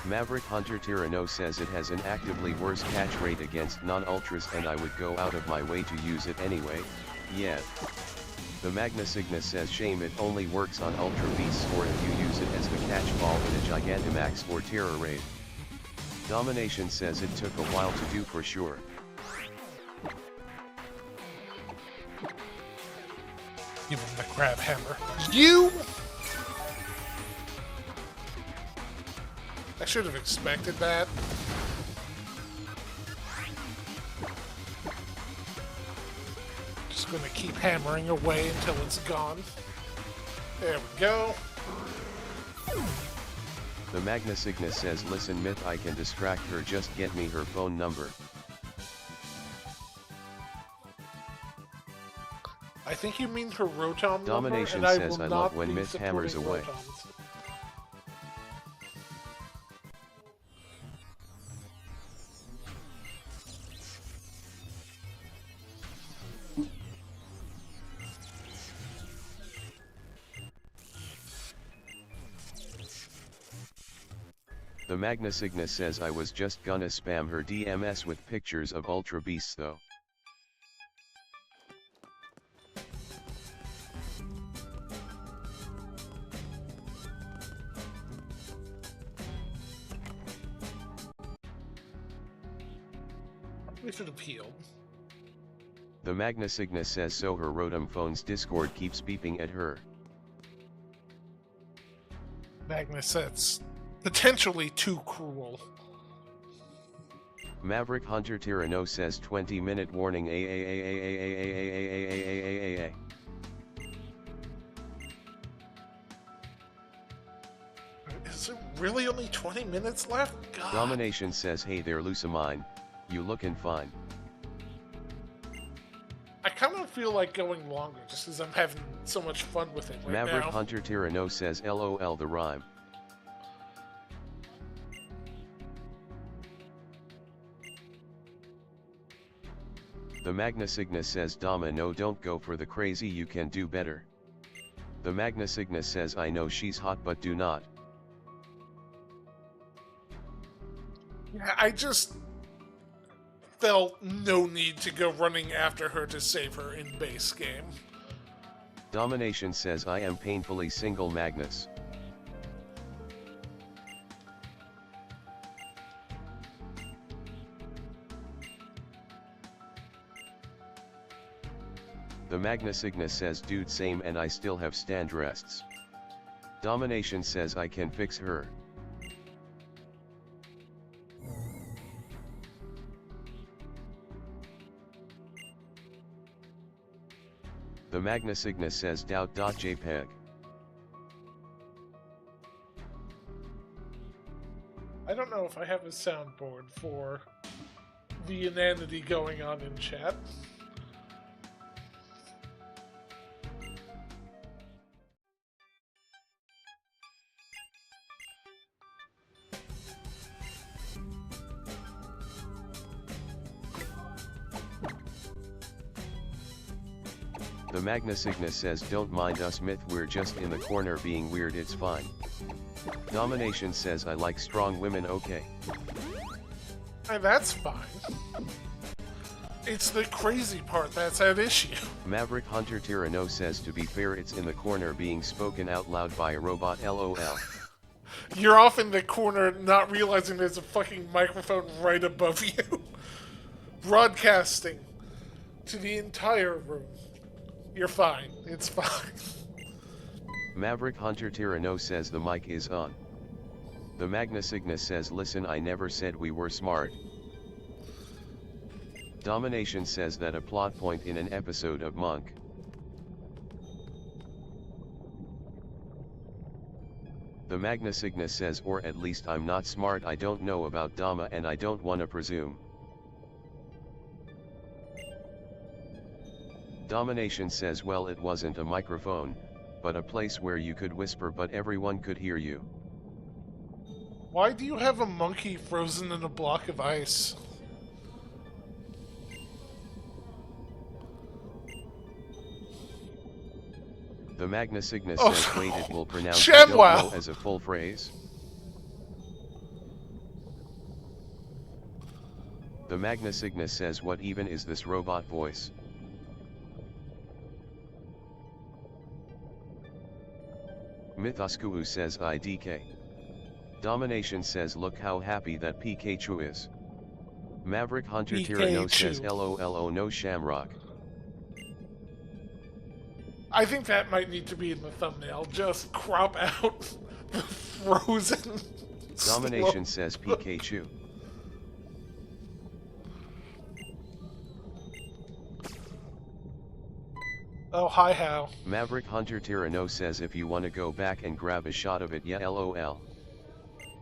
Maverick Hunter Tyranno says it has an actively worse catch rate against non-ultras and I would go out of my way to use it anyway, yeah. The Magna Cygnus says shame it only works on Ultra Beasts or if you use it as the catch ball in a Gigantamax or Terror Raid. Domination says it took a while to do for sure. Give him the crab hammer. You! I should have expected that. Just gonna keep hammering away until it's gone. There we go. The Magna Cygnus says listen Myth, I can distract her, just get me her phone number. I think you mean her Rotom Domination number, and says I I will love not when be Myth hammers supporting away. Rotoms. The Magna Cygnus says I was just gonna spam her DMS with pictures of Ultra Beasts though. We should have healed. The Magna Cygnus says so her Rotom phone's Discord keeps beeping at her. Magnus, that's potentially too cruel. Maverick Hunter Tyranno says 20-minute warning Is it really only 20 minutes left? God. Domination says hey there Lucamine, you lookin' fine. I kind of feel like going longer just because I'm having so much fun with it right Maverick now. Hunter Tyranno says LOL the rhyme. The Magna Cygnus says Dama no don't go for the crazy, you can do better. The Magna Cygnus says I know she's hot but do not. Yeah, I just felt no need to go running after her to save her in base game. Domination says I am painfully single Magnus. The Magna Cygnus says dude same and I still have stand rests. Domination says I can fix her. The Magna Cygnus says doubt.jpg. I don't know if I have a soundboard for the inanity going on in chat. The Magna Cygnus says don't mind us Myth, we're just in the corner being weird, it's fine. Domination says I like strong women, okay. And that's fine. It's the crazy part that's at issue. Maverick Hunter Tyranno says to be fair it's in the corner being spoken out loud by a robot, lol. You're off in the corner not realizing there's a fucking microphone right above you. Broadcasting to the entire room. You're fine. It's fine. Maverick Hunter Tyranno says the mic is on. The Magna Cygnus says listen, I never said we were smart. Domination says that a plot point in an episode of Monk. The Magna Cygnus says or at least I'm not smart, I don't know about Dama and I don't wanna presume. Domination says well it wasn't a microphone, but a place where you could whisper but everyone could hear you. Why do you have a monkey frozen in a block of ice? The Magna Cygnus says wait, it will pronounce I don't know as a full phrase. The Magna Cygnus says what even is this robot voice? Mythosku says IDK. Domination says look how happy that Pikachu is. Maverick Hunter Tyranno says LOLO no Shamrock. I think that might need to be in the thumbnail. Just crop out the frozen. Domination says Pikachu. Oh, hi, Hal. Maverick Hunter Tyranno says if you wanna go back and grab a shot of it, yeah, lol.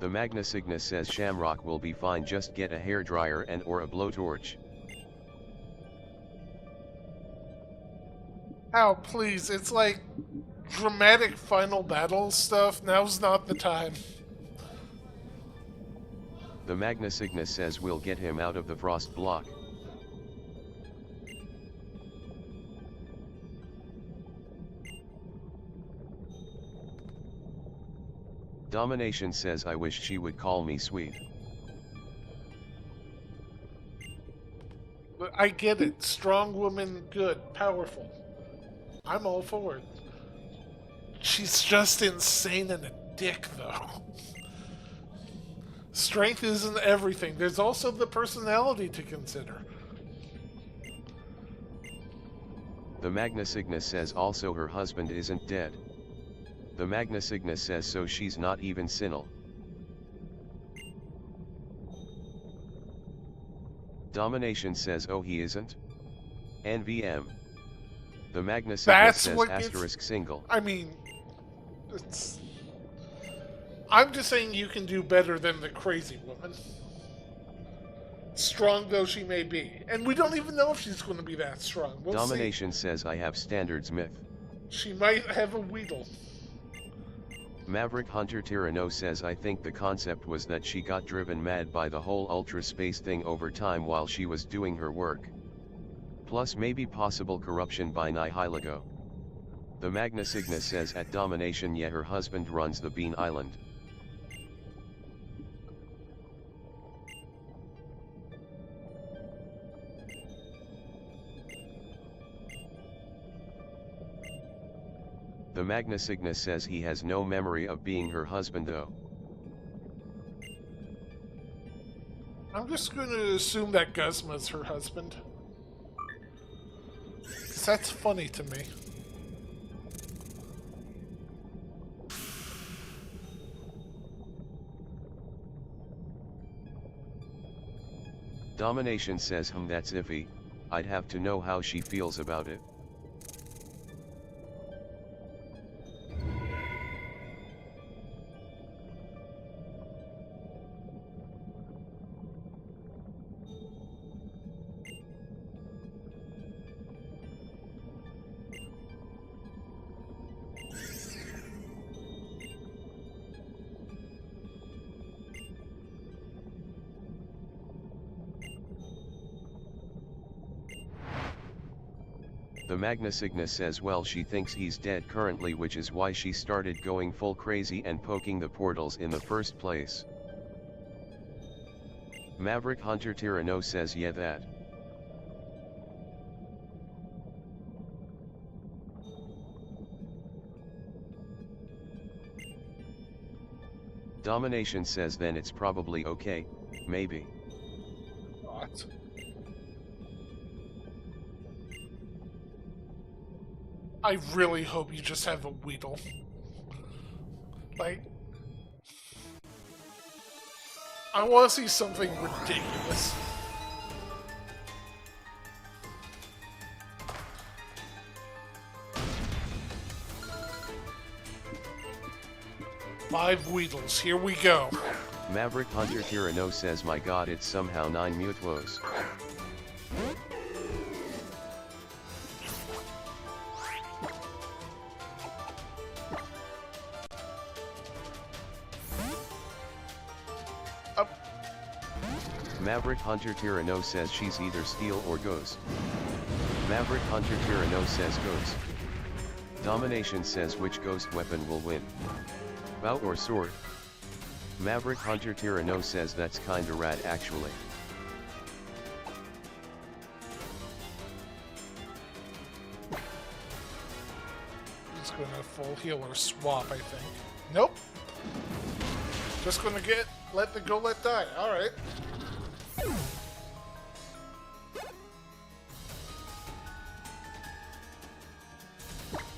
The Magna Cygnus says Shamrock will be fine, just get a hairdryer and or a blowtorch. Hal, please, it's like dramatic final battle stuff. Now's not the time. The Magna Cygnus says we'll get him out of the frost block. Domination says I wish she would call me sweet. But I get it. Strong woman, good, powerful. I'm all for it. She's just insane and a dick, though. Strength isn't everything. There's also the personality to consider. The Magna Cygnus says also her husband isn't dead. The Magna Cygnus says so she's not even single. Domination says oh he isn't? NVM. The Magna Cygnus says asterisk single. I mean, it's... I'm just saying you can do better than the crazy woman. Strong though she may be. And we don't even know if she's going to be that strong. We'll Domination see. Says I have standards Myth. She might have a Weedle. Maverick Hunter Tyranno says I think the concept was that she got driven mad by the whole ultra space thing over time while she was doing her work. Plus maybe possible corruption by Nihiligo. The Magna Cygnus says at Domination yeah her husband runs the Bean Island. The Magna Cygnus says he has no memory of being her husband though. I'm just going to assume that Guzma's her husband. That's funny to me. Domination says that's iffy, I'd have to know how she feels about it. The Magna Cygnus says well she thinks he's dead currently, which is why she started going full crazy and poking the portals in the first place. Maverick Hunter Tyranno says yeah that. Domination says then it's probably okay, maybe. What? I really hope you just have a Weedle. Like, I want to see something ridiculous. Five Weedles, here we go. Maverick Hunter Tyranno says my god it's somehow 9 Muthwos. Maverick Hunter Tyranno says she's either Steel or Ghost. Maverick Hunter Tyranno says Ghost. Domination says which Ghost weapon will win? Bow or sword? Maverick Hunter Tyranno says that's kinda rad actually. He's gonna full healer swap, I think. Nope. Just gonna let die. Alright.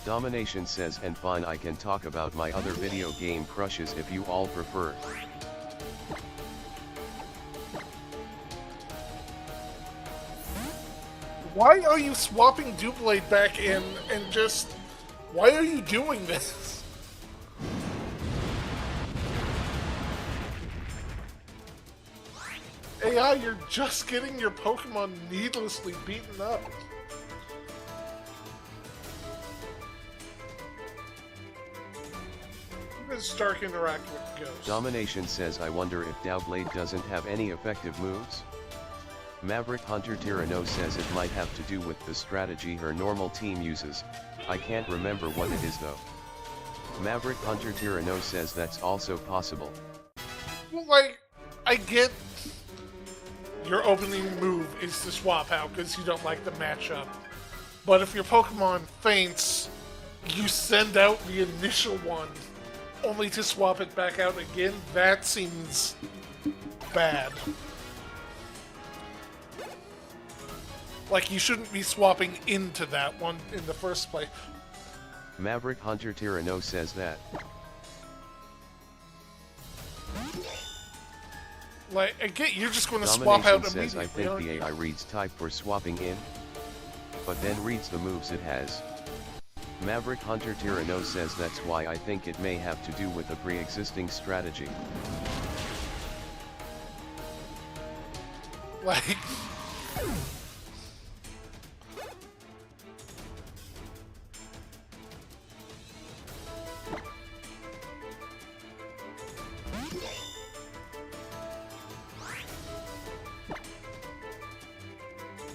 Domination says and fine I can talk about my other video game crushes if you all prefer. Why are you swapping Doublade back in and just... Why are you doing this? AI, you're just getting your Pokemon needlessly beaten up. How does Stark interact with Ghost? Domination says I wonder if Dowblade doesn't have any effective moves? Maverick Hunter Tyranno says it might have to do with the strategy her normal team uses, I can't remember what it is though. Maverick Hunter Tyranno says that's also possible. Well, like, I get your opening move is to swap out because you don't like the matchup. But if your Pokemon faints, you send out the initial one only to swap it back out again. That seems bad. Like, you shouldn't be swapping into that one in the first place. Maverick Hunter Tyranno says that. Like, again, you're just going to swap out immediately. Says I think the AI reads type for swapping in, but then reads the moves it has. Maverick Hunter Tyranno says that's why I think it may have to do with a pre-existing strategy. Like...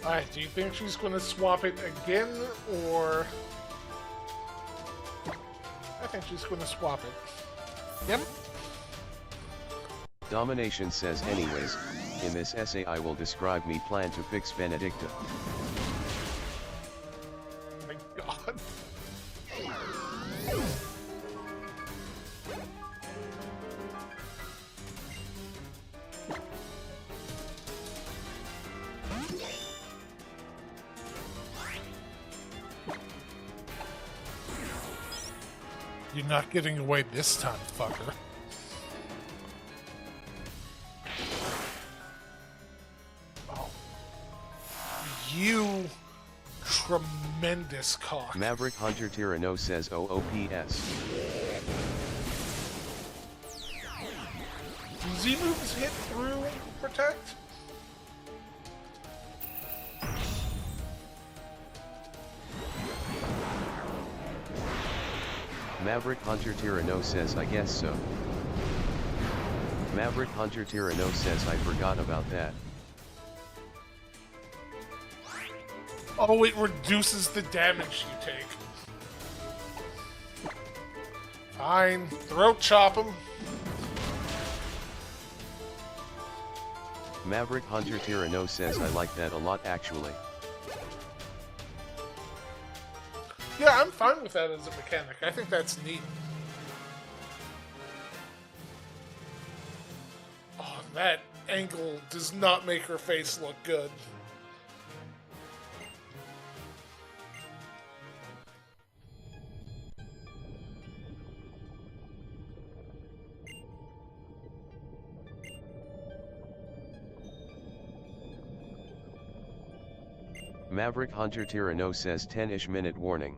Alright, do you think she's going to swap it again, or... I think she's going to swap it. Yep. Domination says anyways, in this essay I will describe me plan to fix Benedicta. My god. You're not getting away this time, fucker. Oh. You tremendous cock. Maverick Hunter Tyranno says OOPS. Do Z moves hit through protect? Maverick Hunter Tyranno says I guess so. Maverick Hunter Tyranno says I forgot about that. Oh, it reduces the damage you take. Fine, throat chop him. Maverick Hunter Tyranno says I like that a lot actually. Yeah, I'm fine with that as a mechanic. I think that's neat. Oh, that angle does not make her face look good. Maverick Hunter Tyranno says 10-ish minute warning.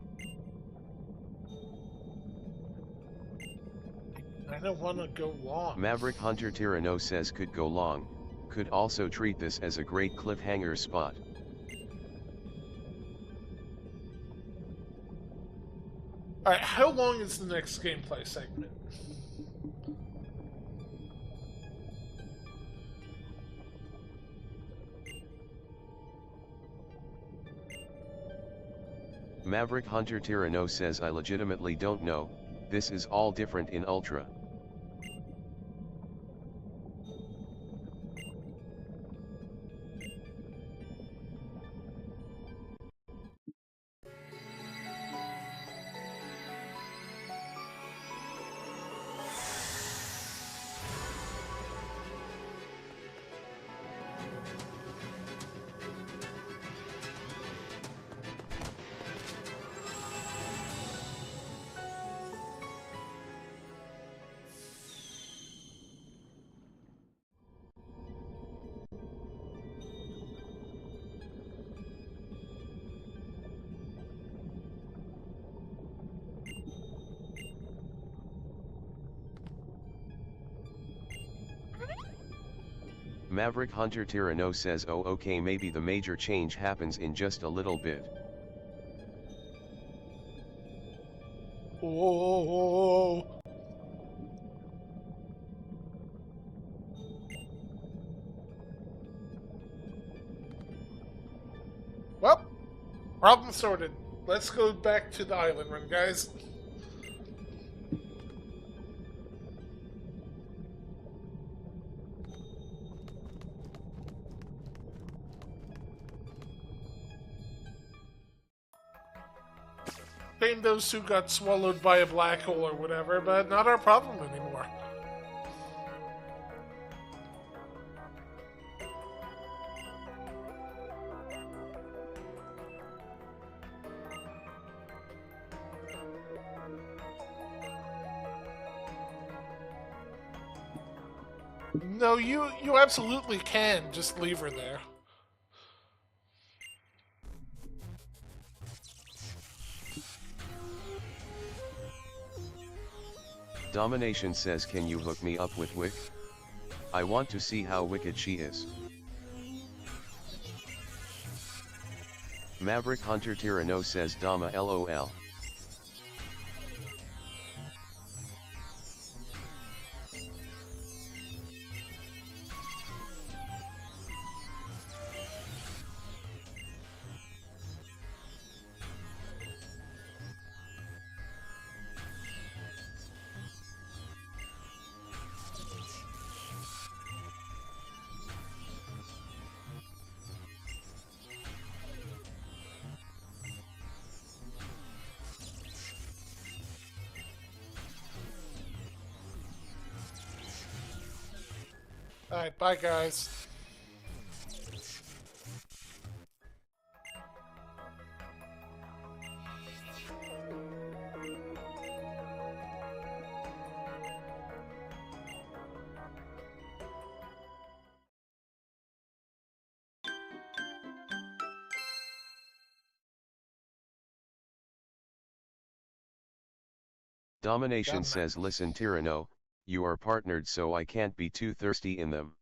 I don't want to go long. Maverick Hunter Tyranno says could go long, could also treat this as a great cliffhanger spot. Alright, how long is the next gameplay segment? Maverick Hunter Tyranno says I legitimately don't know, this is all different in Ultra. Maverick Hunter Tyranno says oh okay, maybe the major change happens in just a little bit. Oh. Well, problem sorted. Let's go back to the island run, guys. Blame those who got swallowed by a black hole or whatever, but not our problem anymore. No, you absolutely can just leave her there. Domination says can you hook me up with Wick? I want to see how wicked she is. Maverick Hunter Tyranno says Dama LOL. Alright, bye guys. Domination says, listen Tyranno, you are partnered so I can't be too thirsty in them.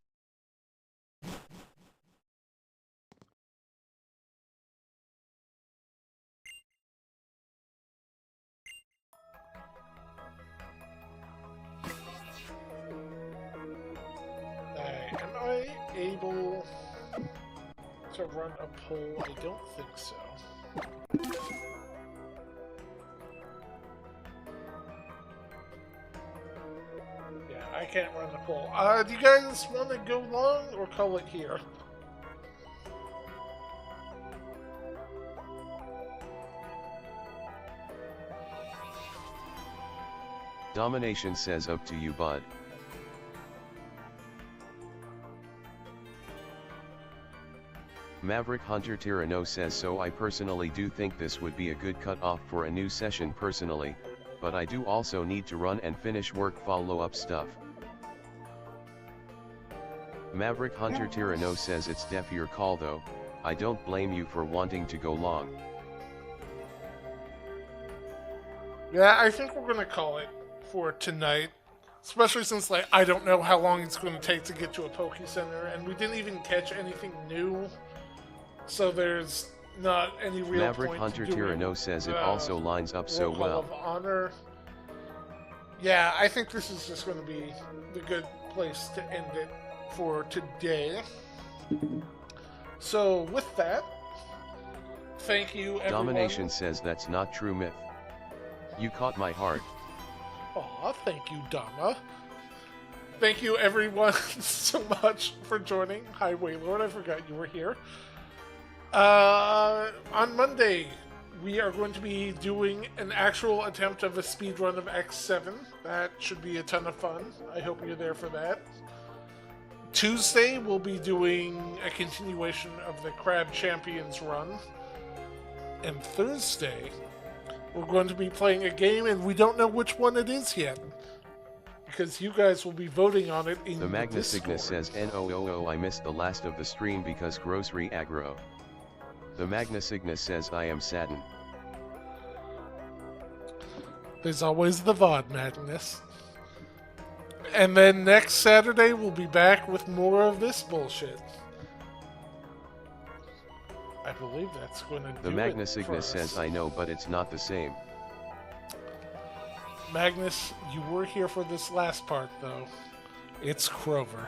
Am I able to run a poll? I don't think so. Yeah, I can't run a poll. Do you guys want to go long or call it here? Domination says, up to you bud. Maverick Hunter Tyranno says, so I personally do think this would be a good cutoff for a new session personally, but I do also need to run and finish work follow-up stuff. Maverick Hunter Tyranno says, it's def your call though, I don't blame you for wanting to go long. Yeah, I think we're gonna call it for tonight. Especially since, like, I don't know how long it's going to take to get to a Poke Center, and we didn't even catch anything new. So there's not any real Maverick point Hunter to doing, Tyranno says it also lines up so well. Of Honor. Yeah, I think this is just going to be the good place to end it for today. So with that, thank you everyone. Domination says that's not true, Myth. You caught my heart. Aw, thank you, Dama. Thank you everyone so much for joining. Hi, Waylord, I forgot you were here. On Monday, we are going to be doing an actual attempt of a speedrun of X7. That should be a ton of fun. I hope you're there for that. Tuesday, we'll be doing a continuation of the Crab Champions run. And Thursday, we're going to be playing a game, and we don't know which one it is yet. Because you guys will be voting on it in the Magna Discord. Cygnus says, NOOO, I missed the last of the stream because grocery aggro. The Magna Cygnus says, I am saddened. There's always the VOD Magnus. And then next Saturday, we'll be back with more of this bullshit. I believe that's going to do The Magna it Cygnus for us. says, I know, but it's not the same. Magnus, you were here for this last part, though. It's Crover.